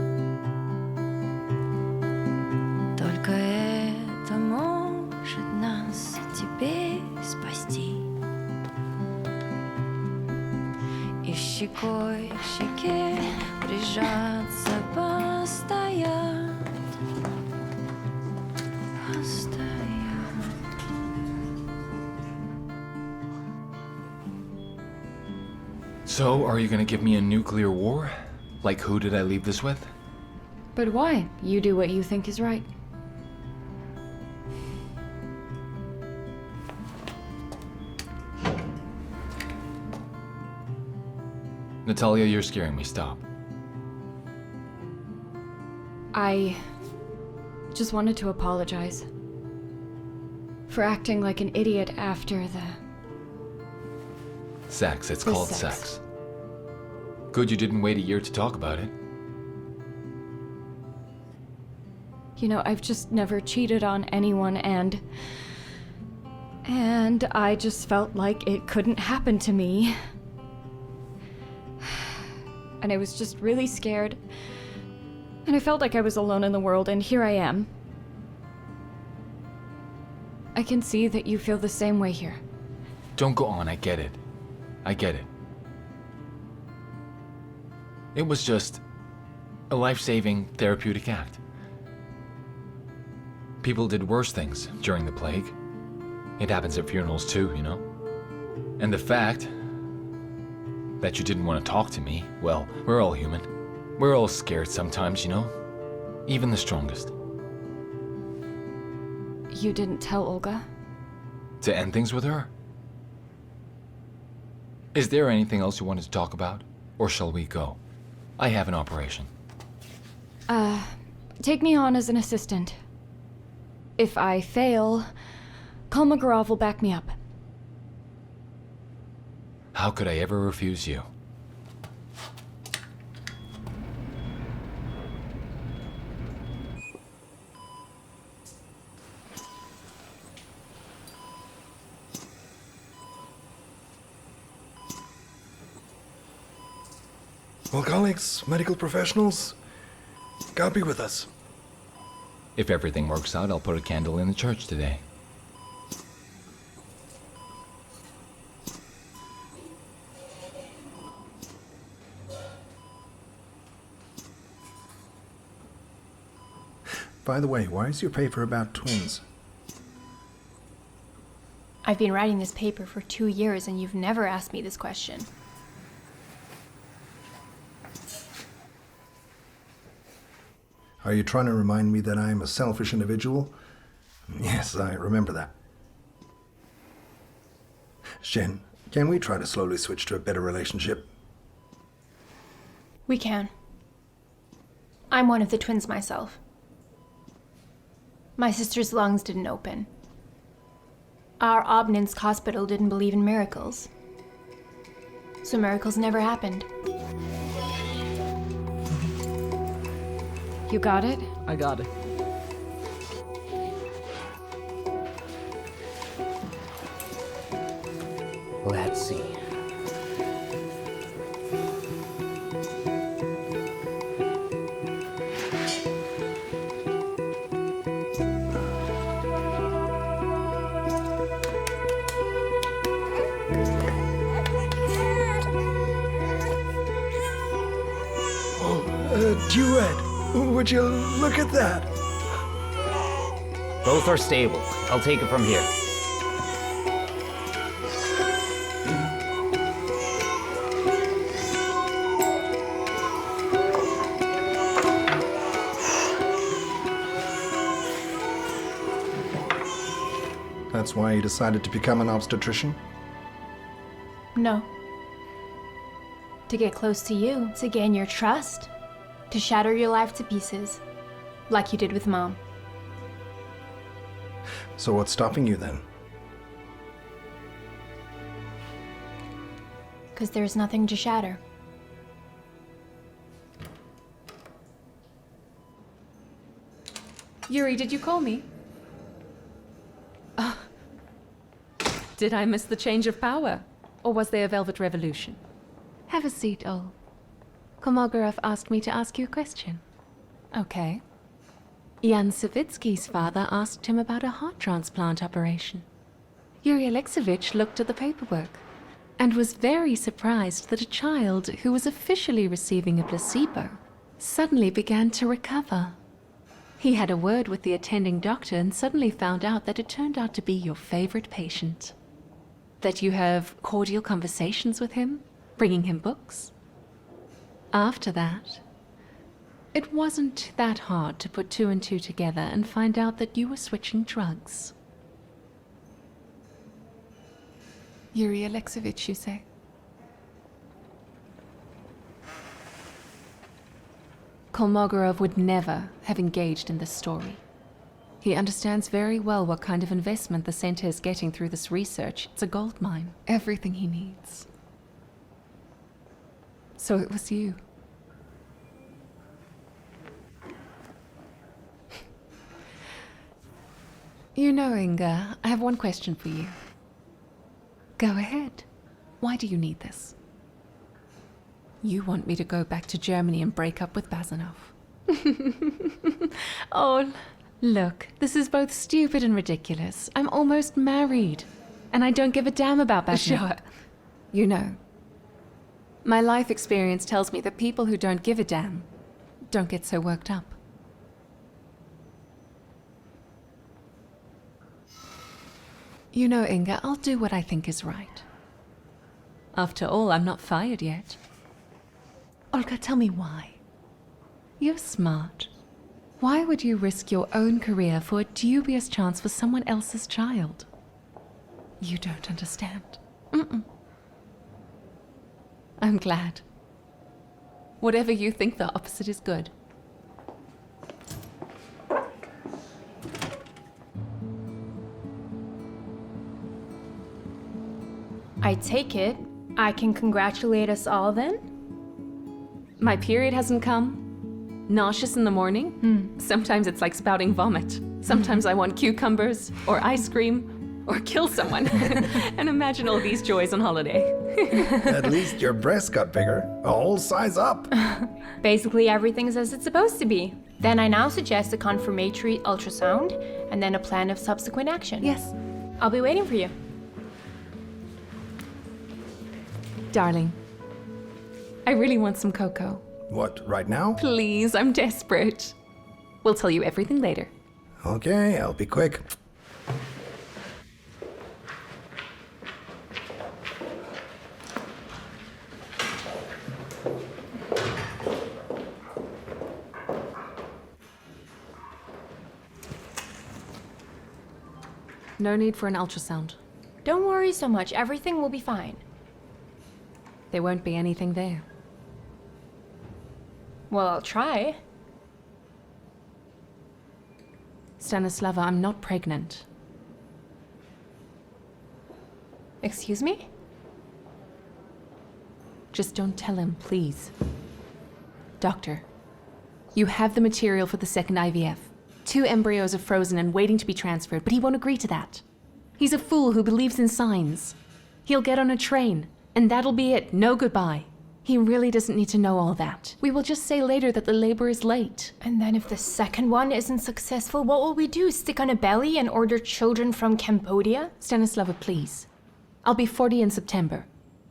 Только это может нас теперь спасти. И щекой к щеке прижаться постоять. So, are you gonna give me a nuclear war? Like, who did I leave this with? But why? You do what you think is right. Natalia, you're scaring me. Stop. I just wanted to apologize for acting like an idiot after the... Sex. It's The called sex. sex. Good you didn't wait a year to talk about it. You know, I've just never cheated on anyone, and I just felt like it couldn't happen to me. And I was just really scared. And I felt like I was alone in the world, and here I am. I can see that you feel the same way here. Don't go on, I get it. I get it. It was just a life-saving therapeutic act. People did worse things during the plague. It happens at funerals too, you know? And the fact that you didn't want to talk to me, well, we're all human. We're all scared sometimes, you know? Even the strongest. You didn't tell Olga? To end things with her? Is there anything else you wanted to talk about? Or shall we go? I have an operation. Take me on as an assistant. If I fail, Kolmogorov will back me up. How could I ever refuse you? Well, colleagues, medical professionals, God be with us. If everything works out, I'll put a candle in the church today. By the way, why is your paper about twins? I've been writing this paper for 2 years and you've never asked me this question. Are you trying to remind me that I am a selfish individual? Yes, I remember that. Shen, can we try to slowly switch to a better relationship? We can. I'm one of the twins myself. My sister's lungs didn't open. Our Obninsk hospital didn't believe in miracles. So miracles never happened. You got it? I got it. Let's see. what you read. Would you look at that? Both are stable. I'll take it from here. That's why you decided to become an obstetrician? No. To get close to you, to gain your trust, to shatter your life to pieces, like you did with Mom. So what's stopping you then? Because there's nothing to shatter. Yuri, did you call me? Did I miss the change of power? Or was there a velvet revolution? Have a seat, Ol. Kolmogorov asked me to ask you a question. Okay. Jan Savitsky's father asked him about a heart transplant operation. Yuri Alexeyevich looked at the paperwork and was very surprised that a child who was officially receiving a placebo suddenly began to recover. He had a word with the attending doctor and suddenly found out that it turned out to be your favorite patient. That you have cordial conversations with him, bringing him books. After that, it wasn't that hard to put two and two together and find out that you were switching drugs. Yuri Alexeyevich, you say? Kolmogorov would never have engaged in this story. He understands very well what kind of investment the center is getting through this research. It's a gold mine. Everything he needs. So it was you. You know, Inga, I have one question for you. Go ahead. Why do you need this? You want me to go back to Germany and break up with Bazanov. Oh, look, this is both stupid and ridiculous. I'm almost married, and I don't give a damn about Bazanov. Sure. You know, my life experience tells me that people who don't give a damn don't get so worked up. You know, Inga, I'll do what I think is right. After all, I'm not fired yet. Olga, tell me why. You're smart. Why would you risk your own career for a dubious chance for someone else's child? You don't understand. I'm glad. Whatever you think, the opposite is good. I take it I can congratulate us all then? My period hasn't come. Nauseous in the morning. Sometimes it's like spouting vomit. Sometimes I want cucumbers, or ice cream, or kill someone. And imagine all these joys on holiday. At least your breasts got bigger. A whole size up. Basically everything's as it's supposed to be. Then I now suggest a confirmatory ultrasound, and then a plan of subsequent action. Yes. I'll be waiting for you. Darling, I really want some cocoa. What, right now? Please, I'm desperate. We'll tell you everything later. Okay, I'll be quick. No need for an ultrasound. Don't worry so much. Everything will be fine. There won't be anything there. Well, I'll try. Stanislava, I'm not pregnant. Excuse me? Just don't tell him, please. Doctor, you have the material for the second IVF. 2 embryos are frozen and waiting to be transferred, but he won't agree to that. He's a fool who believes in signs. He'll get on a train, and that'll be it. No goodbye. He really doesn't need to know all that. We will just say later that the labor is late. And then if the second one isn't successful, what will we do? Stick on a belly and order children from Cambodia? Stanislava, please. I'll be 40 in September.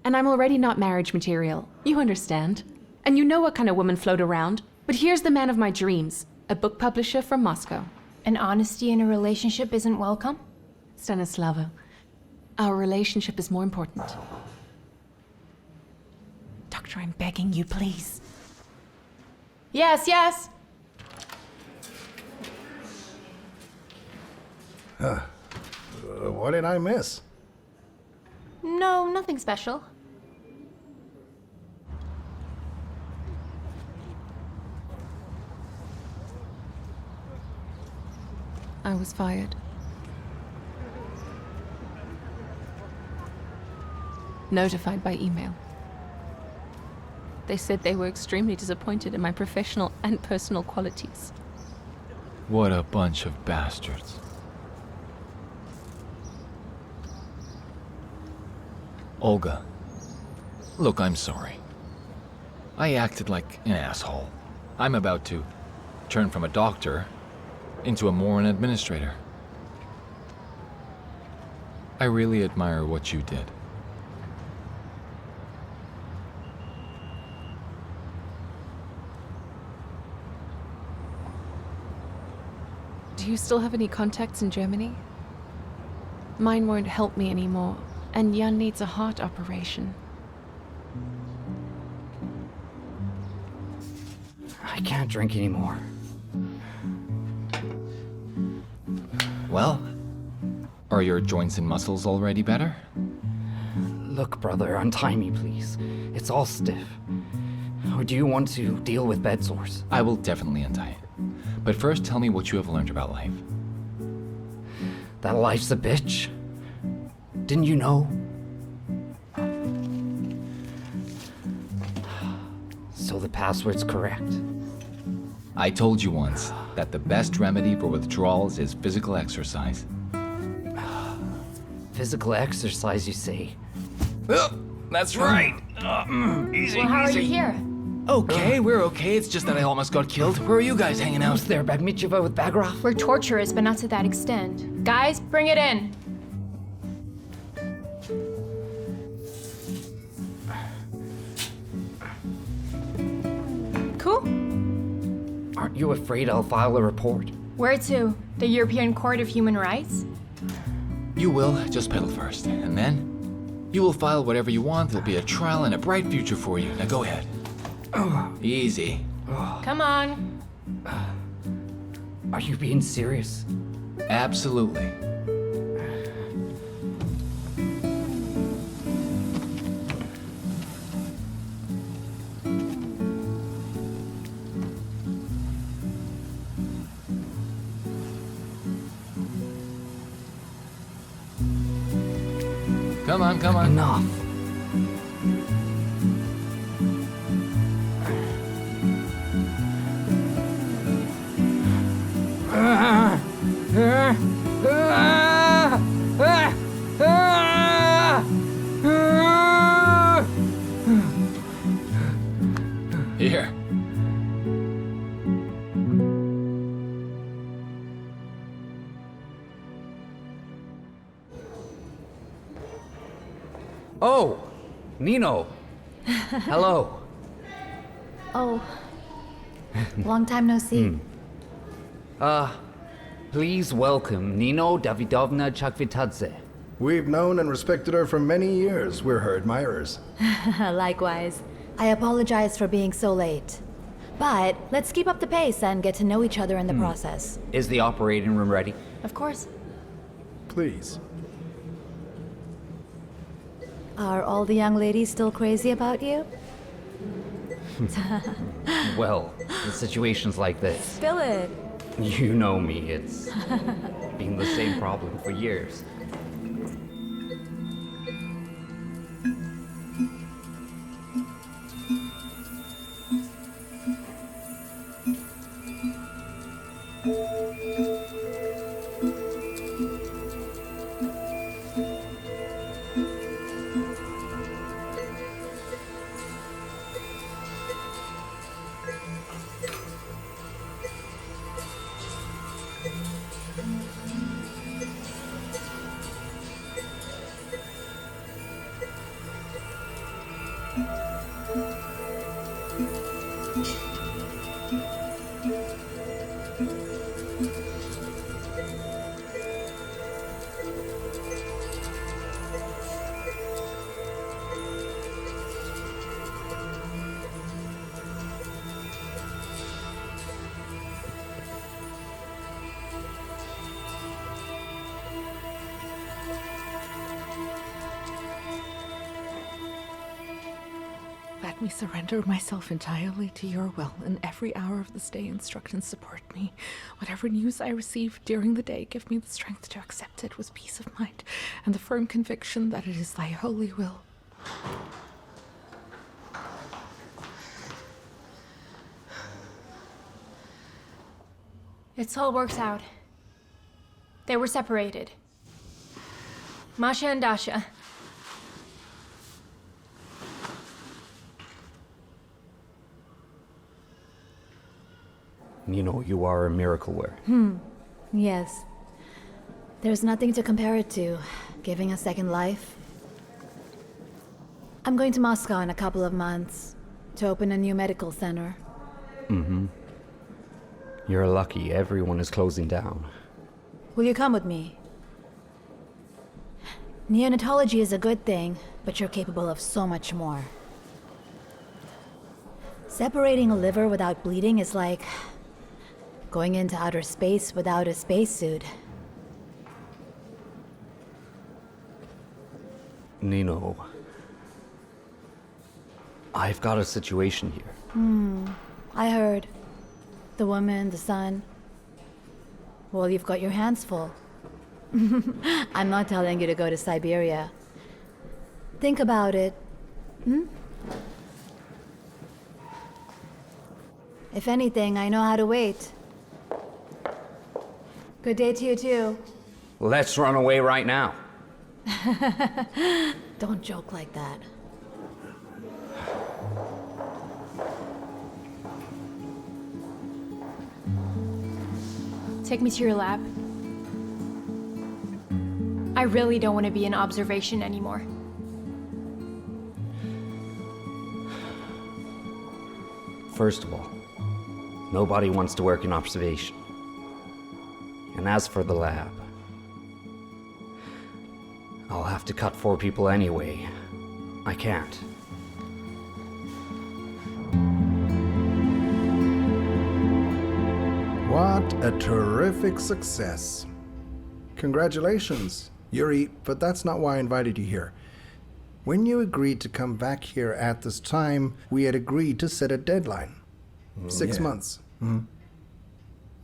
And I'm already not marriage material. You understand. And you know what kind of women float around. But here's the man of my dreams, a book publisher from Moscow. And honesty in a relationship isn't welcome? Stanislava, our relationship is more important. Doctor, I'm begging you, please. Yes, yes. What did I miss? No, nothing special. I was fired. Notified by email. They said they were extremely disappointed in my professional and personal qualities. What a bunch of bastards. Olga, look, I'm sorry. I acted like an asshole. I'm about to turn from a doctor into a moron administrator. I really admire what you did. Do you still have any contacts in Germany? Mine won't help me anymore, and Jan needs a heart operation. I can't drink anymore. Well, are your joints and muscles already better? Look, brother, untie me, please. It's all stiff. Or do you want to deal with bed sores? I will definitely untie it. But first, tell me what you have learned about life. That life's a bitch. Didn't you know? So the password's correct. I told you once that the best remedy for withdrawals is physical exercise. Physical exercise, you say? That's right. Easy, Well, how are you here? Okay, we're okay. It's just that I almost got killed. Where are you guys hanging out? Was there Bakhmetyeva with Bagraf? We're torturers, but not to that extent. Guys, bring it in. Cool. Aren't you afraid I'll file a report? Where to? The European Court of Human Rights? You will, just pedal first. And then, you will file whatever you want. There'll be a trial and a bright future for you. Now go ahead. Easy. Come on. Are you being serious? Absolutely. Come on, come on. Enough. Here. Oh, Nino. Hello. Oh. Long time no see. Please welcome Nino Davidovna Chakvitadze. We've known and respected her for many years. We're her admirers. Likewise. I apologize for being so late. But let's keep up the pace and get to know each other in the process. Is the operating room ready? Of course. Please. Are all the young ladies still crazy about you? Well, in situations like this, Spill it. you know me, it's been the same problem for years. me surrender myself entirely to your will, and every hour of this day instruct and support me. Whatever news I receive during the day, give me the strength to accept it with peace of mind and the firm conviction that it is thy holy will. It all works out. They were separated. Masha and Dasha. You know, you are a miracle worker. Yes. There's nothing to compare it to. Giving a second life. I'm going to Moscow in a couple of months to open a new medical center. Mm-hmm. You're lucky. Everyone is closing down. Will you come with me? Neonatology is a good thing, but you're capable of so much more. Separating a liver without bleeding is like going into outer space without a spacesuit. Nino, I've got a situation here. I heard. The woman, the son. Well, you've got your hands full. I'm not telling you to go to Siberia. Think about it. If anything, I know how to wait. Good day to you, too. Let's run away right now. Don't joke like that. Take me to your lab. I really don't want to be in observation anymore. First of all, nobody wants to work in observation. And as for the lab, I'll have to cut 4 people anyway. I can't. What a terrific success. Congratulations, Yuri, but that's not why I invited you here. When you agreed to come back here at this time, we had agreed to set a deadline. 6 months. And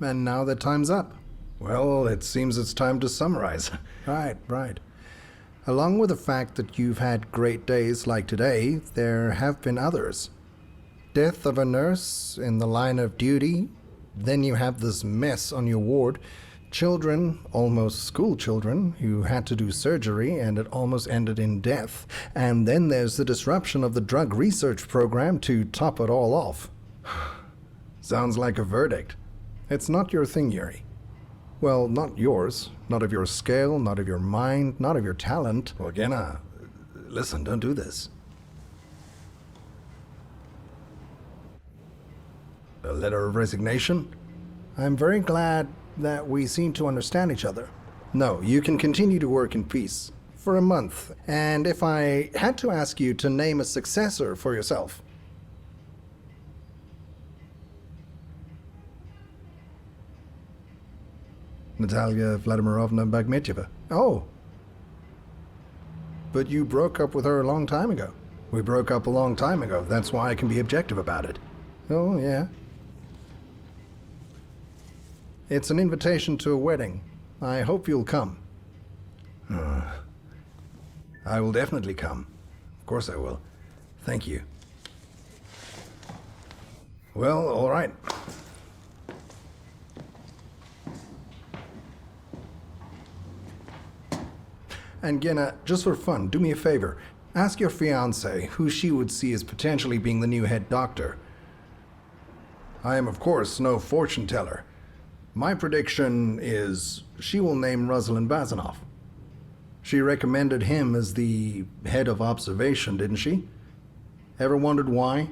now that time's up. Well, it seems it's time to summarize. Right. Along with the fact that you've had great days like today, there have been others. Death of a nurse in the line of duty. Then you have this mess on your ward. Children, almost school children, who had to do surgery and it almost ended in death. And then there's the disruption of the drug research program to top it all off. Sounds like a verdict. It's not your thing, Yuri. Well, not yours. Not of your scale, not of your mind, not of your talent. Well, Gena, listen, don't do this. A letter of resignation? I'm very glad that we seem to understand each other. No, you can continue to work in peace. For a month. And if I had to ask you to name a successor for yourself. Natalia Vladimirovna Bakhmetyeva. Oh. But you broke up with her a long time ago. We broke up a long time ago. That's why I can be objective about it. Oh, yeah. It's an invitation to a wedding. I hope you'll come. I will definitely come. Of course I will. Thank you. Well, all right. And Gena, just for fun, do me a favor. Ask your fiancée who she would see as potentially being the new head doctor. I am, of course, no fortune teller. My prediction is she will name Rosalind Bazanov. She recommended him as the head of observation, didn't she? Ever wondered why?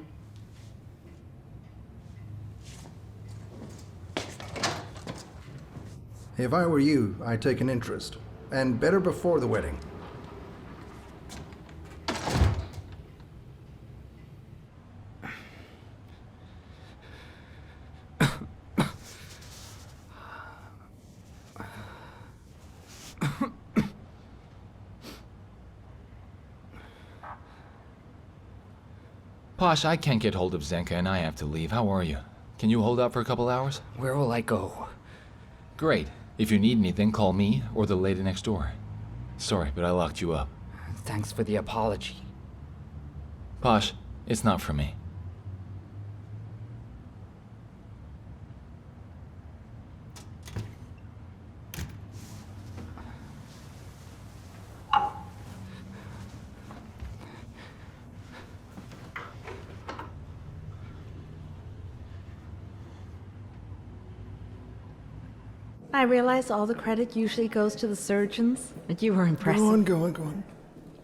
If I were you, I'd take an interest. And better before the wedding. Posh, I can't get hold of Zenka and I have to leave. How are you? Can you hold out for a couple hours? Where will I go? Great. If you need anything, call me or the lady next door. Sorry, but I locked you up. Thanks for the apology. Posh, it's not for me. I realize all the credit usually goes to the surgeons, but you were impressive. Go on.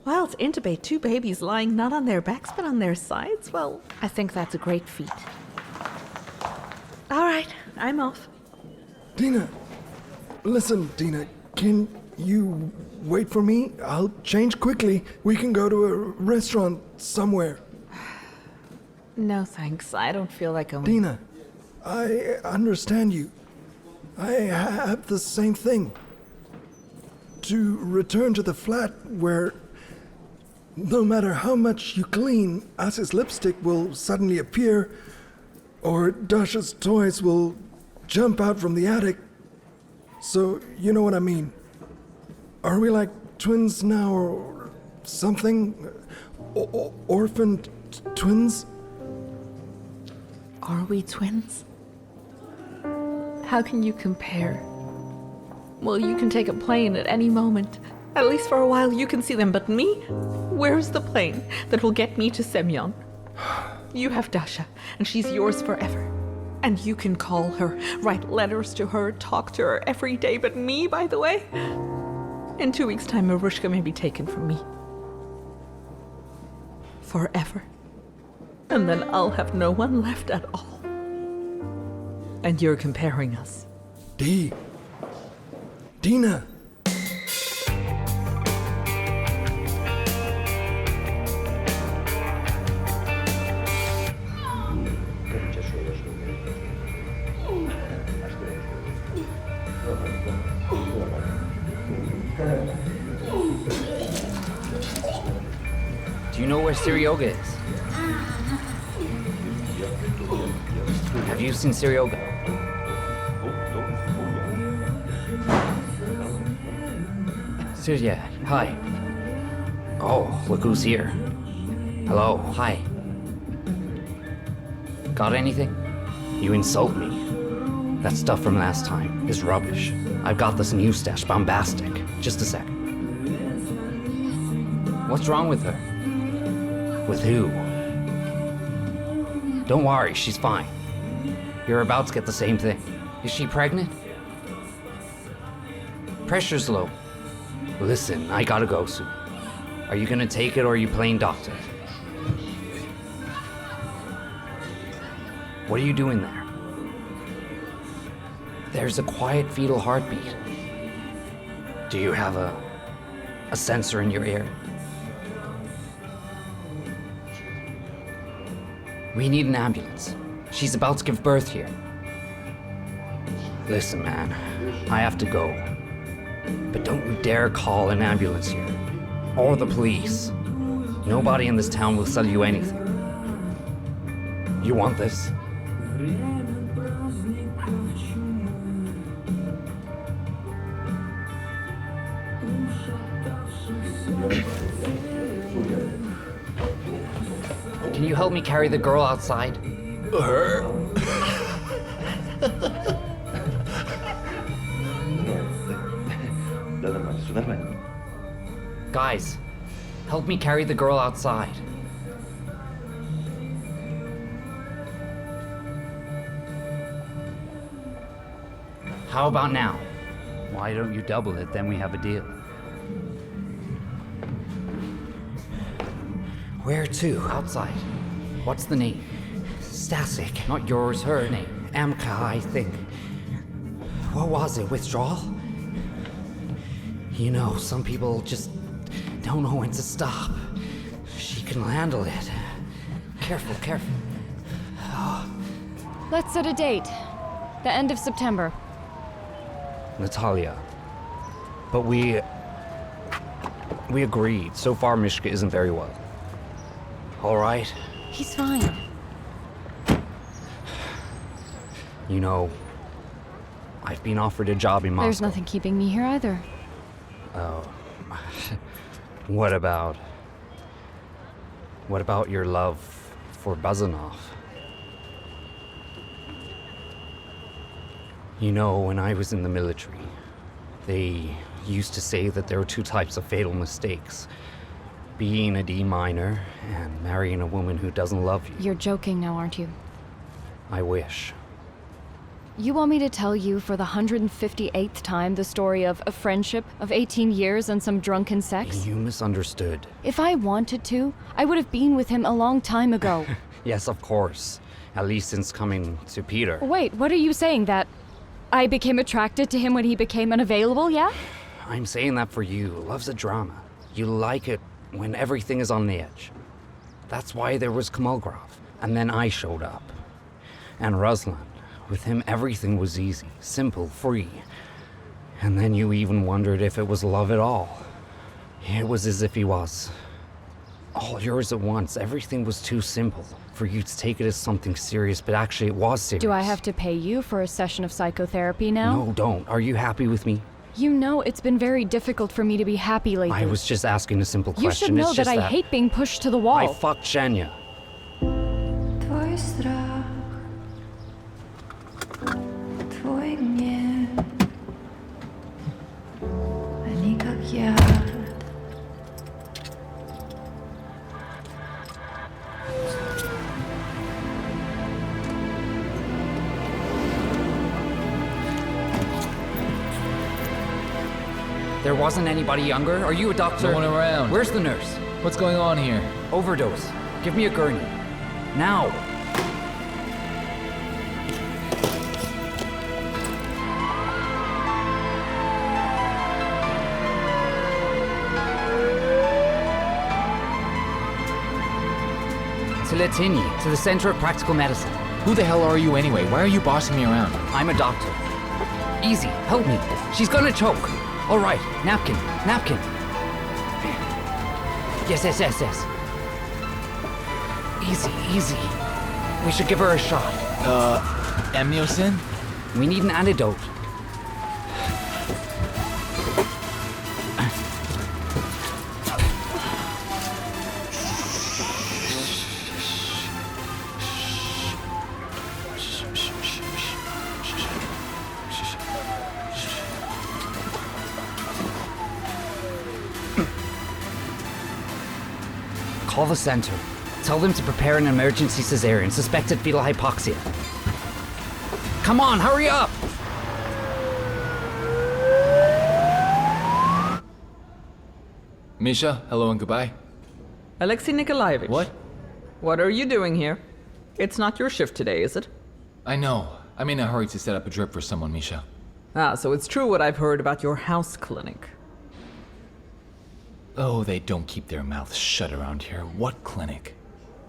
Well, to intubate 2 babies lying not on their backs but on their sides, well, I think that's a great feat. All right, I'm off. Dina, listen, Dina, can you wait for me? I'll change quickly. We can go to a restaurant somewhere. No, thanks. I don't feel like going. Dina, I understand you. I have the same thing. To return to the flat where no matter how much you clean, Asi's lipstick will suddenly appear, or Dasha's toys will jump out from the attic. So, you know what I mean. Are we like twins now or something? Orphaned twins? Are we twins? How can you compare? Well, you can take a plane at any moment. At least for a while you can see them, but me? Where's the plane that will get me to Semyon? You have Dasha, and she's yours forever. And you can call her, write letters to her, talk to her every day, but me, by the way? In 2 weeks' time, Marushka may be taken from me. Forever. And then I'll have no one left at all. And you're comparing us. Dina! Do you know where Seryoga is? Have you seen Seryoga? Serya, hi. Oh, look who's here. Hello, hi. Got anything? You insult me. That stuff from last time is rubbish. I've got this new stash, bombastic. Just a sec. What's wrong with her? With who? Don't worry, she's fine. You're about to get the same thing. Is she pregnant? Pressure's low. Listen, I gotta go soon. Are you gonna take it or are you playing doctor? What are you doing there? There's a quiet fetal heartbeat. Do you have a sensor in your ear? We need an ambulance. She's about to give birth here. Listen, man, I have to go. But don't you dare call an ambulance here. Or the police. Nobody in this town will sell you anything. You want this? Can you help me carry the girl outside? Her? Guys, help me carry the girl outside. How about now? Why don't you double it, then we have a deal. Where to? Outside. What's the name? Stasik. Not yours, her name. Amka, I think. What was it? Withdrawal? You know, some people just don't know when to stop. She can handle it. Careful, careful. Let's set a date. The end of September. Natalia. But we agreed. So far, Mishka isn't very well. All right, He's fine. You know, I've been offered a job in Moscow. There's nothing keeping me here either. Oh. What about your love for Bazanov? You know, when I was in the military, they used to say that there were two types of fatal mistakes. Being a D minor and marrying a woman who doesn't love you. You're joking now, aren't you? I wish. You want me to tell you for the 158th time the story of a friendship of 18 years and some drunken sex? You misunderstood. If I wanted to, I would have been with him a long time ago. Yes, of course. At least since coming to Peter. Wait, what are you saying? That I became attracted to him when he became unavailable, yeah? I'm saying that for you. Love's a drama. You like it when everything is on the edge. That's why there was Komolgrov. And then I showed up. And Ruslan. With him, everything was easy, simple, free. And then you even wondered if it was love at all. It was as if he was all yours at once. Everything was too simple for you to take it as something serious, but actually it was serious. Do I have to pay you for a session of psychotherapy now? No, don't. Are you happy with me? You know it's been very difficult for me to be happy lately. I was just asking a simple question. You should know that I hate being pushed to the wall. I fucked Shenya. Твой страх, твой гнев, они как яд. There wasn't anybody younger? Are you a doctor? No one around. Where's the nurse? What's going on here? Overdose. Give me a gurney. Now! To Latini, to the Center of Practical Medicine. Who the hell are you anyway? Why are you bossing me around? I'm a doctor. Easy, help me. She's gonna choke. All right, napkin, napkin. Yes. Easy. We should give her a shot. Amniosin? We need an antidote. Call the center. Tell them to prepare an emergency cesarean, suspected fetal hypoxia. Come on, hurry up! Misha, hello and goodbye. Alexei Nikolaevich. What? What are you doing here? It's not your shift today, is it? I know. I'm in a hurry to set up a drip for someone, Misha. Ah, so it's true what I've heard about your house clinic. Oh, they don't keep their mouths shut around here. What clinic?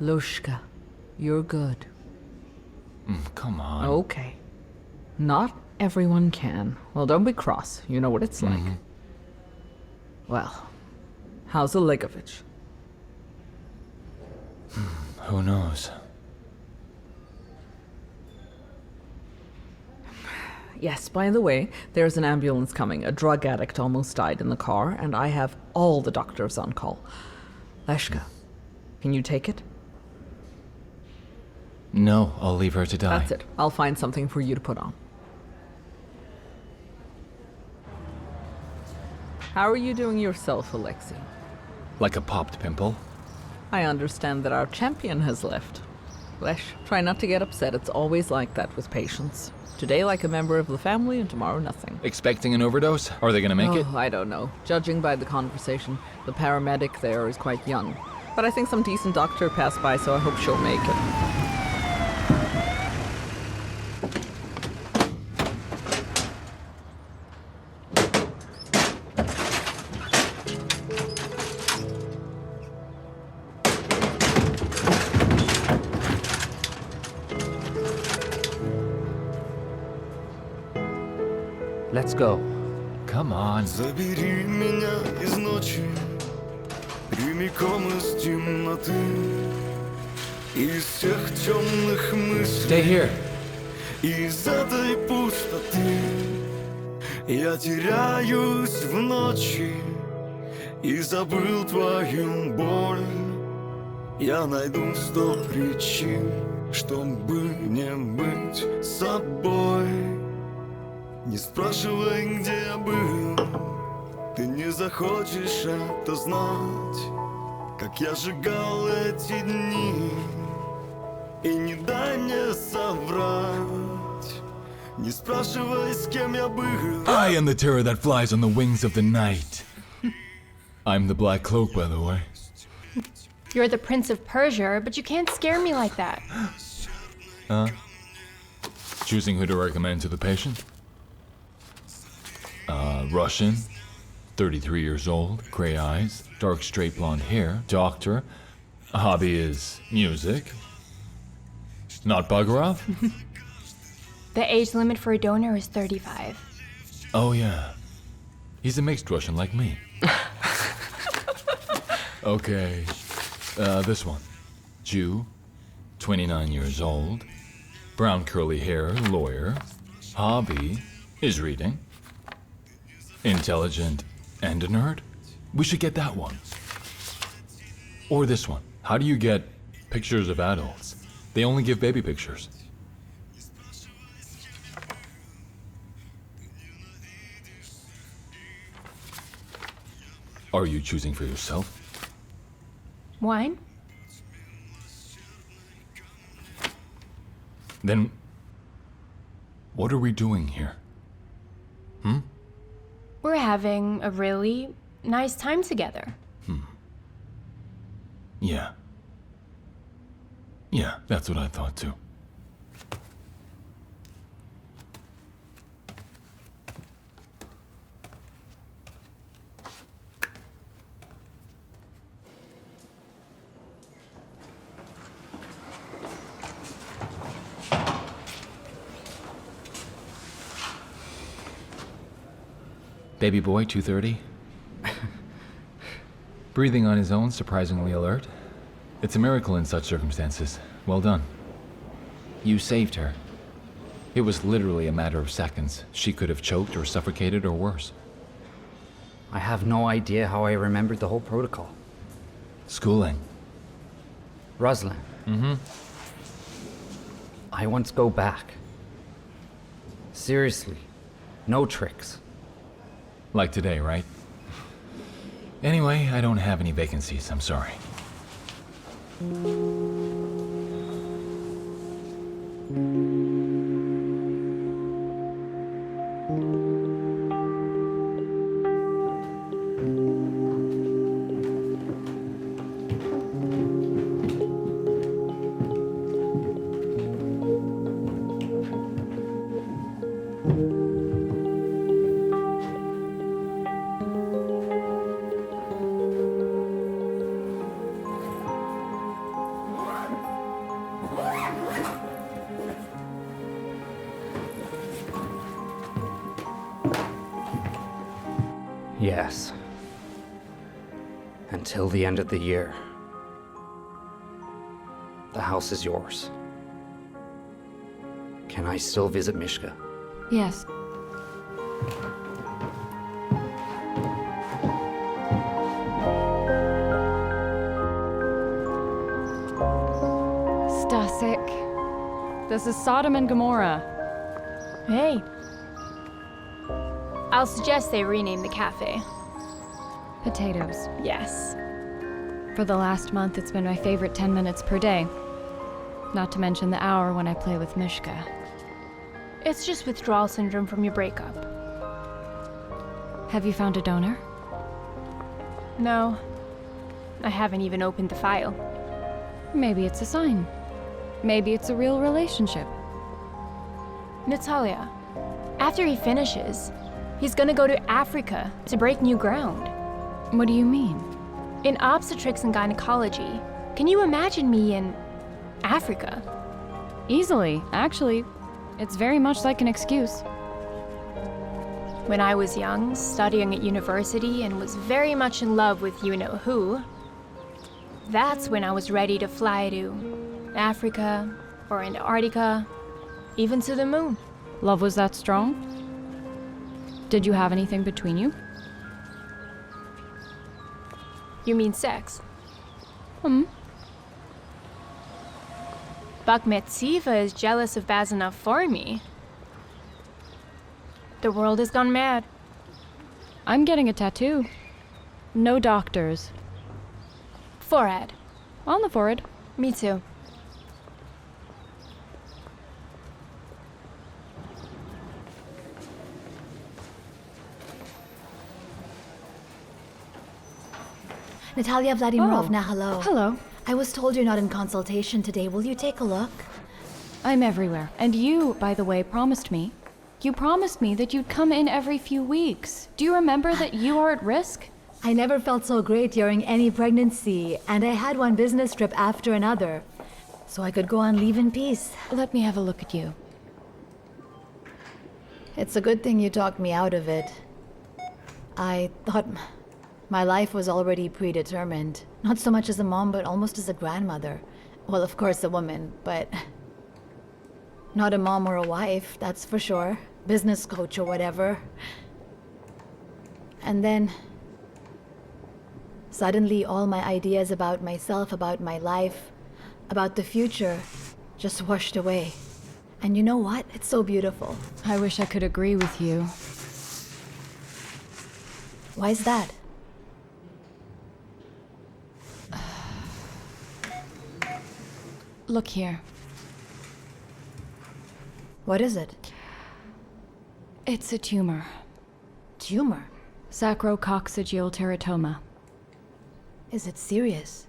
Lushka, you're good. Come on. Okay. Not everyone can. Well, don't be cross. You know what it's like. Well, how's Olegovich? Who knows? Yes, by the way, there's an ambulance coming. A drug addict almost died in the car, and I have all the doctors on call. Leshka, can you take it? No, I'll leave her to die. That's it. I'll find something for you to put on. How are you doing yourself, Alexei? Like a popped pimple? I understand that our champion has left. Lesh, try not to get upset. It's always like that with patients. Today like a member of the family, and tomorrow nothing. Expecting an overdose? Are they gonna make it? I don't know. Judging by the conversation, the paramedic there is quite young. But I think some decent doctor passed by, so I hope she'll make it. Let's go. Come on. Забери меня из ночи, прямиком из темноты. из всех темных мыслей. Stay here. Из этой пустоты я теряюсь в ночи и забыл твою боль. Я найду 100 причин, чтобы не быть собой. Не спрашивай, где я был, ты не захочешь это знать. Как я сжигал эти дни, и не дай мне соврать. Не спрашивай, с кем я был. I am the terror that flies on the wings of the night. I'm the Black Cloak, by the way. You're the Prince of Persia, but you can't scare me like that. Choosing who to recommend to the patient? Russian, 33 years old, gray eyes, dark straight blonde hair, doctor. Hobby is music. Not Bagarov? The age limit for a donor is 35. Oh, yeah. He's a mixed Russian like me. Okay. This one. Jew, 29 years old, brown curly hair, lawyer. Hobby is reading. Intelligent and a nerd? We should get that one. Or this one. How do you get pictures of adults? They only give baby pictures. Are you choosing for yourself? Wine? Then, what are we doing here? We're having a really nice time together. Yeah. Yeah, that's what I thought too. Baby boy, 230. Breathing on his own, surprisingly alert. It's a miracle in such circumstances. Well done. You saved her. It was literally a matter of seconds. She could have choked or suffocated or worse. I have no idea how I remembered the whole protocol. Schooling. Ruslan. I want to go back. Seriously. No tricks. Like today, right? Anyway, I don't have any vacancies, I'm sorry. Yes. Until the end of the year. The house is yours. Can I still visit Mishka? Yes. Stasik. This is Sodom and Gomorrah. Hey. I'll suggest they rename the cafe. Potatoes. Yes. For the last month, it's been my favorite 10 minutes per day. Not to mention the hour when I play with Mishka. It's just withdrawal syndrome from your breakup. Have you found a donor? No. I haven't even opened the file. Maybe it's a sign. Maybe it's a real relationship. Natalia, after he finishes, he's gonna go to Africa to break new ground. What do you mean? In obstetrics and gynecology, can you imagine me in Africa? Easily. Actually, it's very much like an excuse. When I was young, studying at university, and was very much in love with you-know-who, that's when I was ready to fly to Africa, or Antarctica, even to the moon. Love was that strong? Did you have anything between you? You mean sex? Hmm. Bakhmetyeva is jealous of Bazanov for me. The world has gone mad. I'm getting a tattoo. No doctors. Forehead. On the forehead. Me too. Natalia Vladimirovna, hello. Hello. I was told you're not in consultation today. Will you take a look? I'm everywhere. And you, by the way, promised me. You promised me that you'd come in every few weeks. Do you remember that you are at risk? I never felt so great during any pregnancy, and I had one business trip after another, so I could go on leave in peace. Let me have a look at you. It's a good thing you talked me out of it. I thought my life was already predetermined. Not so much as a mom, but almost as a grandmother. Well, of course, a woman, but not a mom or a wife, that's for sure. Business coach or whatever. And then suddenly all my ideas about myself, about my life, about the future just washed away. And you know what? It's so beautiful. I wish I could agree with you. Why's that? Look here. What is it? It's a tumor. Tumor? Sacrococcygeal teratoma. Is it serious?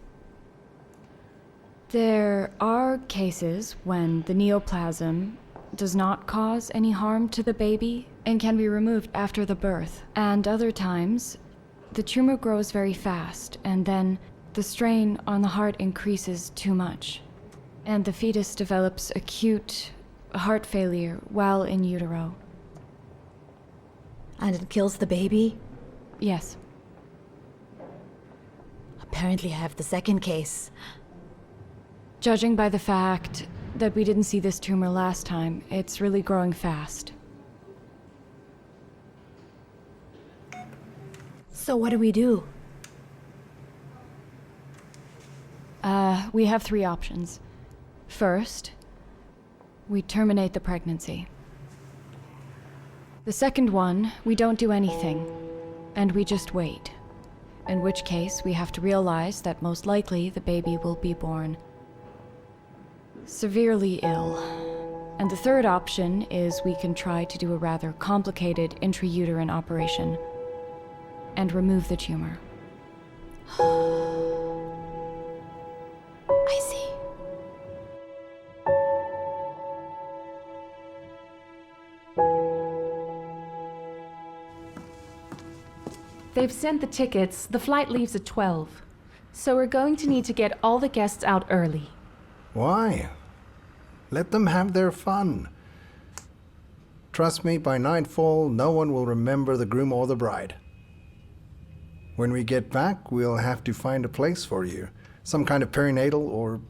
There are cases when the neoplasm does not cause any harm to the baby and can be removed after the birth. And other times, the tumor grows very fast, and then the strain on the heart increases too much. And the fetus develops acute heart failure while in utero. And it kills the baby? Yes. Apparently I have the second case. Judging by the fact that we didn't see this tumor last time, it's really growing fast. So what do we do? We have 3 options. First, we terminate the pregnancy. The second one, we don't do anything, and we just wait. In which case, we have to realize that most likely the baby will be born severely ill. And the third option is we can try to do a rather complicated intrauterine operation and remove the tumor. I see. They've sent the tickets. The flight leaves at 12. So we're going to need to get all the guests out early. Why? Let them have their fun. Trust me, by nightfall, no one will remember the groom or the bride. When we get back, we'll have to find a place for you. Some kind of perinatal or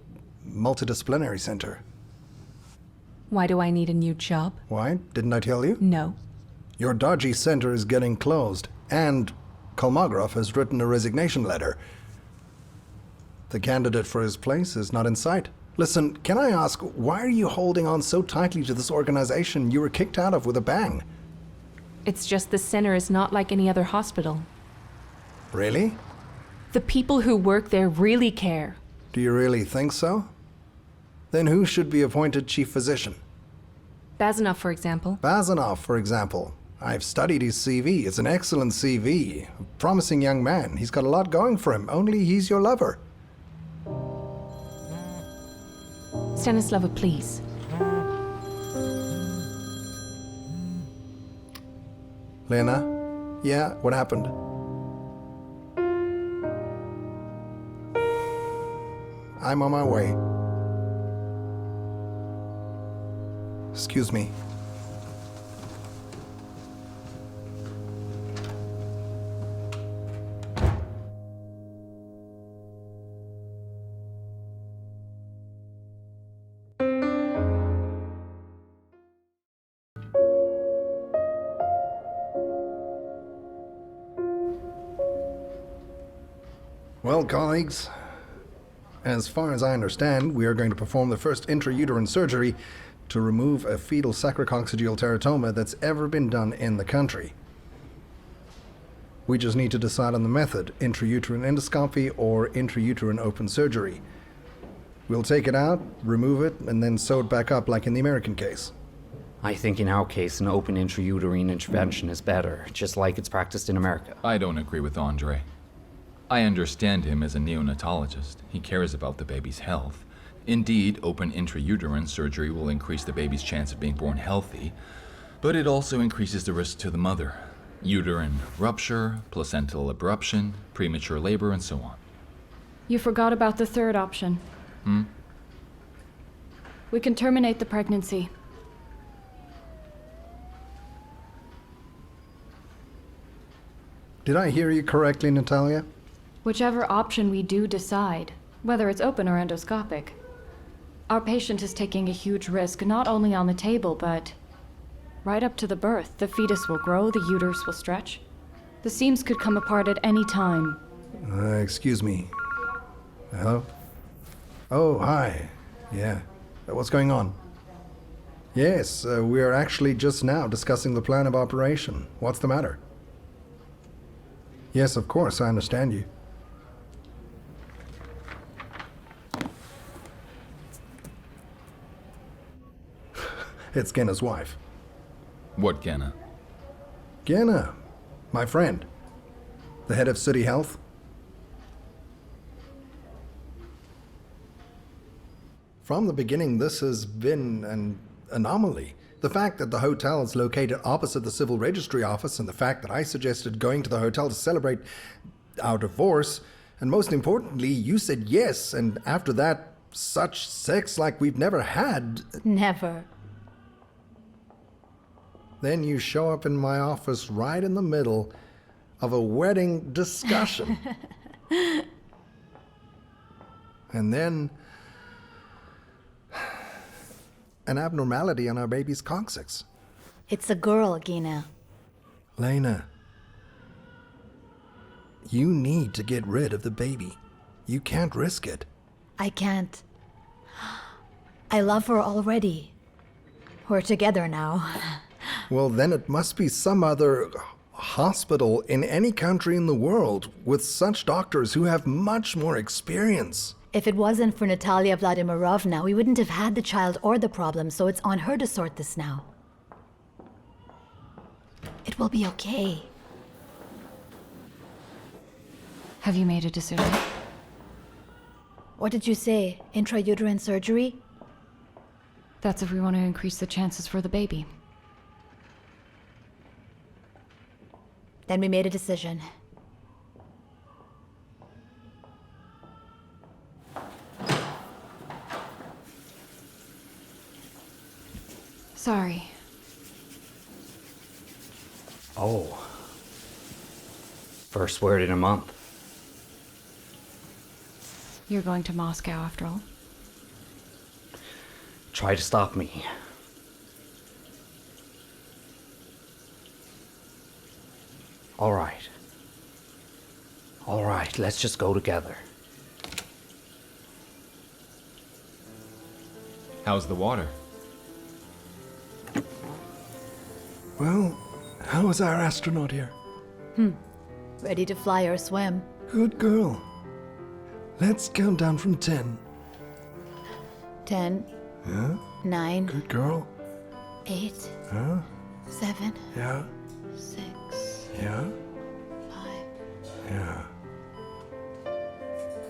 multidisciplinary center. Why do I need a new job? Why? Didn't I tell you? No. Your dodgy center is getting closed, and Kolmogorov has written a resignation letter. The candidate for his place is not in sight. Listen, can I ask, why are you holding on so tightly to this organization you were kicked out of with a bang? It's just the center is not like any other hospital. Really? The people who work there really care. Do you really think so? Then who should be appointed chief physician? Bazanov, for example. Bazanov, for example. I've studied his CV. It's an excellent CV. A promising young man. He's got a lot going for him, only he's your lover. Stanislava, please. Lena? Yeah, what happened? I'm on my way. Excuse me. Well, colleagues, as far as I understand, we are going to perform the first intrauterine surgery to remove a fetal sacrococcygeal teratoma that's ever been done in the country. We just need to decide on the method, intrauterine endoscopy or intrauterine open surgery. We'll take it out, remove it, and then sew it back up like in the American case. I think in our case, an open intrauterine intervention is better, just like it's practiced in America. I don't agree with Andrei. I understand him as a neonatologist. He cares about the baby's health. Indeed, open intrauterine surgery will increase the baby's chance of being born healthy, but it also increases the risk to the mother. Uterine rupture, placental abruption, premature labor, and so on. You forgot about the third option. We can terminate the pregnancy. Did I hear you correctly, Natalia? Whichever option we do decide, whether it's open or endoscopic, our patient is taking a huge risk, not only on the table, but right up to the birth. The fetus will grow, the uterus will stretch. The seams could come apart at any time. Excuse me. Hello? Oh, hi. Yeah. What's going on? Yes, we are actually just now discussing the plan of operation. What's the matter? Yes, of course, I understand you. It's Genna's wife. What Genna? Genna, my friend. The head of City Health. From the beginning, this has been an anomaly. The fact that the hotel is located opposite the civil registry office, and the fact that I suggested going to the hotel to celebrate our divorce, and most importantly, you said yes, and after that, such sex like we've never had. Never. Then you show up in my office right in the middle of a wedding discussion. And then an abnormality on our baby's coccyx. It's a girl, Gina. Lena, you need to get rid of the baby. You can't risk it. I can't. I love her already. We're together now. Well, then it must be some other hospital in any country in the world with such doctors who have much more experience. If it wasn't for Natalia Vladimirovna, we wouldn't have had the child or the problem, so it's on her to sort this now. It will be okay. Have you made a decision? What did you say? Intrauterine surgery? That's if we want to increase the chances for the baby. Then we made a decision. Sorry. Oh. First word in a month. You're going to Moscow after all? Try to stop me. All right. All right, let's just go together. How's the water? Well, how is our astronaut here? Ready to fly or swim? Good girl. Let's count down from 10. 10. Yeah? 9. Good girl. 8. Huh? 7. Yeah? 6. Yeah? 5. Yeah.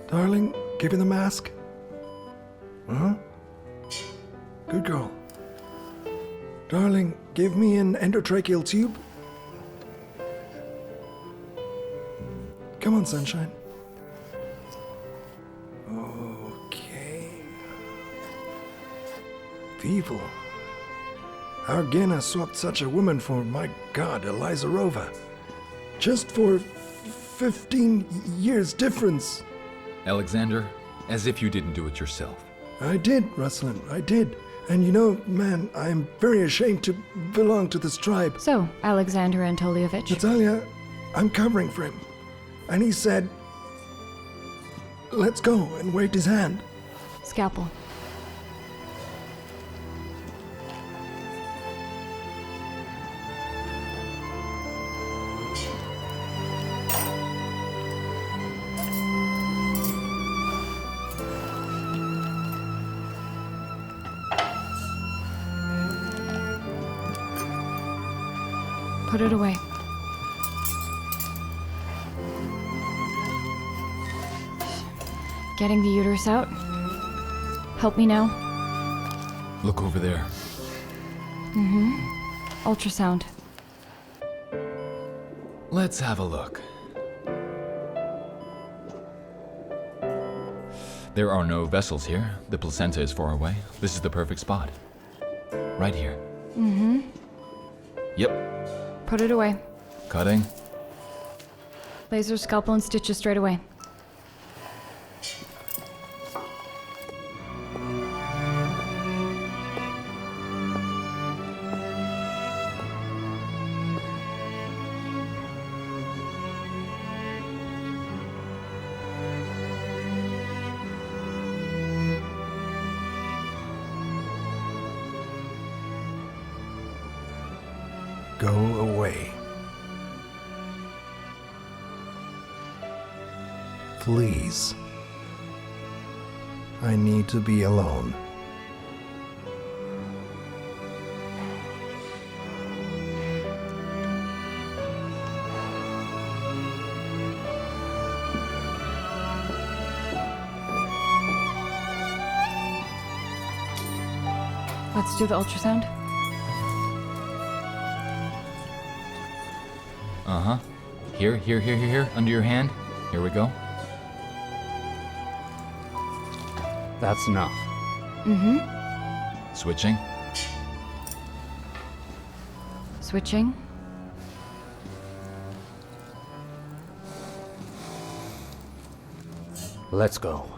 Darling, give me the mask. Uh-huh. Good girl. Darling, give me an endotracheal tube. Come on, sunshine. Okay. People. Our Genna swapped such a woman for, my God, Elizarova. Just for 15 years difference. Alexander, as if you didn't do it yourself. I did, Ruslan, I did. And you know, man, I am very ashamed to belong to this tribe. So, Alexander Antolievich. Natalia, I'm covering for him. And he said, Let's go and wait his hand. Scalpel. Put it away. Getting the uterus out. Help me now. Look over there. Ultrasound. Let's have a look. There are no vessels here. The placenta is far away. This is the perfect spot. Right here. Yep. Put it away. Cutting. Laser, scalpel, and stitches straight away. Go away. Please. I need to be alone. Let's do the ultrasound. Uh-huh. Here, under your hand. Here we go. That's enough. Switching. Switching. Let's go.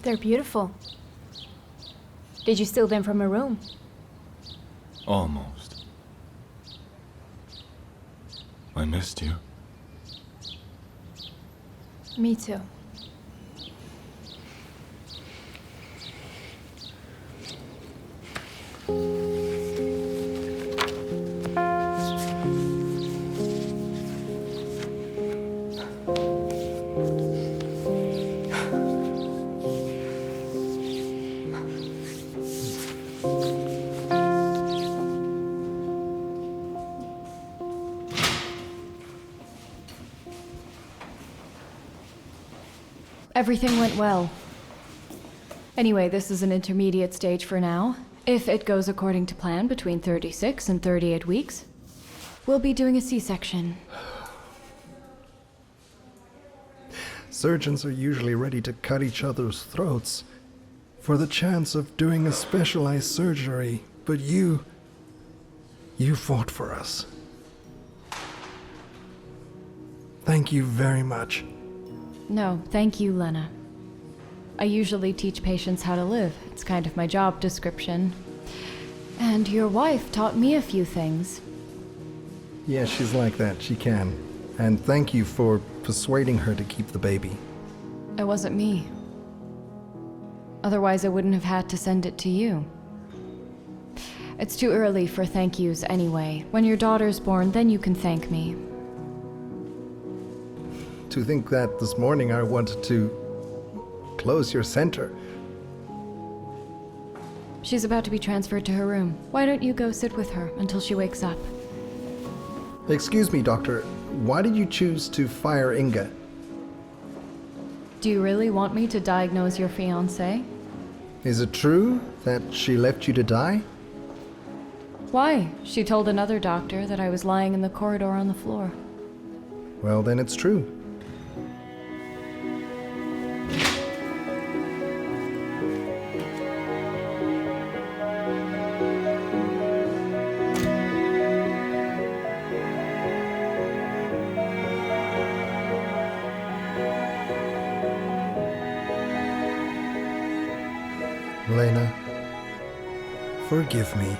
They're beautiful. Did you steal them from a room? Almost. I missed you. Me too. Everything went well. Anyway, this is an intermediate stage for now. If it goes according to plan between 36 and 38 weeks, we'll be doing a C-section. Surgeons are usually ready to cut each other's throats for the chance of doing a specialized surgery, but you fought for us. Thank you very much. No, thank you, Lena. I usually teach patients how to live. It's kind of my job description. And your wife taught me a few things. Yeah, she's like that. She can. And thank you for persuading her to keep the baby. It wasn't me. Otherwise, I wouldn't have had to send it to you. It's too early for thank yous anyway. When your daughter's born, then you can thank me. To think that this morning I wanted to close your center. She's about to be transferred to her room. Why don't you go sit with her until she wakes up? Excuse me, Doctor. Why did you choose to fire Inga? Do you really want me to diagnose your fiancé? Is it true that she left you to die? Why? She told another doctor that I was lying in the corridor on the floor. Well, then it's true. Lena, forgive me.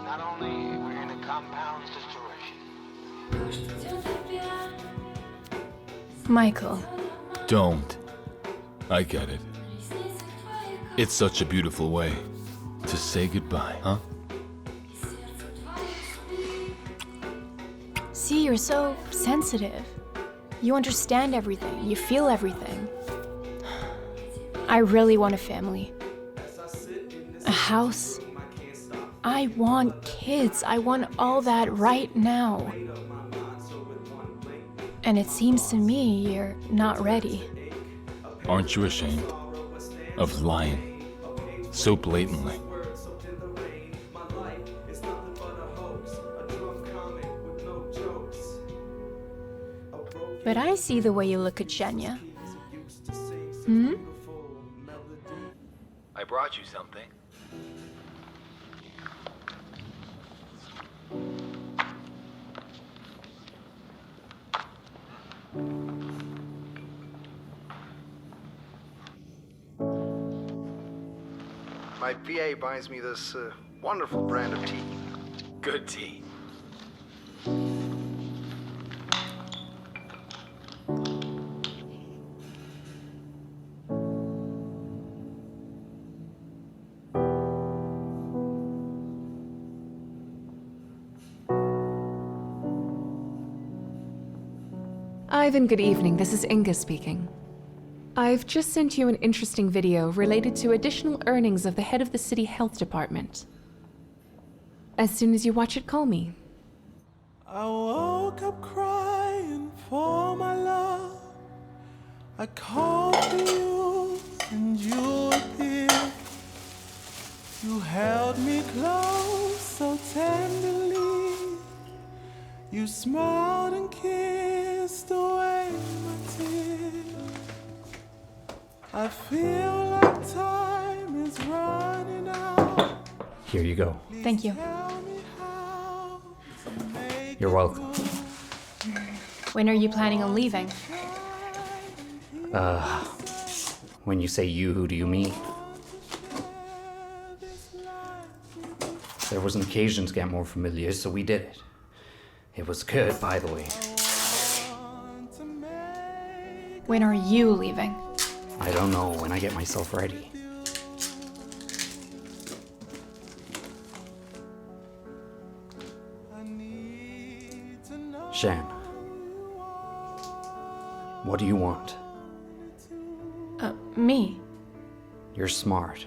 Not only we're in a compound situation. Michael. Don't. I get it. It's such a beautiful way to say goodbye, huh? See, you're so sensitive. You understand everything. You feel everything. I really want a family. A house. I want kids. I want all that right now. And it seems to me you're not ready. Aren't you ashamed of lying so blatantly? But I see the way you look at Zhenya. Hmm? I brought you something. My PA buys me this wonderful brand of tea. Good tea. Ivan, good evening. This is Inga speaking. I've just sent you an interesting video related to additional earnings of the head of the city health department. As soon as you watch it, call me. I woke up crying for my love. I called to you and you appeared. You held me close so tenderly. You smiled and kissed away my tears. I feel like time is running out. Here you go. Thank you. You're welcome. When are you planning on leaving? When you say you, who do you mean? There was an occasion to get more familiar, so we did it. It was good, by the way. When are you leaving? I don't know, when I get myself ready. Shan, what do you want? Me. You're smart.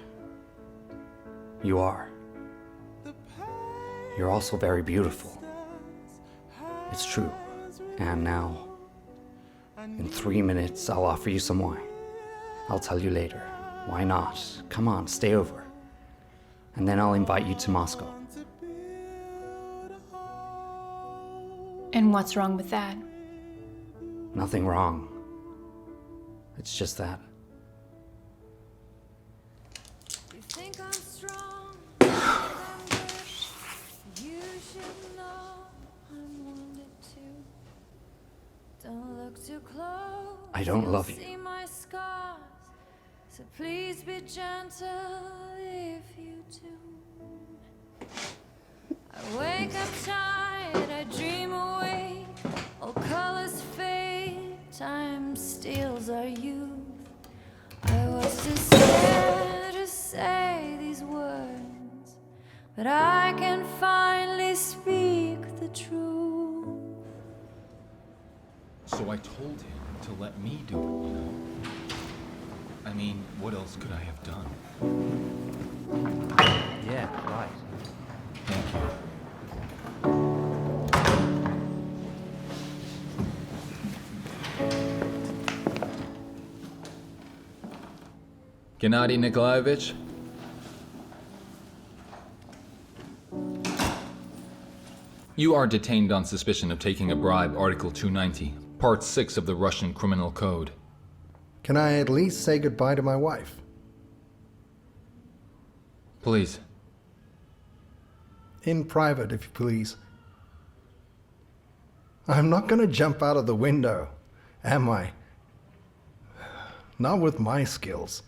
You are. You're also very beautiful. It's true. And now, in 3 minutes, I'll offer you some wine. I'll tell you later. Why not? Come on, stay over. And then I'll invite you to Moscow. And what's wrong with that? Nothing wrong. It's just that. I don't love you. So please be gentle if you do. I wake up tired, I dream awake. All colors fade, time steals our youth. I was too scared to say these words, but I can finally speak the truth. So I told him to let me do it, you know? I mean, what else could I have done? Yeah, right. Thank you. Gennady Nikolaevich? You are detained on suspicion of taking a bribe, Article 290, Part 6 of the Russian Criminal Code. Can I at least say goodbye to my wife? Please. In private, if you please. I'm not gonna jump out of the window, am I? Not with my skills.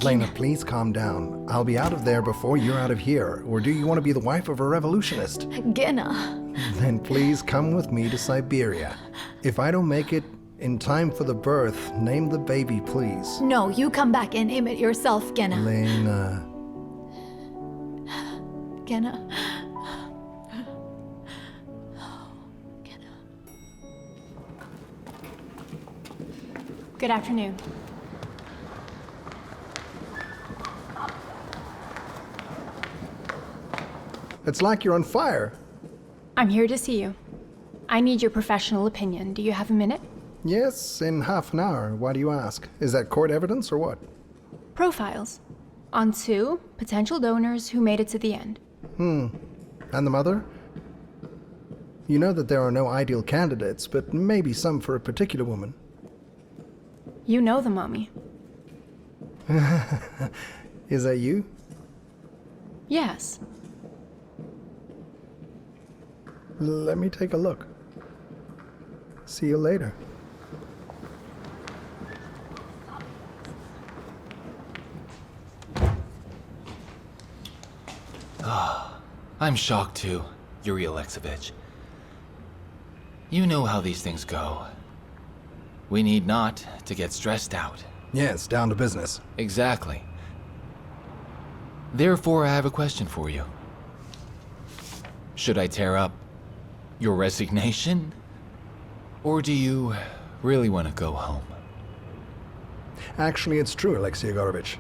Lena, please calm down. I'll be out of there before you're out of here. Or do you want to be the wife of a revolutionist? Gena. Then please come with me to Siberia. If I don't make it in time for the birth, name the baby, please. No, you come back and name it yourself, Gena. Lena. Gena. Good afternoon. It's like you're on fire. I'm here to see you. I need your professional opinion. Do you have a minute? Yes, in half an hour. Why do you ask? Is that court evidence or what? Profiles on 2 potential donors who made it to the end. And the mother? You know that there are no ideal candidates, but maybe some for a particular woman. You know the mommy. Is that you? Yes. Let me take a look. See you later. I'm shocked too, Yuri Alexeyevich. You know how these things go. We need not to get stressed out. Yes, down to business. Exactly. Therefore, I have a question for you. Should I tear up your resignation? Or do you really want to go home? Actually, it's true, Alexei Yegorovich.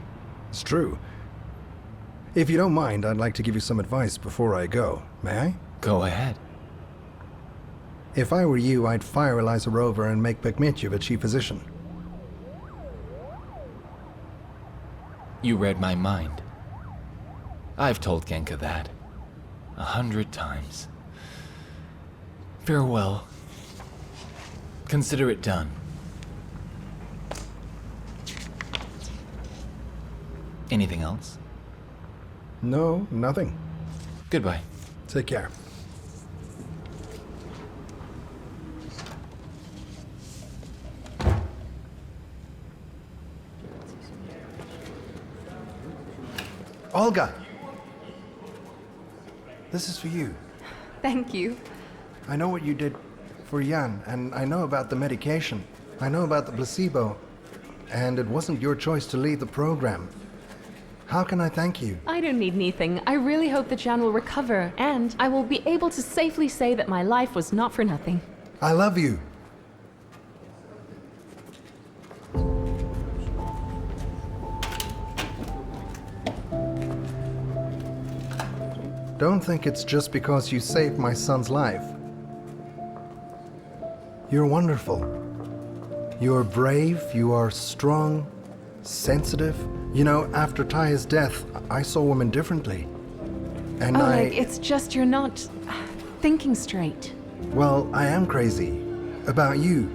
It's true. If you don't mind, I'd like to give you some advice before I go. May I? Go ahead. If I were you, I'd fire Eliza Rover and make Bakhmetyeva chief physician. You read my mind. I've told Genka that 100 times. Farewell. Consider it done. Anything else? No, nothing. Goodbye. Take care. Olga! This is for you. Thank you. I know what you did for Jan, and I know about the medication. I know about the placebo. And it wasn't your choice to lead the program. How can I thank you? I don't need anything. I really hope that Jan will recover, and I will be able to safely say that my life was not for nothing. I love you. Don't think it's just because you saved my son's life. You're wonderful. You're brave, you are strong, sensitive. You know, after Taya's death, I saw women differently. And it's just you're not thinking straight. Well, I am crazy. About you.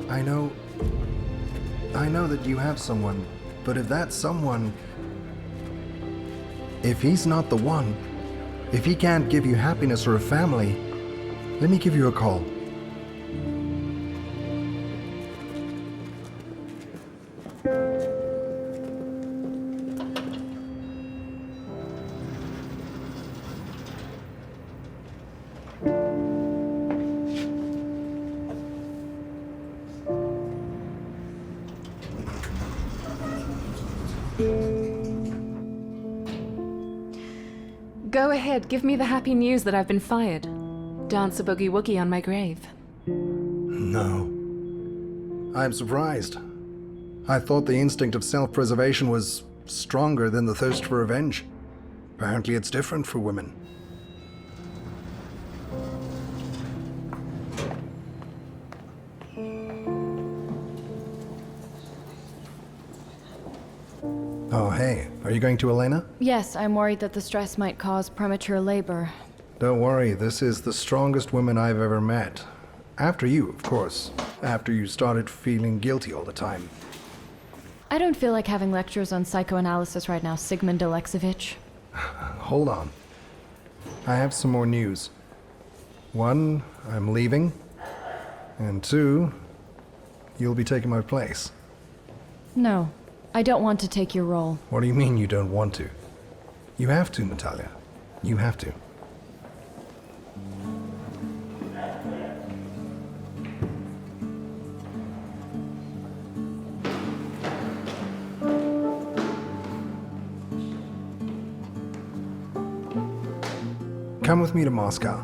I know that you have someone. But if that someone, if he's not the one, if he can't give you happiness or a family, let me give you a call. Go ahead, give me the happy news that I've been fired. Dance a boogie woogie on my grave. No. I'm surprised. I thought the instinct of self-preservation was stronger than the thirst for revenge. Apparently it's different for women. Oh, hey. Are you going to Elena? Yes, I'm worried that the stress might cause premature labor. Don't worry, this is the strongest woman I've ever met. After you, of course. After you started feeling guilty all the time. I don't feel like having lectures on psychoanalysis right now, Sigmund Alexeyevich. Hold on. I have some more news. 1, I'm leaving. And 2, you'll be taking my place. No, I don't want to take your role. What do you mean you don't want to? You have to, Natalia. You have to. Come with me to Moscow.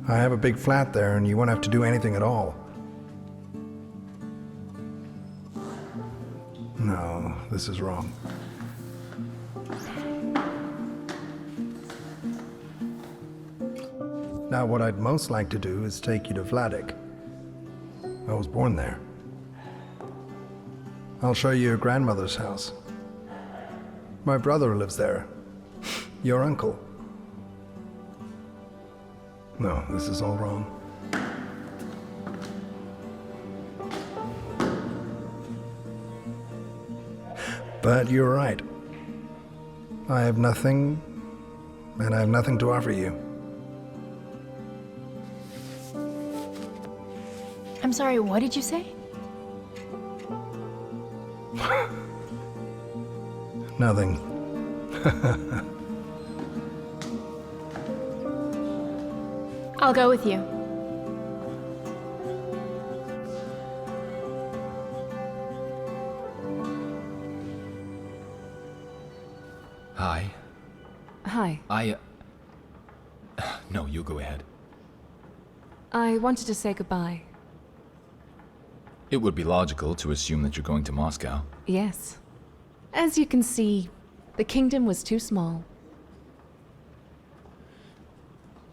I have a big flat there, and you won't have to do anything at all. No, this is wrong. Now, what I'd most like to do is take you to Vladik. I was born there. I'll show you your grandmother's house. My brother lives there. Your uncle. No, this is all wrong. But you're right. I have nothing, and I have nothing to offer you. I'm sorry, what did you say? Nothing. I'll go with you. Hi. Hi. No, you go ahead. I wanted to say goodbye. It would be logical to assume that you're going to Moscow. Yes. As you can see, the kingdom was too small.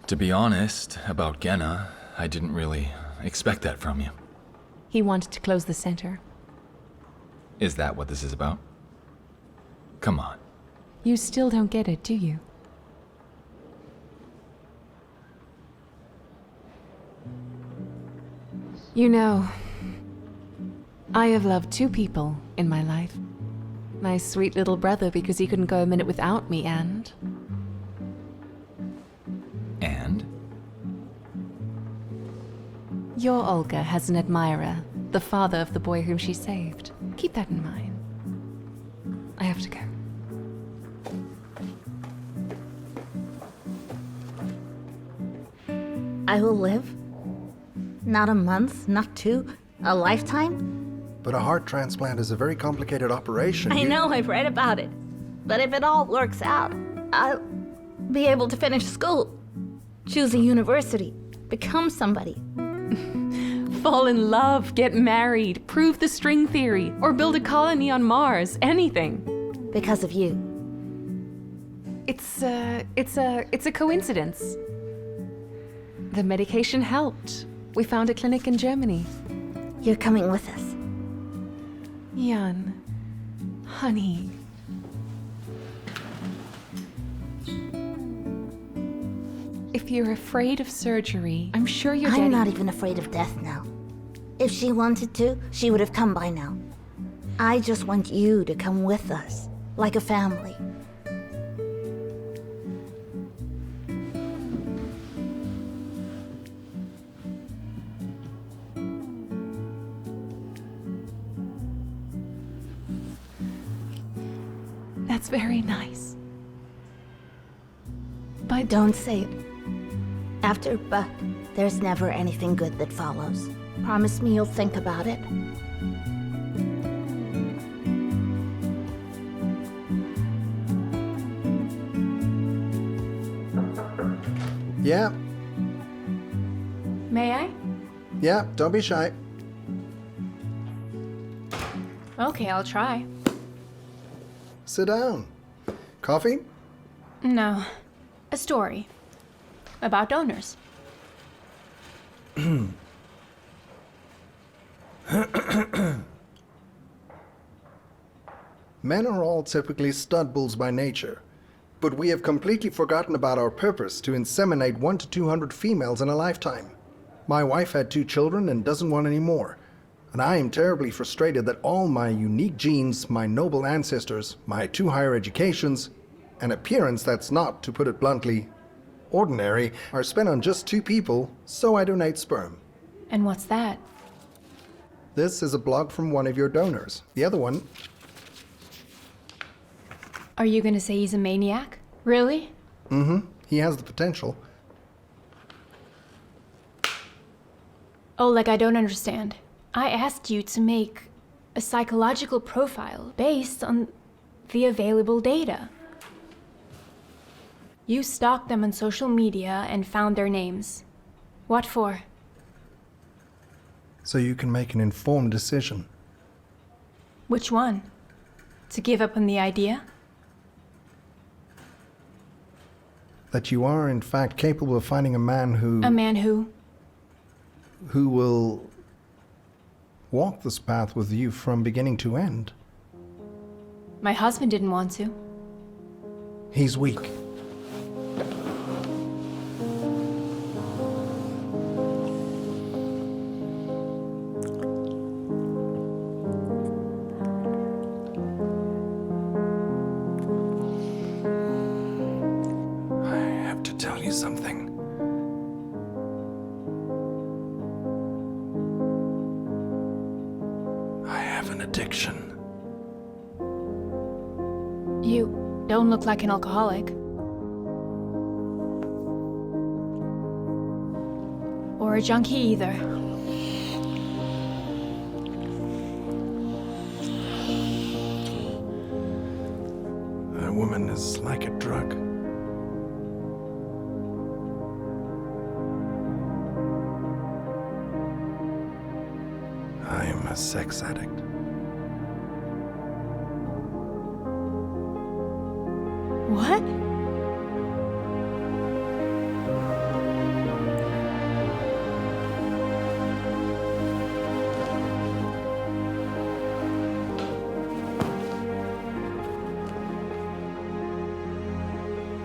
To be honest, about Genna, I didn't really expect that from you. He wanted to close the center. Is that what this is about? Come on. You still don't get it, do you? You know, I have loved 2 people in my life. My sweet little brother because he couldn't go a minute without me, and... And? Your Olga has an admirer, the father of the boy whom she saved. Keep that in mind. I have to go. I will live? Not a month, not 2, a lifetime? But a heart transplant is a very complicated operation. I know, I've read about it. But if it all works out, I'll be able to finish school, choose a university, become somebody. Fall in love, get married, prove the string theory, or build a colony on Mars, anything. Because of you. It's a coincidence. The medication helped. We found a clinic in Germany. You're coming with us. Jan, honey. If you're afraid of surgery, I'm sure you're I'm not even afraid of death now. If she wanted to, she would have come by now. I just want you to come with us, like a family. That's very nice. But don't say it. After but, there's never anything good that follows. Promise me you'll think about it. Yeah, May I? yeah, don't be shy. Okay, I'll try. Sit down. Coffee? No. A story. About donors. Men are all typically stud bulls by nature, but we have completely forgotten about our purpose to inseminate 100 to 200 females in a lifetime. My wife had 2 children and doesn't want any more, and I am terribly frustrated that all my unique genes, my noble ancestors, my 2 higher educations, an appearance that's not, to put it bluntly, ordinary, are spent on just 2 people, so I donate sperm. And what's that? This is a blog from one of your donors. The other one... Are you gonna say he's a maniac? Really? Mm-hmm. He has the potential. Oh, like I don't understand. I asked you to make a psychological profile based on the available data. You stalked them on social media and found their names. What for? So you can make an informed decision. Which one? To give up on the idea? That you are, in fact, capable of finding a man who... A man who? Who will walk this path with you from beginning to end. My husband didn't want to. He's weak. Something. I have an addiction. You don't look like an alcoholic. Or a junkie either. A woman is like a drug. I am a sex addict. What?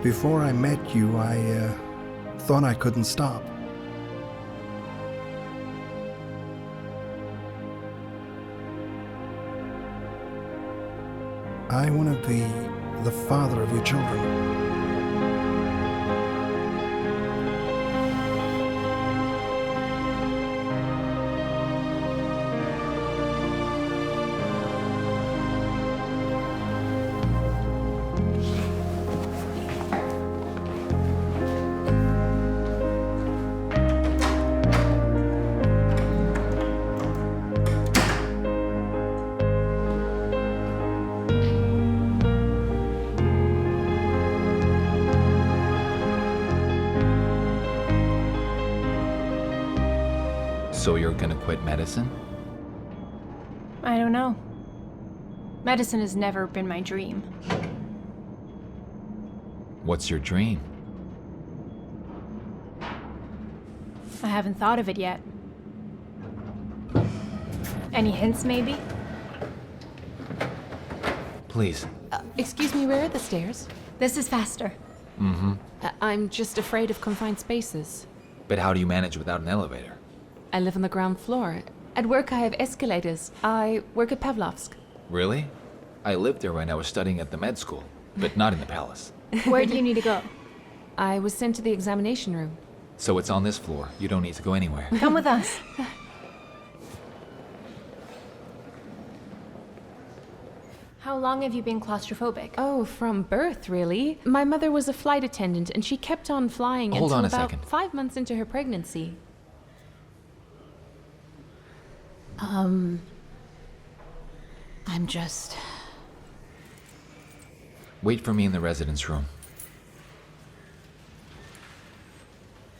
Before I met you, I thought I couldn't stop. I want to be the father of your children. So you're gonna quit medicine? I don't know. Medicine has never been my dream. What's your dream? I haven't thought of it yet. Any hints, maybe? Please. Excuse me, where are the stairs? This is faster. Mm-hmm. I'm just afraid of confined spaces. But how do you manage without an elevator? I live on the ground floor. At work, I have escalators. I work at Pavlovsk. Really? I lived there when I was studying at the med school, but not in the palace. Where do you need to go? I was sent to the examination room. So it's on this floor. You don't need to go anywhere. Come with us. How long have you been claustrophobic? Oh, from birth, really. My mother was a flight attendant, and she kept on flying Hold until on a about second. 5 months into her pregnancy. I'm just... Wait for me in the residence room.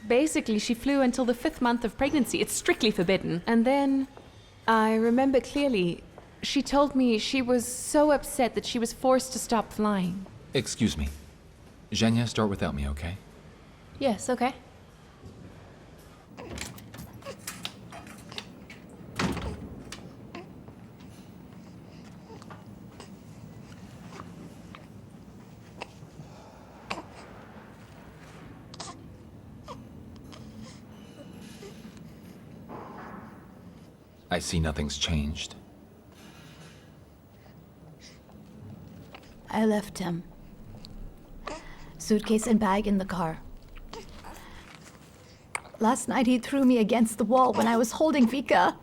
Basically, she flew until the 5th month of pregnancy. It's strictly forbidden. And then, I remember clearly, she told me she was so upset that she was forced to stop flying. Excuse me. Zhenya, start without me, okay? Yes, okay. I see nothing's changed. I left him. Suitcase and bag in the car. Last night he threw me against the wall when I was holding Vika.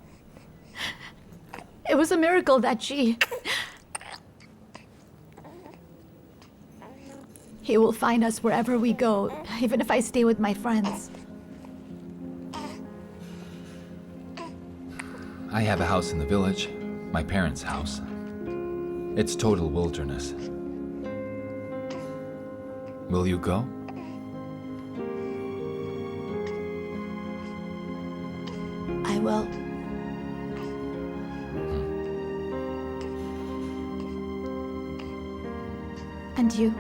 It was a miracle that He will find us wherever we go, even if I stay with my friends. I have a house in the village, my parents' house. It's total wilderness. Will you go? I will. And you?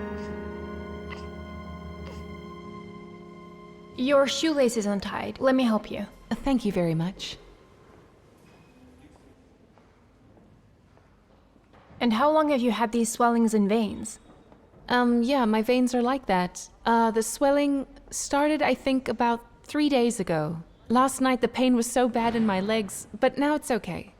Your shoelace is untied. Let me help you. Thank you very much. And how long have you had these swellings and veins? Yeah, my veins are like that. The swelling started, I think, about 3 days ago. Last night the pain was so bad in my legs, but now it's okay.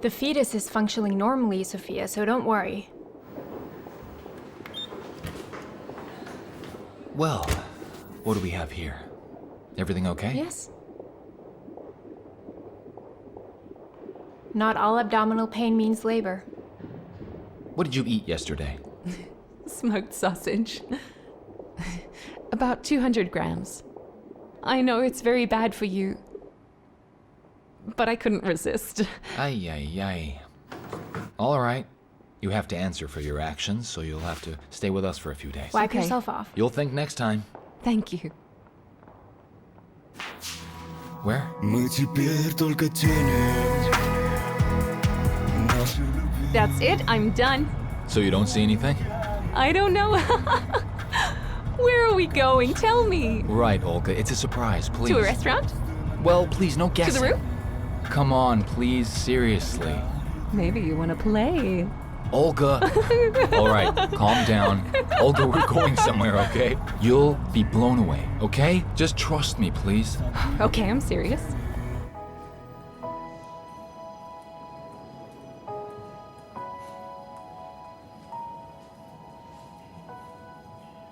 The fetus is functioning normally, Sophia, so don't worry. Well, what do we have here? Everything okay? Yes. Not all abdominal pain means labor. What did you eat yesterday? Smoked sausage. About 200 grams. I know it's very bad for you, but I couldn't resist. Ay, ay, ay. All right. You have to answer for your actions, so you'll have to stay with us for a few days. Wipe yourself off. You'll think next time. Thank you. Where? That's it, I'm done. So you don't see anything? I don't know. Where are we going? Tell me. Right, Olga. It's a surprise, please. To a restaurant? Well, please, no guessing. To the room? Come on, please, seriously. Maybe you want to play. Olga! All right, calm down. Olga, we're going somewhere, okay? You'll be blown away, okay? Just trust me, please. Okay, I'm serious.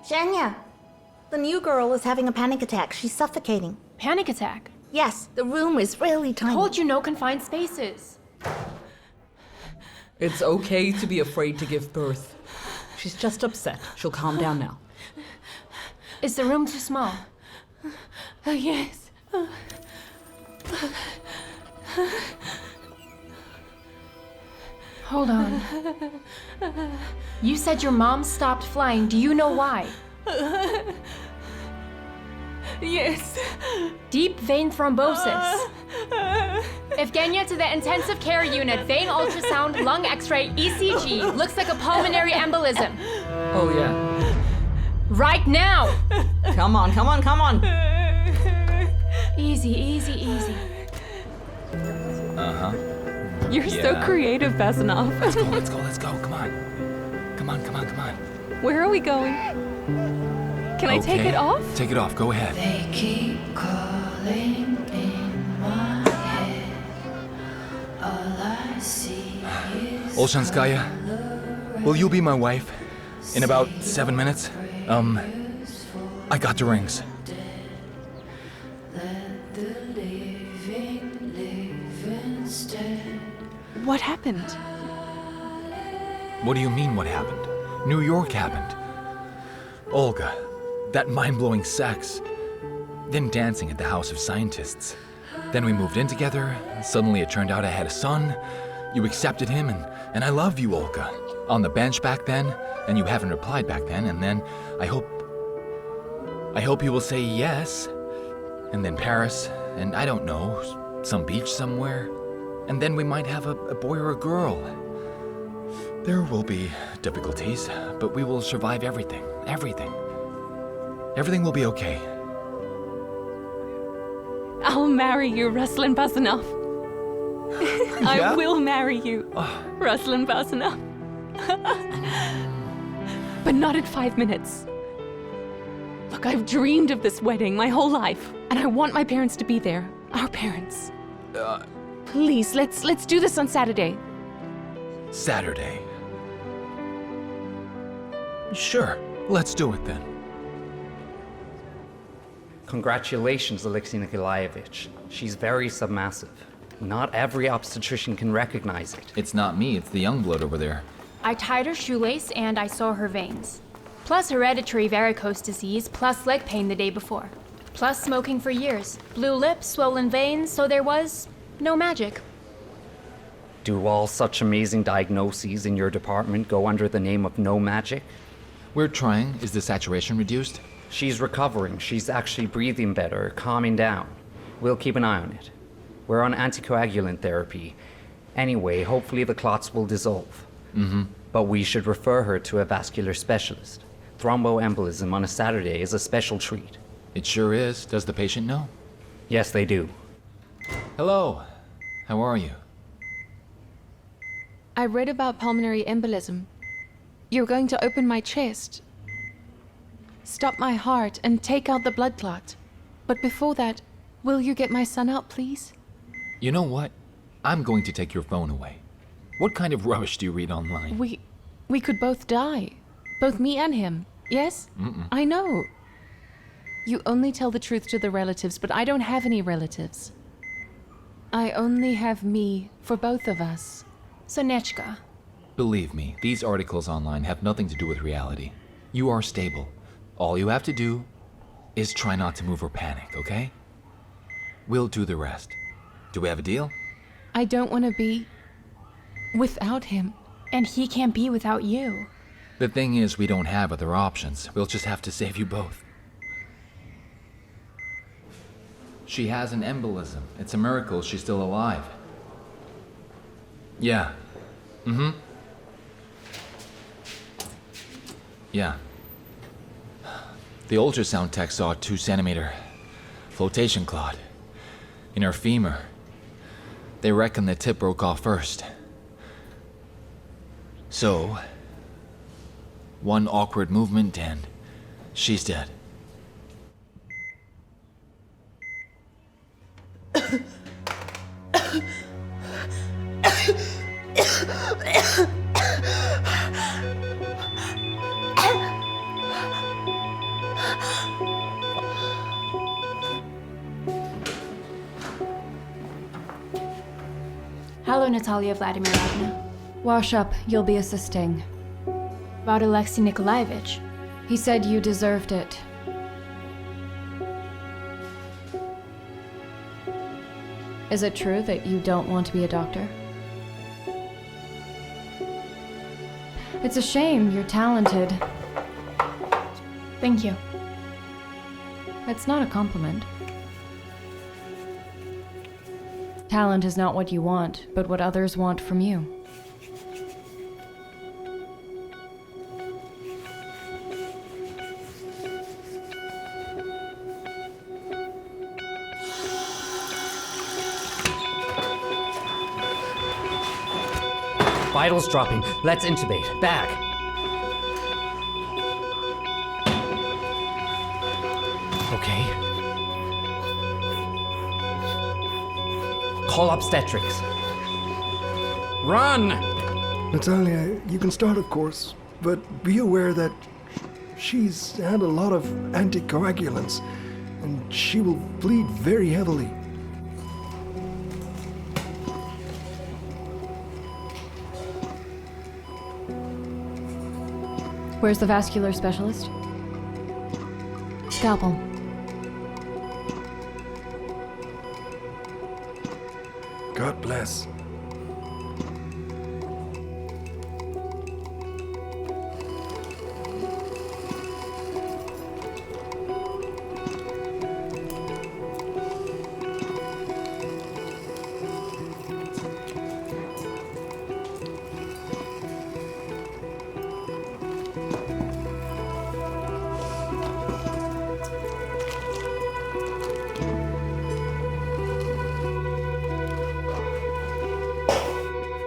Shania, the new girl is having a panic attack. She's suffocating. Panic attack? Yes, the room is really tiny. Told you no confined spaces. It's okay to be afraid to give birth. She's just upset. She'll calm down now. Is the room too small? Yes. Hold on. You said your mom stopped flying. Do you know why? Yes. Deep vein thrombosis. Evgenia to the intensive care unit. Vein ultrasound, lung x-ray, ECG. Looks like a pulmonary embolism. Oh, yeah. Right now! Come on, come on, come on! Easy, easy, easy. Uh-huh. You're so creative, Basanov. Let's go, let's go, let's go. Come on. Come on, come on, come on. Where are we going? Can I take it off? Take it off. Go ahead. They keep calling in my head. All I see is Olshanskaya, will you be my wife? In about 7 minutes? I got the rings. What happened? What do you mean, what happened? New York happened. Olga, that mind-blowing sex. Then dancing at the House of Scientists. Then we moved in together. Suddenly it turned out I had a son. You accepted him, and I love you, Olga. On the bench back then, and you haven't replied back then, and then I hope you will say yes. And then Paris, and I don't know, some beach somewhere. And then we might have a boy or a girl. There will be difficulties, but we will survive everything. Everything. Everything will be okay. I'll marry you, Ruslan Basanov. I will marry you, Ruslan Vasana. But not in 5 minutes. Look, I've dreamed of this wedding my whole life, and I want my parents to be there. Our parents. Please, let's do this on Saturday. Saturday. Sure, let's do it then. Congratulations, Alexei Nikolaevich. She's very submassive. Not every obstetrician can recognize it. It's not me, it's the young blood over there. I tied her shoelace and I saw her veins. Plus hereditary varicose disease, plus leg pain the day before. Plus smoking for years. Blue lips, swollen veins, so there was no magic. Do all such amazing diagnoses in your department go under the name of no magic? We're trying. Is the saturation reduced? She's recovering. She's actually breathing better, calming down. We'll keep an eye on it. We're on anticoagulant therapy. Anyway, hopefully the clots will dissolve. But we should refer her to a vascular specialist. Thromboembolism on a Saturday is a special treat. It sure is. Does the patient know? Yes, they do. Hello. How are you? I read about pulmonary embolism. You're going to open my chest, stop my heart, and take out the blood clot. But before that, will you get my son out, please? You know what? I'm going to take your phone away. What kind of rubbish do you read online? We could both die. Both me and him. Yes? I know. You only tell the truth to the relatives, but I don't have any relatives. I only have me for both of us. Sonechka. Believe me, these articles online have nothing to do with reality. You are stable. All you have to do is try not to move or panic, okay? We'll do the rest. Do we have a deal? I don't want to be without him. And he can't be without you. The thing is, we don't have other options. We'll just have to save you both. She has an embolism. It's a miracle she's still alive. Yeah. Yeah. The ultrasound tech saw a 2-centimeter flotation clot in her femur. They reckon the tip broke off first. So, one awkward movement and she's dead. Hello, Natalia Vladimirovna. Wash up, you'll be assisting. About Alexei Nikolaevich. He said you deserved it. Is it true that you don't want to be a doctor? It's a shame, you're talented. Thank you. It's not a compliment. Talent is not what you want, but what others want from you. Vitals dropping. Let's intubate. Back. Okay. Call obstetrics. Run! Natalia, you can start, of course, but be aware that she's had a lot of anticoagulants, and she will bleed very heavily. Where's the vascular specialist? Scalpel. God bless.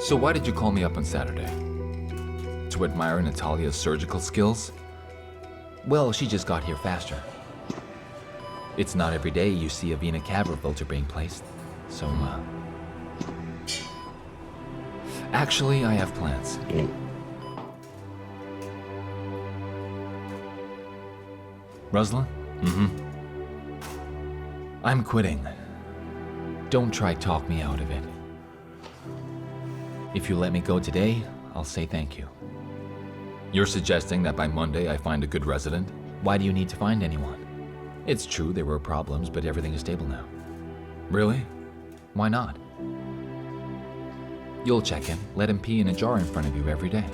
So why did you call me up on Saturday? To admire Natalia's surgical skills? Well, she just got here faster. It's not every day you see a vena cava filter being placed, so, Actually, I have plans. Ruslan? I'm quitting. Don't try talk me out of it. If you let me go today, I'll say thank you. You're suggesting that by Monday I find a good resident? Why do you need to find anyone? It's true there were problems, but everything is stable now. Really? Why not? You'll check him, let him pee in a jar in front of you every day.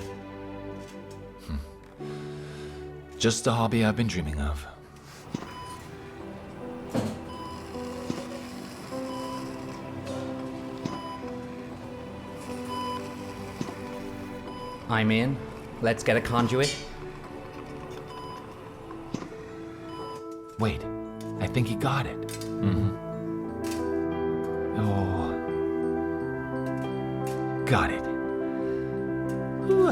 Just a hobby I've been dreaming of. I'm in. Let's get a conduit. Wait, I think he got it. Oh. Got it. Whew.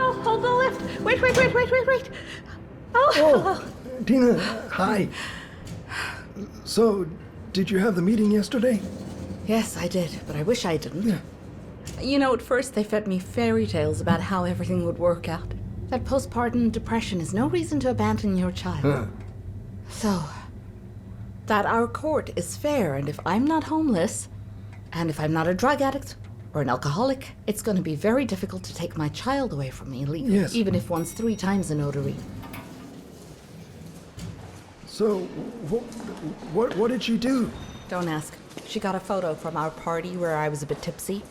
Oh, hold the lift. Wait. Oh, hello. Dina, hi. So, did you have the meeting yesterday? Yes, I did, but I wish I didn't. Yeah. You know, at first they fed me fairy tales about how everything would work out. That postpartum depression is no reason to abandon your child. Huh. So, that our court is fair, and if I'm not homeless, and if I'm not a drug addict or an alcoholic, it's going to be very difficult to take my child away from me legally, Yes. even if one's 3 times a notary. So, what did she do? Don't ask. She got a photo from our party where I was a bit tipsy,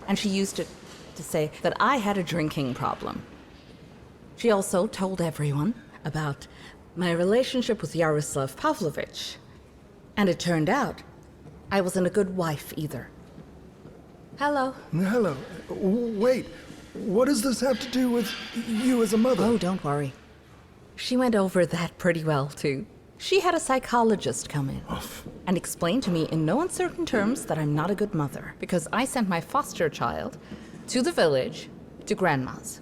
and she used it to say that I had a drinking problem. She also told everyone about my relationship with Yaroslav Pavlovich. And it turned out I wasn't a good wife either. Hello. Hello. Wait, what does this have to do with you as a mother? Oh, don't worry. She went over that pretty well, too. She had a psychologist come in and explain to me in no uncertain terms that I'm not a good mother because I sent my foster child to the village to grandma's.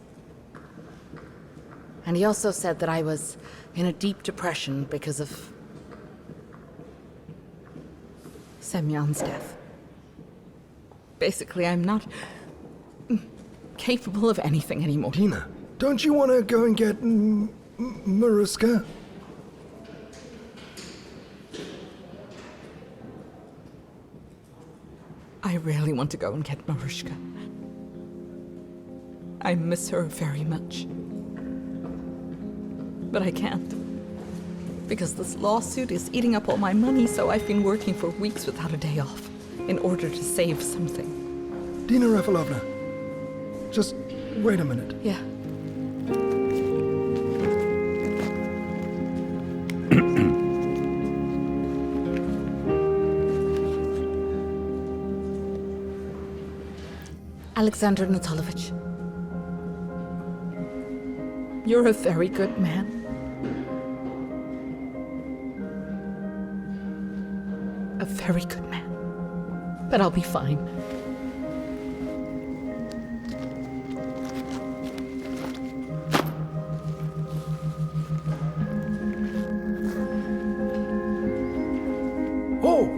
And he also said that I was in a deep depression because of Semyon's death. Basically, I'm not capable of anything anymore. Tina, don't you want to go and get Mariska? I really want to go and get Mariska. I miss her very much. But I can't. Because this lawsuit is eating up all my money, so I've been working for weeks without a day off in order to save something. Dina Rafalovna, just wait a minute. Yeah. Alexander Natalovich, you're a very good man. A very good man. But I'll be fine. Oh!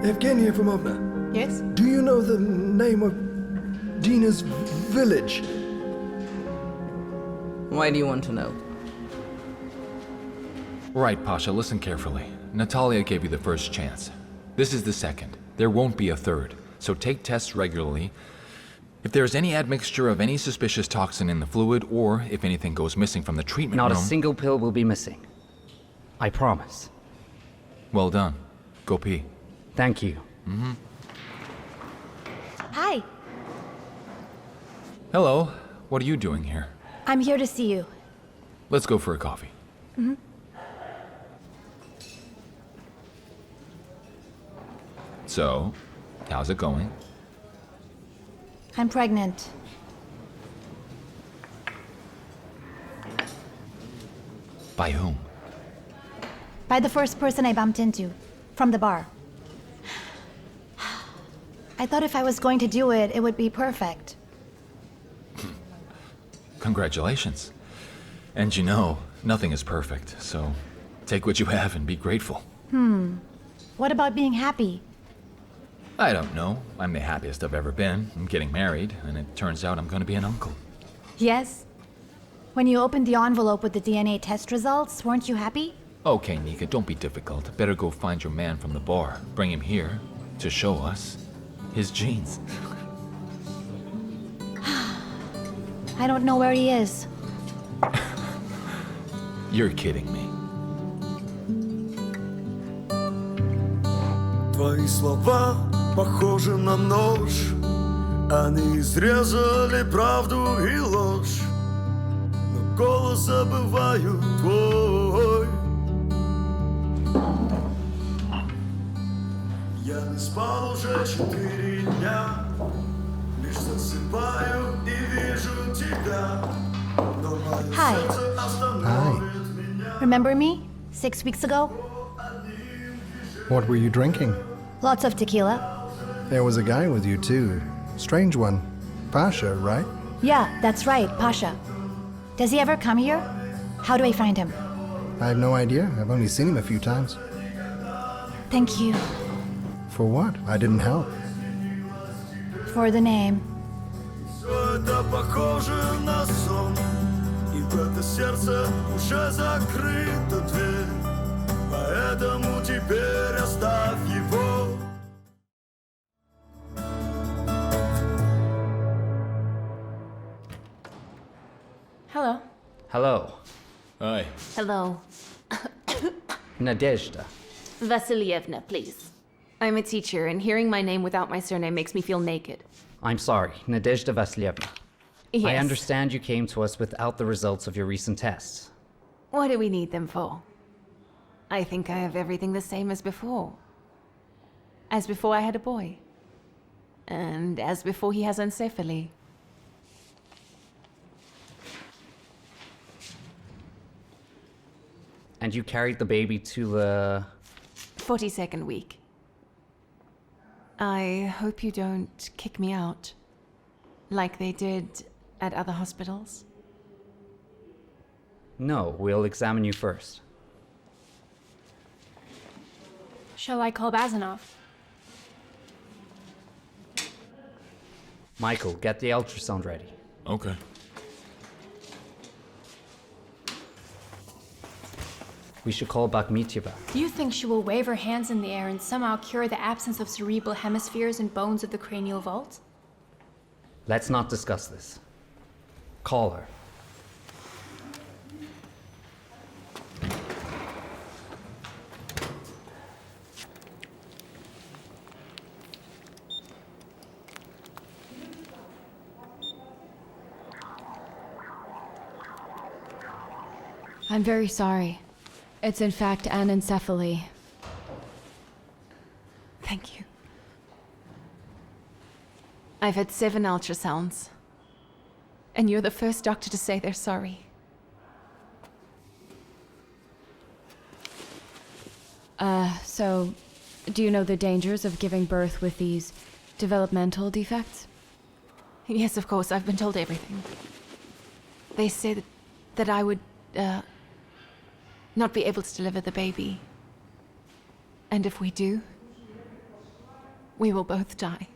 Evgenia Fomovna. Yes? Do you know the name of Dina's village? Why do you want to know? Right, Pasha, listen carefully. Natalia gave you the first chance. This is the second. There won't be a third. So take tests regularly. If there's any admixture of any suspicious toxin in the fluid, or if anything goes missing from the treatment Not room... a single pill will be missing. I promise. Well done. Go pee. Thank you. Hi, Hello. What are you doing here? I'm here to see you. Let's go for a coffee. So, how's it going? I'm pregnant. By whom? By the first person I bumped into, from the bar. I thought if I was going to do it, it would be perfect. Congratulations. And you know, nothing is perfect, so take what you have and be grateful. What about being happy? I don't know. I'm the happiest I've ever been. I'm getting married, and it turns out I'm going to be an uncle. Yes? When you opened the envelope with the DNA test results, weren't you happy? Okay, Nika, don't be difficult. Better go find your man from the bar. Bring him here to show us his genes. I don't know where he is. You're kidding me. Твои слова похожи на нож. Они изрезали правду и ложь. Но голос забываю твой. Я не спал уже 4 дня. Лишь засыпаю и вижу тебя. Но мое Hi. сердце остановит меня. Remember me? 6 weeks ago? What were you drinking? Lots of tequila. There was a guy with you too. Strange one. Pasha, right? Yeah, that's right, Pasha. Does he ever come here? How do I find him? I have no idea. I've only seen him a few times. Thank you For what? I didn't help. for the name. Все это похоже на сон. И в это сердце уже закрыта дверь. Поэтому теперь оставь его. Hello. Hello, Hi. Hello. Nadezhda. Vasilyevna, please. I'm a teacher, and hearing my name without my surname makes me feel naked. I'm sorry, Nadezhda Vasilyevna. I Yes. understand you came to us without the results of your recent tests. What do we need them for? I think I have everything the same as before. As before I had a boy. And as before he has encephaly. And you carried the baby to the... 42nd week. I hope you don't kick me out. Like they did at other hospitals. No, we'll examine you first. Shall I call Bazanov? Michael, get the ultrasound ready. Okay. We should call Bakhmetyeva. Do you think she will wave her hands in the air and somehow cure the absence of cerebral hemispheres and bones of the cranial vault? Let's not discuss this. Call her. I'm very sorry. It's in fact anencephaly. Thank you. I've had 7 ultrasounds. And you're the first doctor to say they're sorry. So, do you know the dangers of giving birth with these developmental defects? Yes, of course, I've been told everything. They said that I would, not be able to deliver the baby. And if we do, we will both die.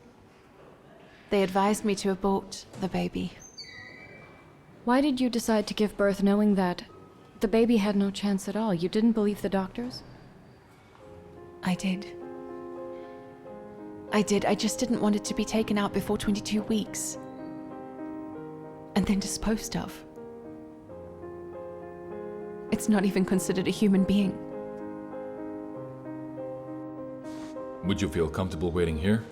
They advised me to abort the baby. Why did you decide to give birth knowing that the baby had no chance at all? You didn't believe the doctors? I did. I just didn't want it to be taken out before 22 weeks. And then disposed of. It's not even considered a human being. Would you feel comfortable waiting here?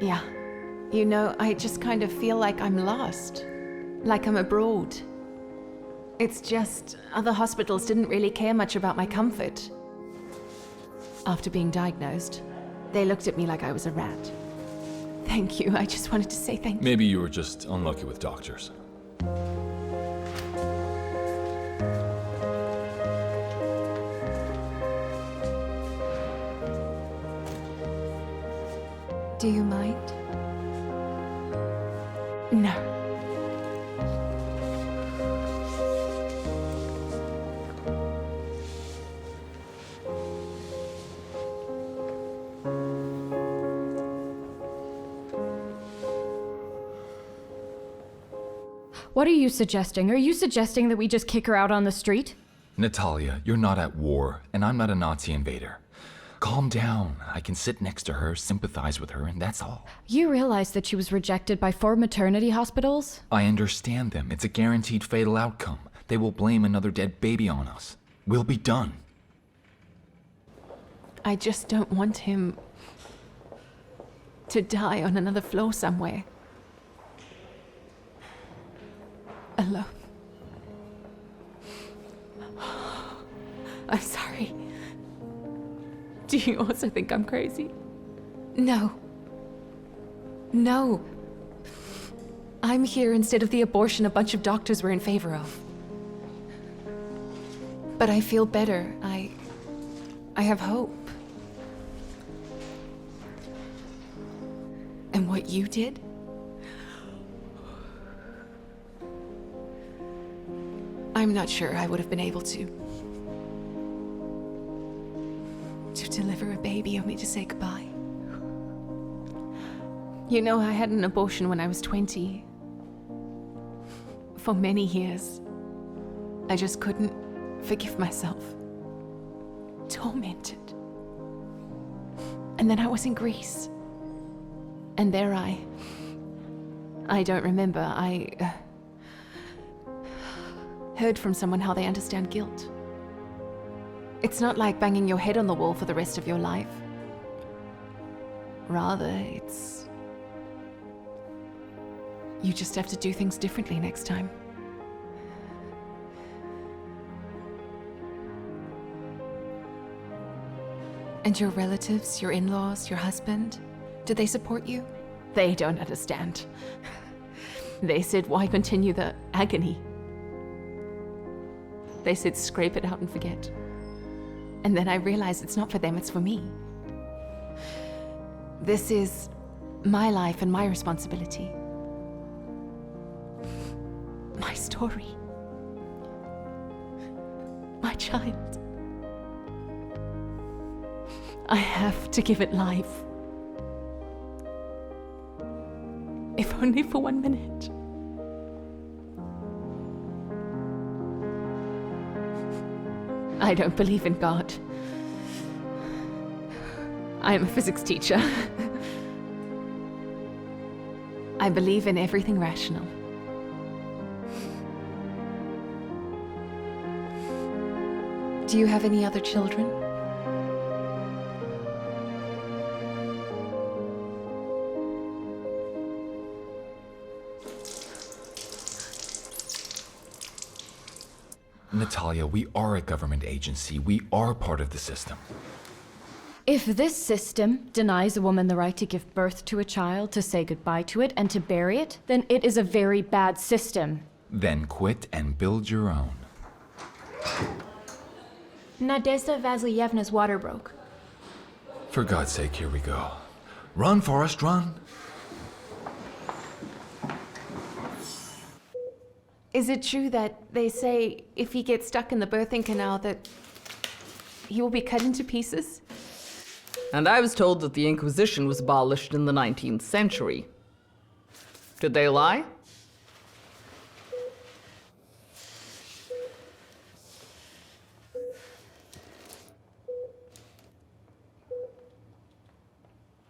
Yeah. You know, I just kind of feel like I'm lost. Like I'm abroad. It's just, other hospitals didn't really care much about my comfort. After being diagnosed, they looked at me like I was a rat. Thank you, I just wanted to say thank you. Maybe you were just unlucky with doctors. Do you mind? No. What are you suggesting? Are you suggesting that we just kick her out on the street? Natalia, you're not at war, and I'm not a Nazi invader. Calm down. I can sit next to her, sympathize with her, and that's all. You realize that she was rejected by 4 maternity hospitals? I understand them. It's a guaranteed fatal outcome. They will blame another dead baby on us. We'll be done. I just don't want him to die on another floor somewhere. Alone. I'm sorry. Do you also think I'm crazy? No. No. I'm here instead of the abortion a bunch of doctors were in favor of. But I feel better. I have hope. And what you did? I'm not sure I would have been able to deliver a baby only to say goodbye. You know, I had an abortion when I was 20. For many years, I just couldn't forgive myself. Tormented. And then I was in Greece. And there I don't remember, I heard from someone how they understand guilt. It's not like banging your head on the wall for the rest of your life. Rather, it's... you just have to do things differently next time. And your relatives, your in-laws, your husband, do they support you? They don't understand. They said, why continue the agony? They said, scrape it out and forget. And then I realized it's not for them, it's for me. This is my life and my responsibility. My story. My child. I have to give it life. If only for 1 minute. I don't believe in God. I am a physics teacher. I believe in everything rational. Do you have any other children? Natalia, we are a government agency. We are part of the system. If this system denies a woman the right to give birth to a child, to say goodbye to it, and to bury it, then it is a very bad system. Then quit and build your own. Nadezhda Vasilievna's water broke. For God's sake, here we go. Run, Forrest, run! Is it true that they say if he gets stuck in the birthing canal that he will be cut into pieces? And I was told that the Inquisition was abolished in the 19th century. Did they lie?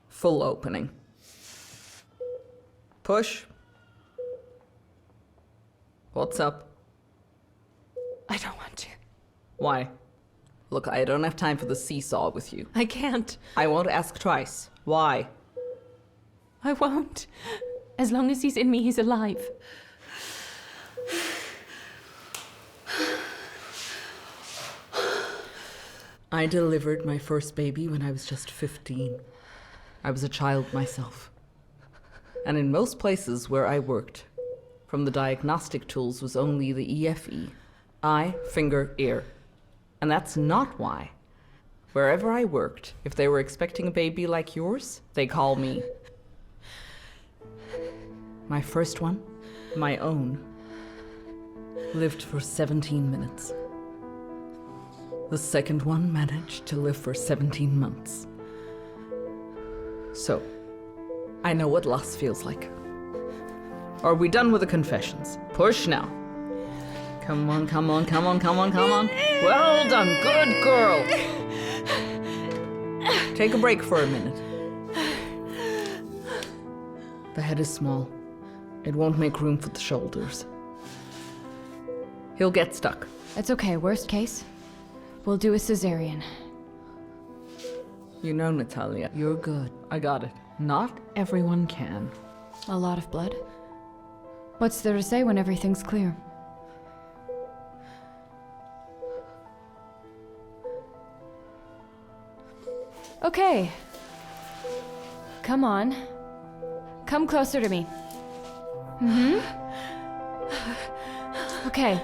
Full opening. Push. What's up? I don't want to. Why? Look, I don't have time for the seesaw with you. I can't. I won't ask twice. Why? I won't. As long as he's in me, he's alive. I delivered my first baby when I was just 15. I was a child myself. And in most places where I worked, from the diagnostic tools was only the EFE, eye, finger, ear. And that's not why. Wherever I worked, if they were expecting a baby like yours, they call me My first one, my own, lived for 17 minutes. The second one managed to live for 17 months. So, I know what loss feels like. Are we done with the confessions? Push now. Come on, come on, come on, come on, come on. Well done, good girl. Take a break for a minute. The head is small. It won't make room for the shoulders. He'll get stuck. It's okay, worst case, we'll do a cesarean. You know, Natalia, you're good. I got it. Not everyone can. A lot of blood? What's there to say when everything's clear? Okay. Come on. Come closer to me. Okay.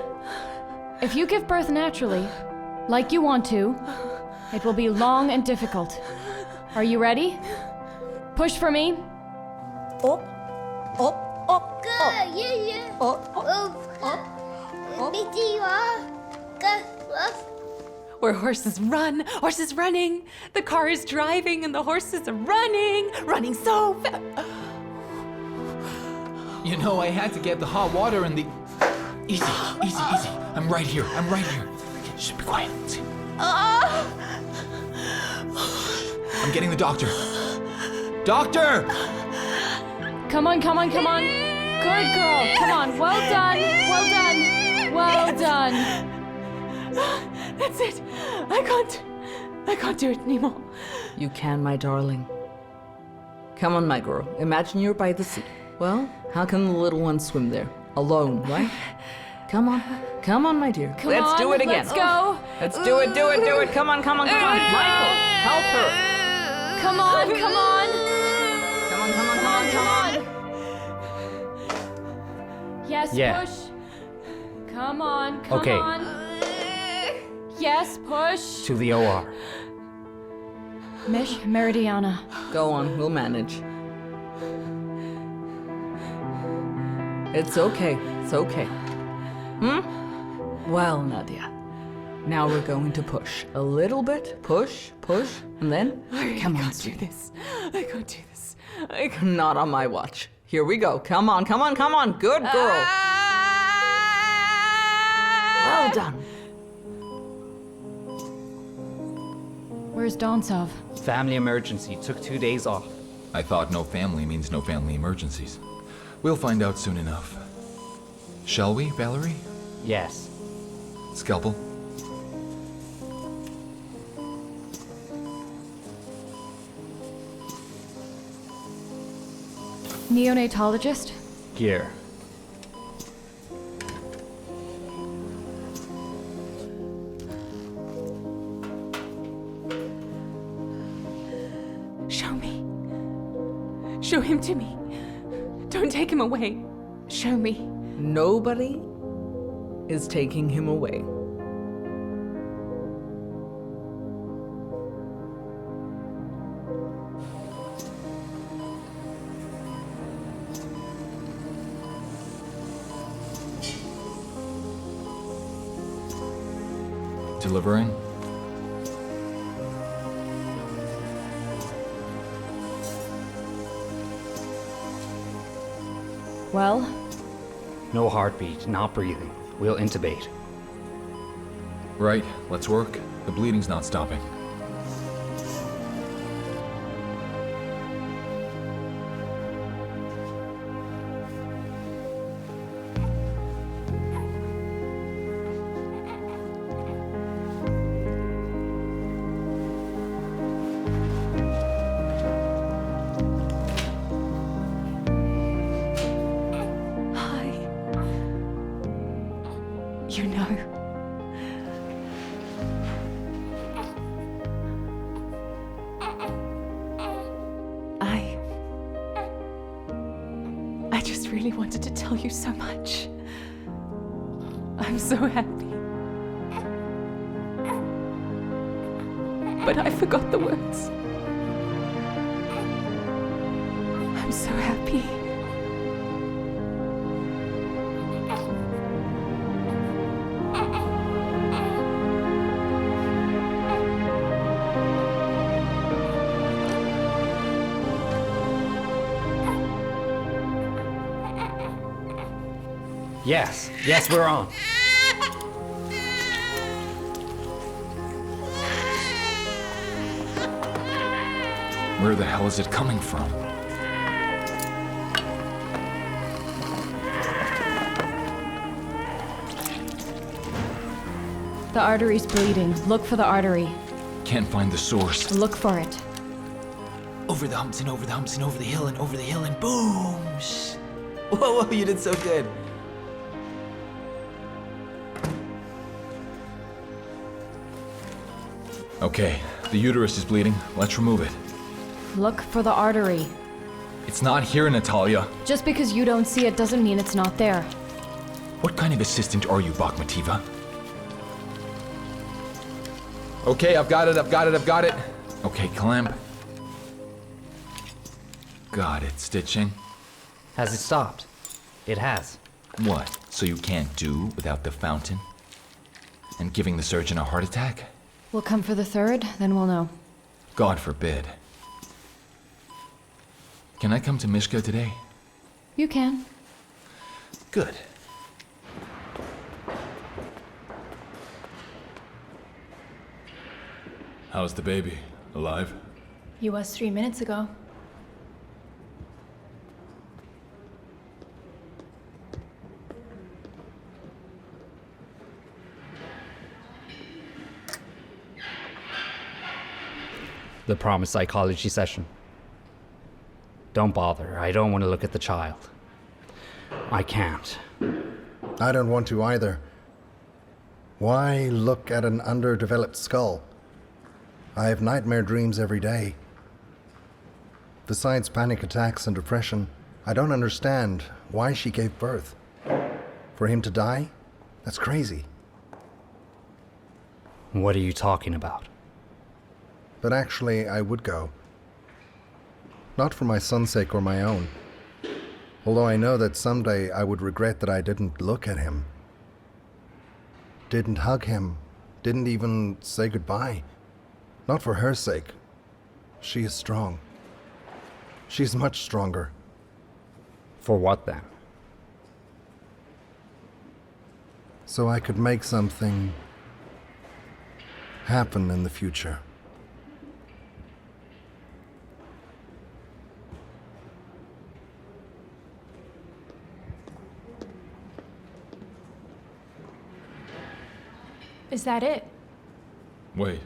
If you give birth naturally, like you want to, it will be long and difficult. Are you ready? Push for me. Up, up, up. Good, yeah. Where horses run, horses running. The car is driving and the horses are running so fast. You know, I had to get the hot water and the... Easy, easy, easy. I'm right here. Okay, shh, be quiet. I'm getting the doctor. Doctor! Come on. Good girl. Come on. Well done. That's it. I can't do it anymore. You can, my darling. Come on, my girl. Imagine you're by the sea. Well, how can the little one swim there? Alone, right? Come on, my dear. Let's do it again. Let's go. Let's do it. Come on. Michael, help her. Come on. Come on. Yes, Yeah. push. Come on. Okay. Yes, push. To the OR. Meridiana. Go on, we'll manage. It's okay. Well, Nadia, now we're going to push. A little bit, push, and then, come on, sweetie. I can't do this. Not on my watch. Here we go. Come on. Good girl. Well done. Where's Donsov? Family emergency. Took 2 days off. I thought no family means no family emergencies. We'll find out soon enough. Shall we, Valerie? Yes. Scalpel? Neonatologist? Here. Show me. Show him to me. Don't take him away. Show me. Nobody is taking him away. Delivering? Well? No heartbeat, not breathing. We'll intubate. Right, let's work. The bleeding's not stopping. You know. I just really wanted to tell you so much. I'm so happy. But I forgot the words. I'm so happy. Yes, we're on. Where the hell is it coming from? The artery's bleeding. Look for the artery. Can't find the source. Look for it. Over the humps and over the humps and over the hill and over the hill and boom! Whoa, you did so good. Okay, the uterus is bleeding. Let's remove it. Look for the artery. It's not here, Natalia. Just because you don't see it doesn't mean it's not there. What kind of assistant are you, Bakhmetyeva? Okay, I've got it. Okay, clamp. Got it. Stitching. Has it stopped? It has. What? So you can't do without the fountain? And giving the surgeon a heart attack? We'll come for the third, then we'll know. God forbid. Can I come to Mishka today? You can. Good. How's the baby? Alive? He was 3 minutes ago. The promised psychology session. Don't bother. I don't want to look at the child. I can't. I don't want to either. Why look at an underdeveloped skull? I have nightmare dreams every day. Besides panic attacks and depression, I don't understand why she gave birth. For him to die? That's crazy. What are you talking about? But actually, I would go. Not for my son's sake or my own. Although I know that someday I would regret that I didn't look at him. Didn't hug him. Didn't even say goodbye. Not for her sake. She is strong. She's much stronger. For what then? So I could make something happen in the future. Is that it? Wait.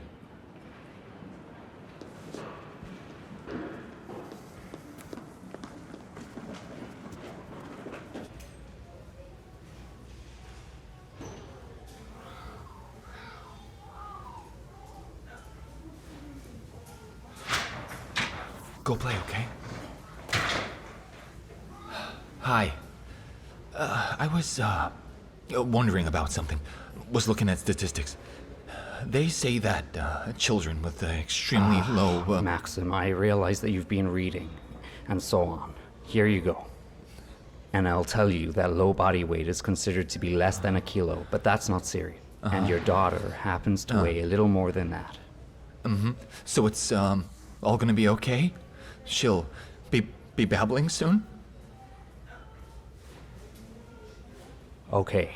Go play, okay? Hi. I was, wondering about something. Was looking at statistics. They say that children with extremely low... Maxim, I realize that you've been reading, and so on. Here you go. And I'll tell you that low body weight is considered to be less than a kilo, but that's not serious. And your daughter happens to weigh a little more than that. Mm-hmm. So it's, all gonna be okay? She'll be babbling soon? Okay.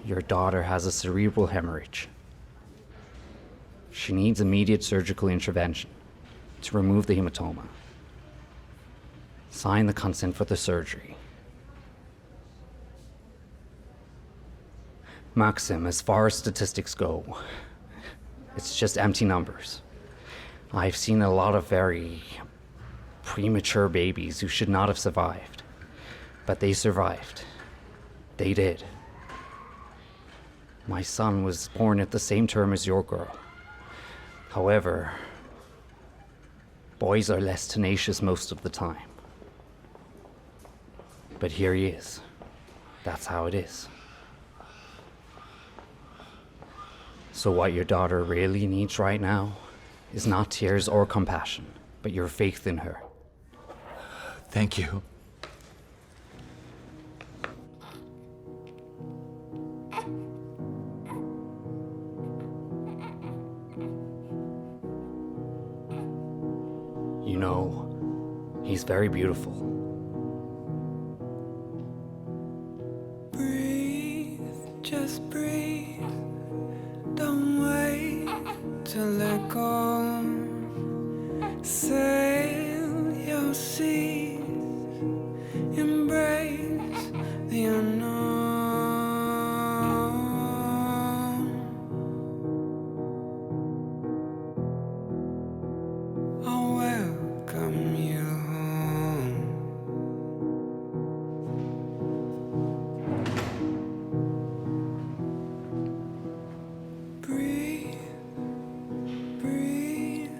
Your daughter has a cerebral hemorrhage. She needs immediate surgical intervention to remove the hematoma. Sign the consent for the surgery. Maxim, as far as statistics go, it's just empty numbers. I've seen a lot of very premature babies who should not have survived. But they survived. They did. My son was born at the same term as your girl. However, boys are less tenacious most of the time. But here he is. That's how it is. So what your daughter really needs right now is not tears or compassion, but your faith in her. Thank you. You know, he's very beautiful. Just breathe, don't wait to let go. Sail your seas, embrace the unknown. I'll welcome you home. Breathe, breathe.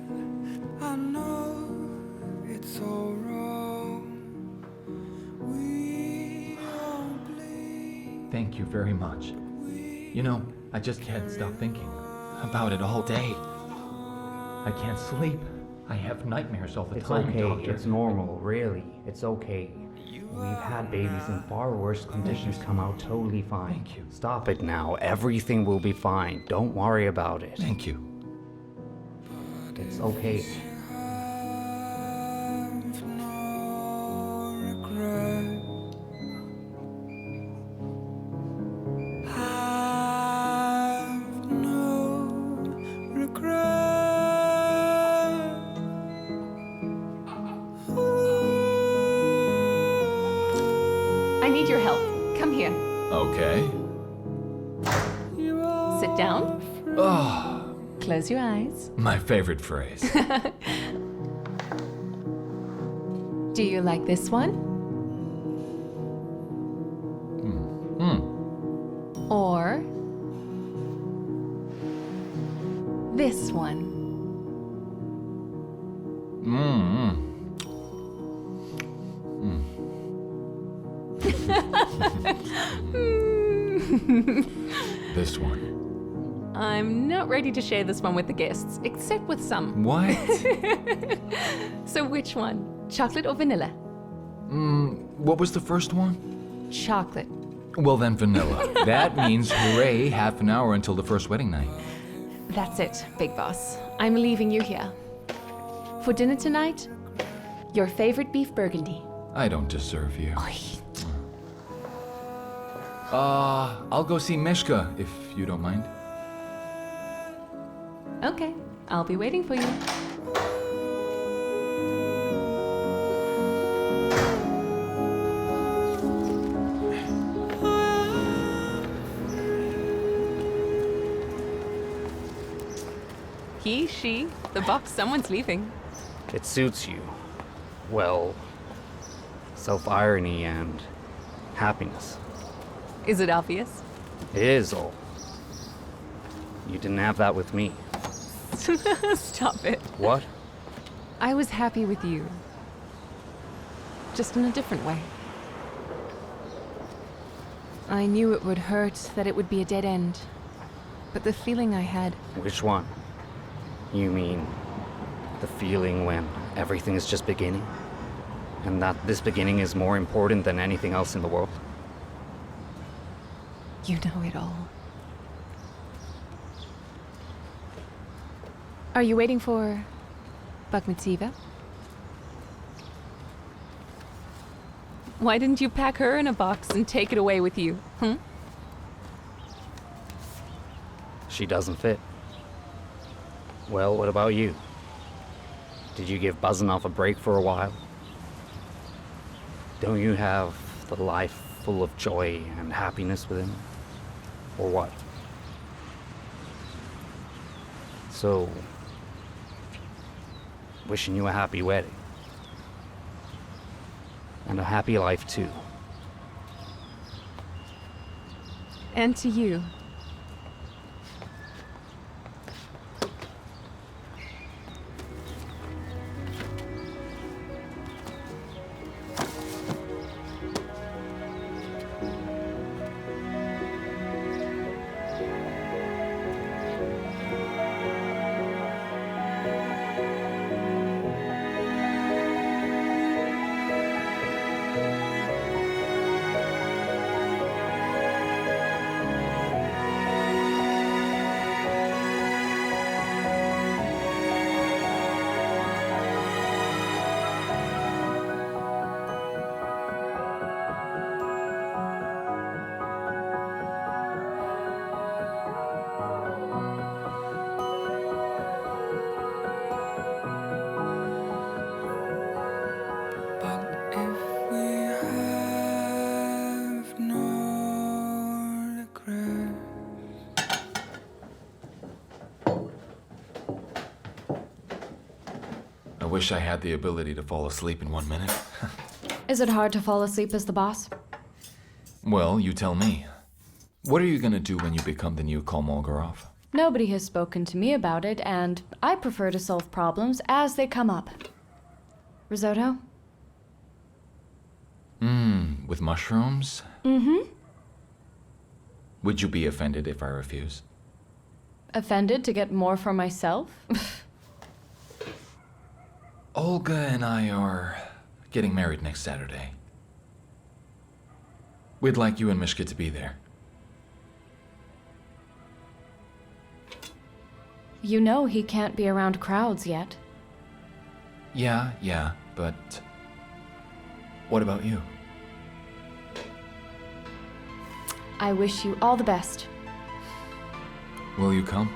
I know it's all wrong. We all bleed. Thank you very much. You know, I just can't stop thinking about it all day. I can't sleep. I have nightmares all the It's time, okay. Doctor. It's normal, really. It's okay. We've had babies in far worse conditions come out totally fine. Thank you. Stop it now. Everything will be fine. Don't worry about it. Thank you. It's okay. Have no regret. Have no regret. I need your help. Come here. Okay. Sit down. Oh, Close your eyes. my favorite phrase. Do you like this one? Or this one? This one. I'm not ready to share this one with the guests, except with some. What? So which one? Chocolate or vanilla? What was the first one? Chocolate. Well, then vanilla. That means hooray, half an hour until the first wedding night. That's it, Big Boss. I'm leaving you here. For dinner tonight, your favorite beef burgundy. I don't deserve you. I'll go see Mishka, if you don't mind. Okay, I'll be waiting for you. He, she, the box, someone's leaving. It suits you. Well, self-irony and happiness. Is it obvious? It is all. You didn't have that with me. Stop it. What? I was happy with you. Just in a different way. I knew it would hurt, that it would be a dead end. But the feeling I had... Which one? You mean the feeling when everything is just beginning? And that this beginning is more important than anything else in the world? You know it all. Are you waiting for Bakhmetyeva? Why didn't you pack her in a box and take it away with you, She doesn't fit. Well, what about you? Did you give Buzzinoff a break for a while? Don't you have the life full of joy and happiness within? Or what? So, wishing you a happy wedding. And a happy life too. And to you. wish I had the ability to fall asleep in 1 minute. Is it hard to fall asleep as the boss? Well, you tell me. What are you gonna do when you become the new Kolmogorov? Nobody has spoken to me about it, and I prefer to solve problems as they come up. Risotto? With mushrooms? Mm-hmm. Would you be offended if I refuse? Offended to get more for myself? Olga and I are getting married next Saturday. We'd like you and Mishka to be there. You know he can't be around crowds yet. Yeah, but what about you? I wish you all the best. Will you come?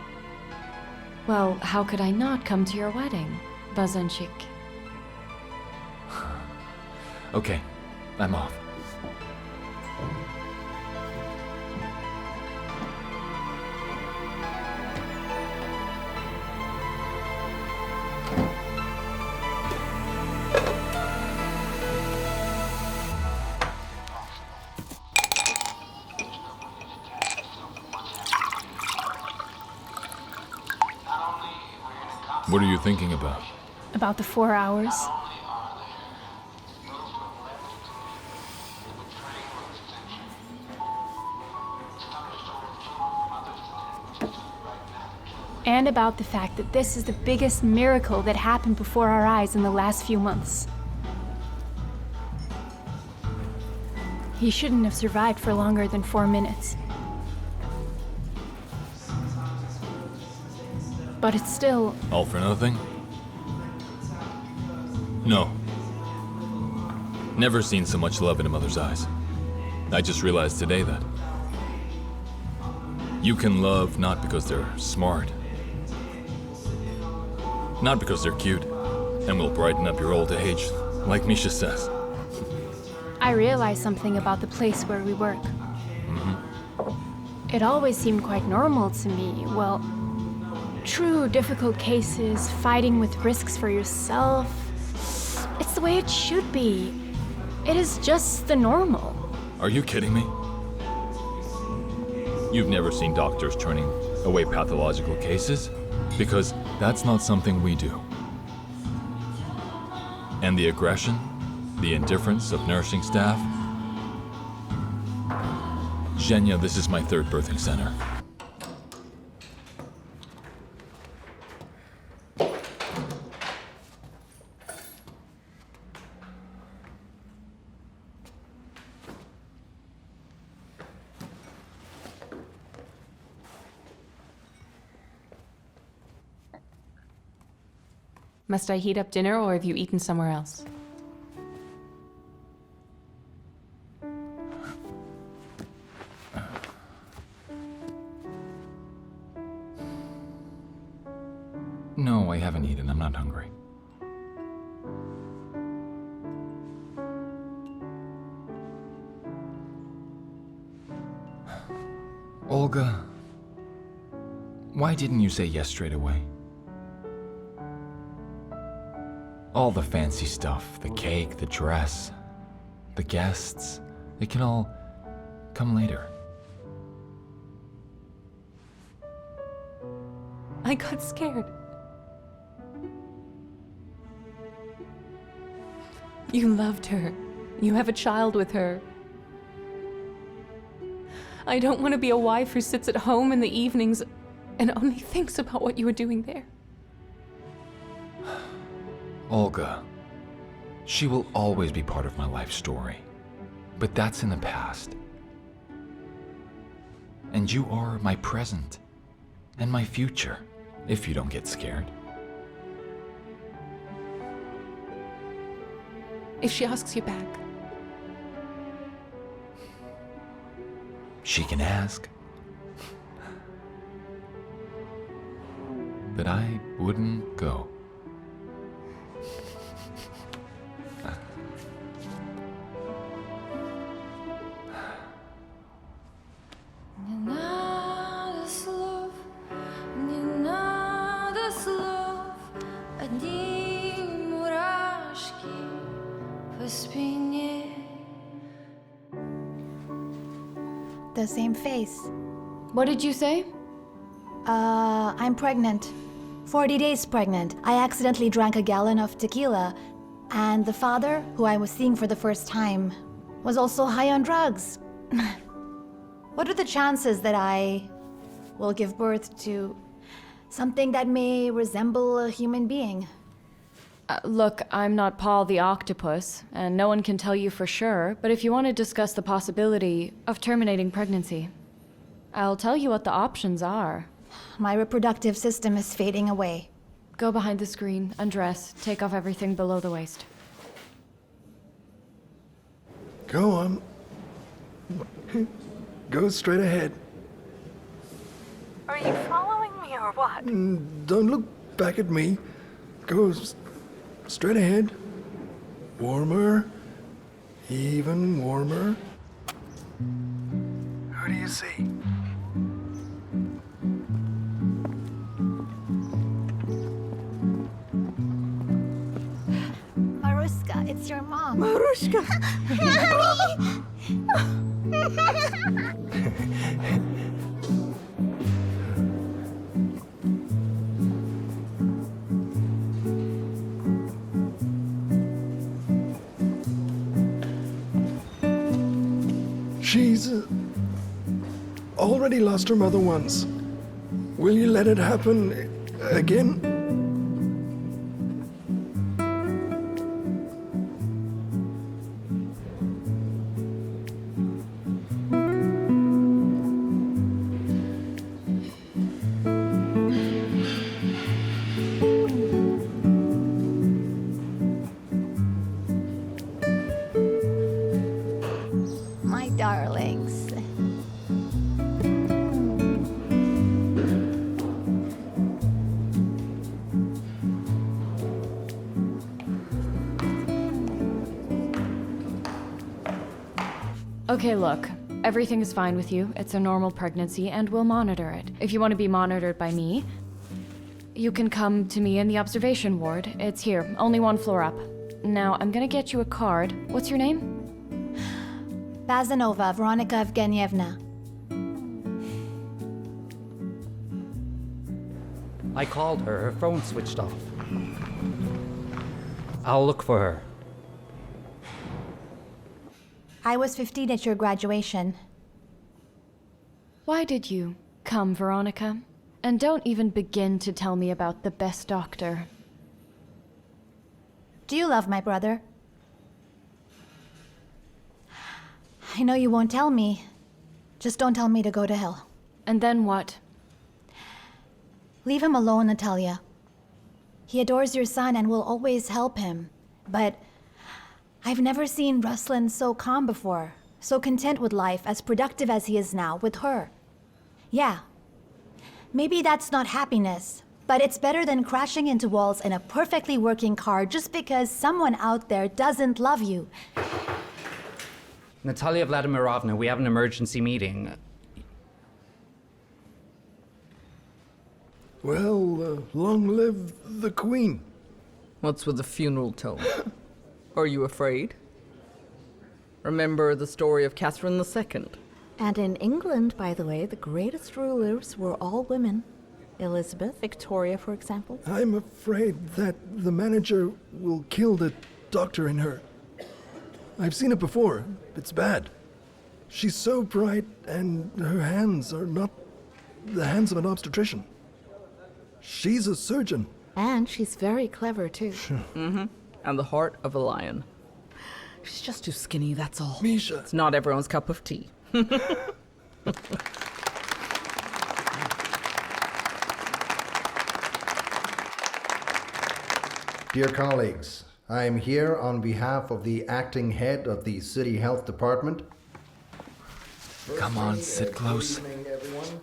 Well, how could I not come to your wedding, Bazanchik? Okay, I'm off. What are you thinking about? About the 4 hours. And about the fact that this is the biggest miracle that happened before our eyes in the last few months. He shouldn't have survived for longer than 4 minutes. But it's still... All for nothing? No. Never seen so much love in a mother's eyes. I just realized today that you can love not because they're smart, not because they're cute, and will brighten up your old age, like Misha says. I realized something about the place where we work. It always seemed quite normal to me. Well, true difficult cases, fighting with risks for yourself. It's the way it should be. It is just the normal. Are you kidding me? You've never seen doctors turning away pathological cases? Because that's not something we do. And the aggression, the indifference of nursing staff. Zhenya, this is my 3rd birthing center. Must I heat up dinner, or have you eaten somewhere else? No, I haven't eaten. I'm not hungry. Olga, why didn't you say yes straight away? All the fancy stuff, the cake, the dress, the guests, they can all come later. I got scared. You loved her. You have a child with her. I don't want to be a wife who sits at home in the evenings and only thinks about what you were doing there. Olga, she will always be part of my life story. But that's in the past. And you are my present and my future, if you don't get scared. If she asks you back? She can ask. But I wouldn't go. the same face. What did you say? I'm pregnant. 40 days pregnant. I accidentally drank a gallon of tequila, and the father, who I was seeing for the first time, was also high on drugs. What are the chances that I will give birth to something that may resemble a human being? Look, I'm not Paul the octopus, and no one can tell you for sure, but if you want to discuss the possibility of terminating pregnancy, I'll tell you what the options are. My reproductive system is fading away. Go behind the screen, undress, take off everything below the waist. Go on. Go straight ahead. Are you following me or what? Don't look back at me. Go straight ahead. Warmer. Even warmer. Who do you see? Marushka, it's your mom. Marushka! She's already lost her mother once. Will you let it happen again? My darlings. Okay, look. Everything is fine with you. It's a normal pregnancy, and we'll monitor it. If you want to be monitored by me, you can come to me in the observation ward. It's here, only one floor up. Now, I'm gonna get you a card. What's your name? Bazanova, Veronica Evgenievna. I called her. Her phone switched off. I'll look for her. I was 15 at your graduation. Why did you come, Veronica? And don't even begin to tell me about the best doctor. Do you love my brother? I know you won't tell me. Just don't tell me to go to hell. And then what? Leave him alone, Natalia. He adores your son and will always help him. But I've never seen Ruslan so calm before, so content with life, as productive as he is now with her. Yeah, maybe that's not happiness, but it's better than crashing into walls in a perfectly working car just because someone out there doesn't love you. Natalia Vladimirovna, we have an emergency meeting. Well, long live the Queen. What's with the funeral tone? Are you afraid? Remember the story of Catherine II? And in England, by the way, the greatest rulers were all women. Elizabeth, Victoria, for example. I'm afraid that the manager will kill the doctor in her. I've seen it before. It's bad. She's so bright, and her hands are not the hands of an obstetrician. She's a surgeon. And she's very clever, too. Mm-hmm. And the heart of a lion. She's just too skinny, that's all. Misha. It's not everyone's cup of tea. Dear colleagues, I am here on behalf of the acting head of the City Health Department. Come on, sit close. Good evening, everyone.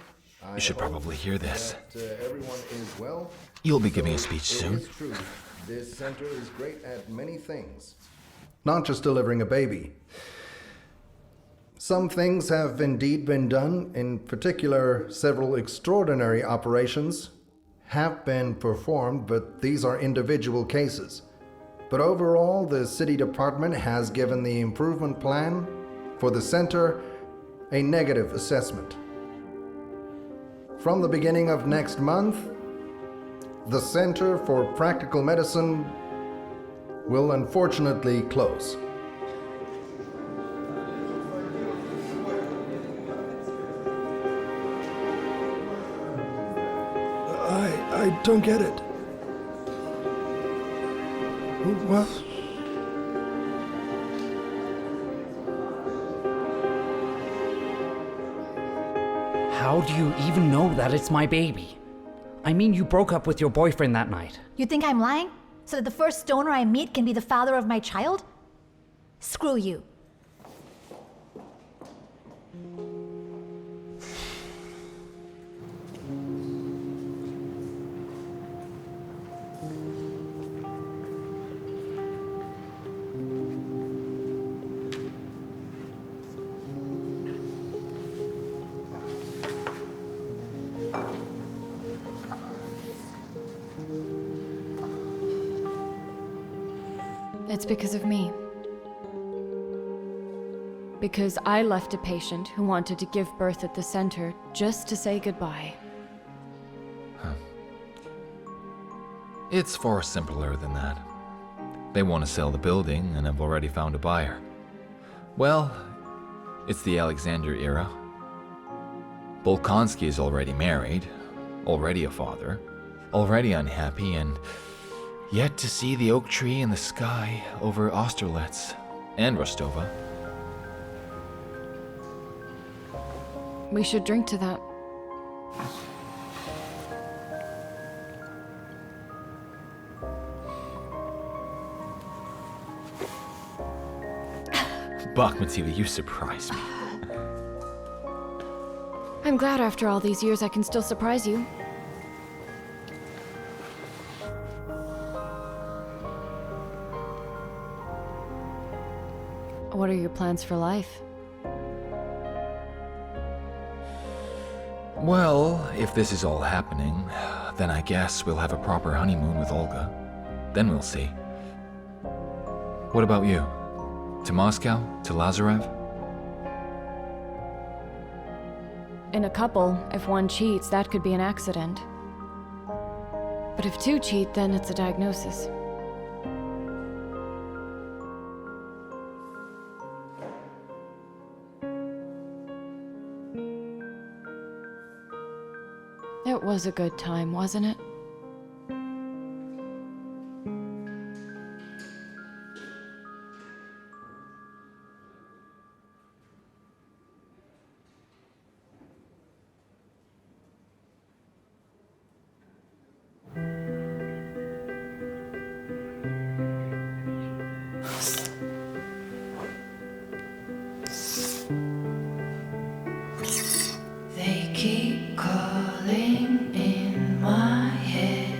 You should probably hear this. Everyone is well. You'll be giving a speech soon. It is true. This center is great at many things, not just delivering a baby. Some things have indeed been done. In particular, several extraordinary operations have been performed, but these are individual cases. But overall, the city department has given the improvement plan for the center a negative assessment. From the beginning of next month, the Center for Practical Medicine will unfortunately close. I don't get it. What? How do you even know that it's my baby? I mean, you broke up with your boyfriend that night. You think I'm lying? So that the first donor I meet can be the father of my child? Screw you. It's because of me. Because I left a patient who wanted to give birth at the center just to say goodbye. It's far simpler than that. They want to sell the building and have already found a buyer. Well, it's the Alexander era. Bolkonsky is already married, already a father, already unhappy, and yet to see the oak tree in the sky over Austerlitz and Rostova. We should drink to that. Bakhmetyeva, you surprise me. I'm glad after all these years I can still surprise you. What are your plans for life? Well, if this is all happening, then I guess we'll have a proper honeymoon with Olga. Then we'll see. What about you? To Moscow? To Lazarev? In a couple, if one cheats, that could be an accident. But if two cheat, then it's a diagnosis. It was a good time, wasn't it? They keep calling in my head.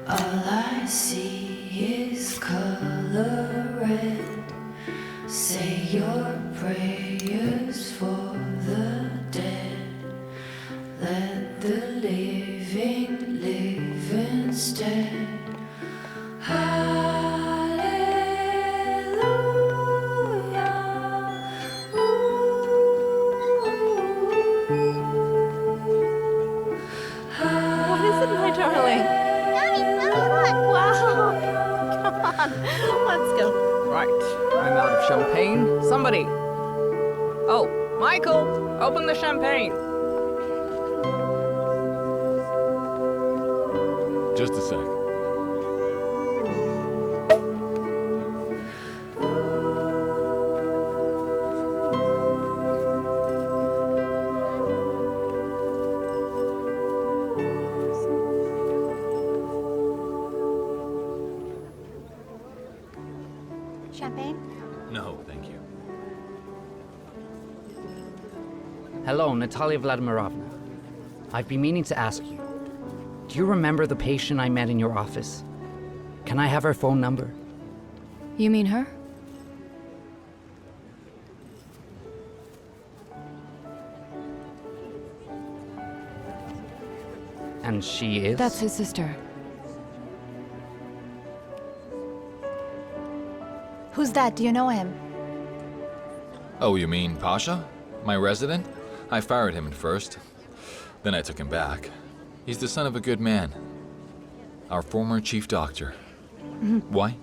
All I see is color red. Say your prayers for the dead. Let the living live instead. What is it, my darling? Wow! Come on, let's go. Right, I'm out of champagne. Somebody! Oh, Michael! Open the champagne! Just a sec. Champagne? No, thank you. Hello, Natalia Vladimirovna. I've been meaning to ask you. Do you remember the patient I met in your office? Can I have her phone number? You mean her? And she is? That's his sister. Who's that? Do you know him? Oh, you mean Pasha? My resident? I fired him at first. Then I took him back. He's the son of a good man. Our former chief doctor. Why?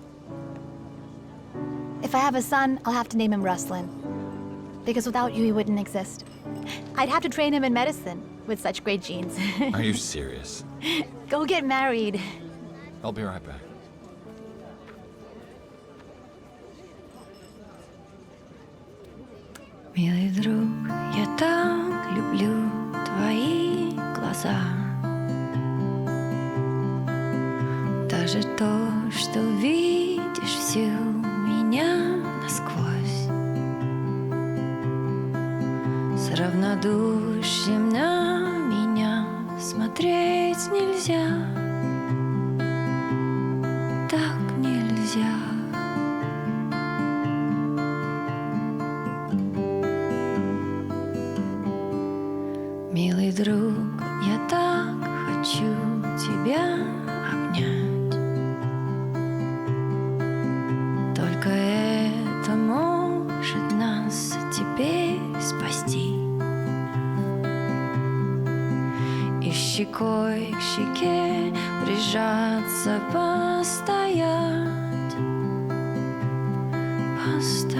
If I have a son, I'll have to name him Ruslan. Because without you, he wouldn't exist. I'd have to train him in medicine with such great genes. Are you serious? Go get married. I'll be right back. Милый друг, я так люблю твои глаза. Даже то, что видишь всю меня насквозь. С равнодушием на меня смотреть нельзя. Так нельзя. Милый друг, я так хочу тебя обнять. Только это может нас теперь спасти. И щекой к щеке прижаться, постоять, постоять.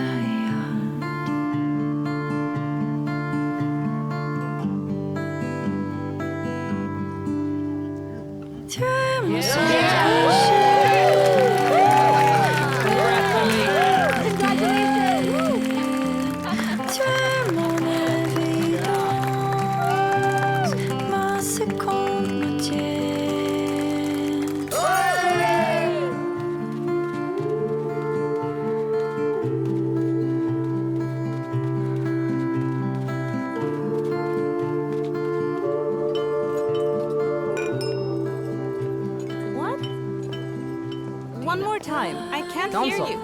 One more time. I can't hear you.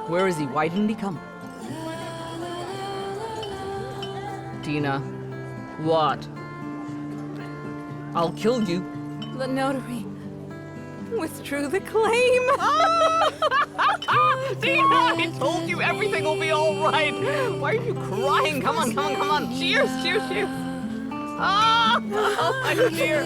Where is he? Why didn't he come? Dina. What? I'll kill you. The notary withdrew the claim. Dina, I told you everything will be all right. Why are you crying? Come on, come on, come on. Cheers, cheers, cheers. Ah! Oh, my dear.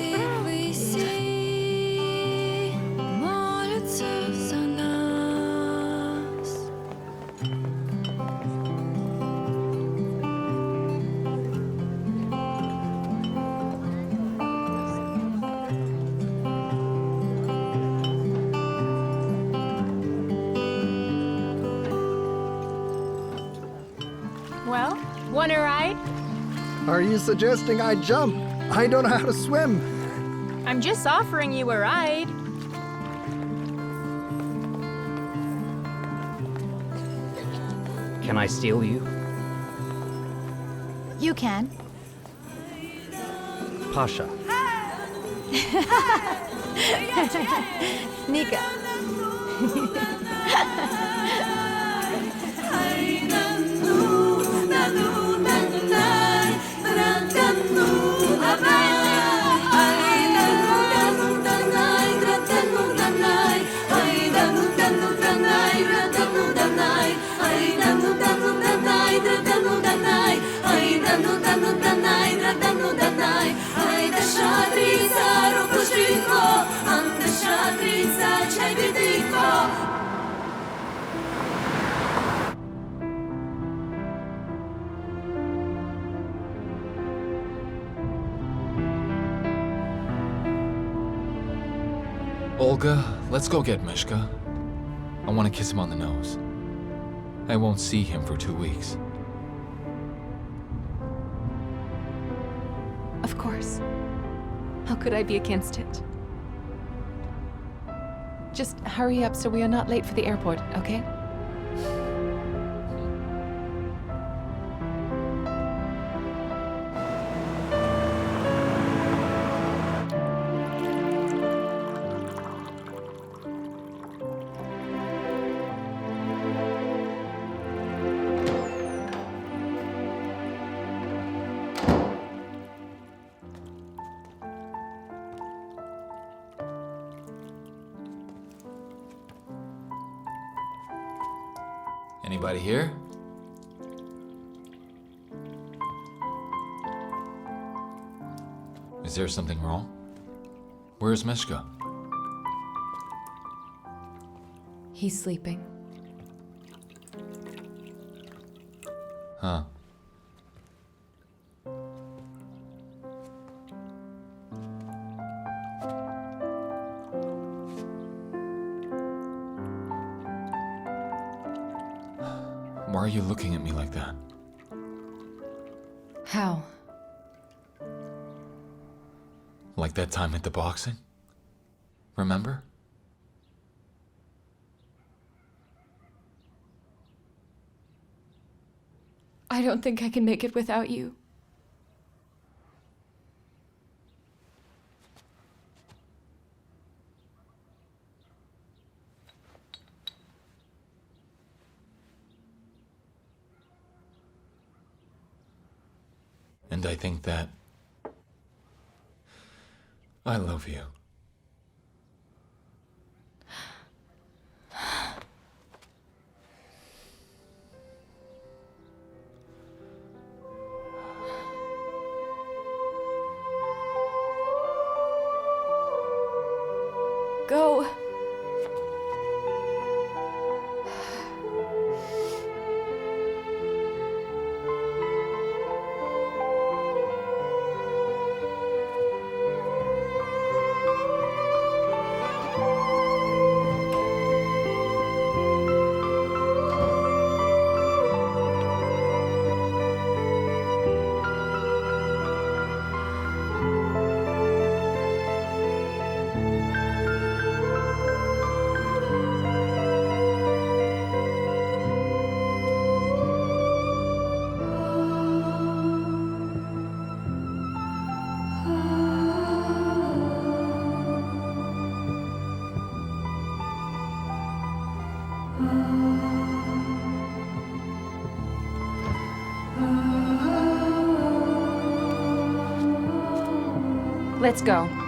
Well, want a ride? Are you suggesting I jump? I don't know how to swim. I'm just offering you a ride. Can I steal you? You can. Pasha. Nika. Olga, let's go get Mishka. I want to kiss him on the nose. I won't see him for 2 weeks. Of course. How could I be against it? Just hurry up so we are not late for the airport, okay? Anybody here? Is there something wrong? Where's Mishka? He's sleeping. Huh. Why are you looking at me like that? How? Like that time at the boxing? Remember? I don't think I can make it without you. And I think that I love you. Go. Let's go.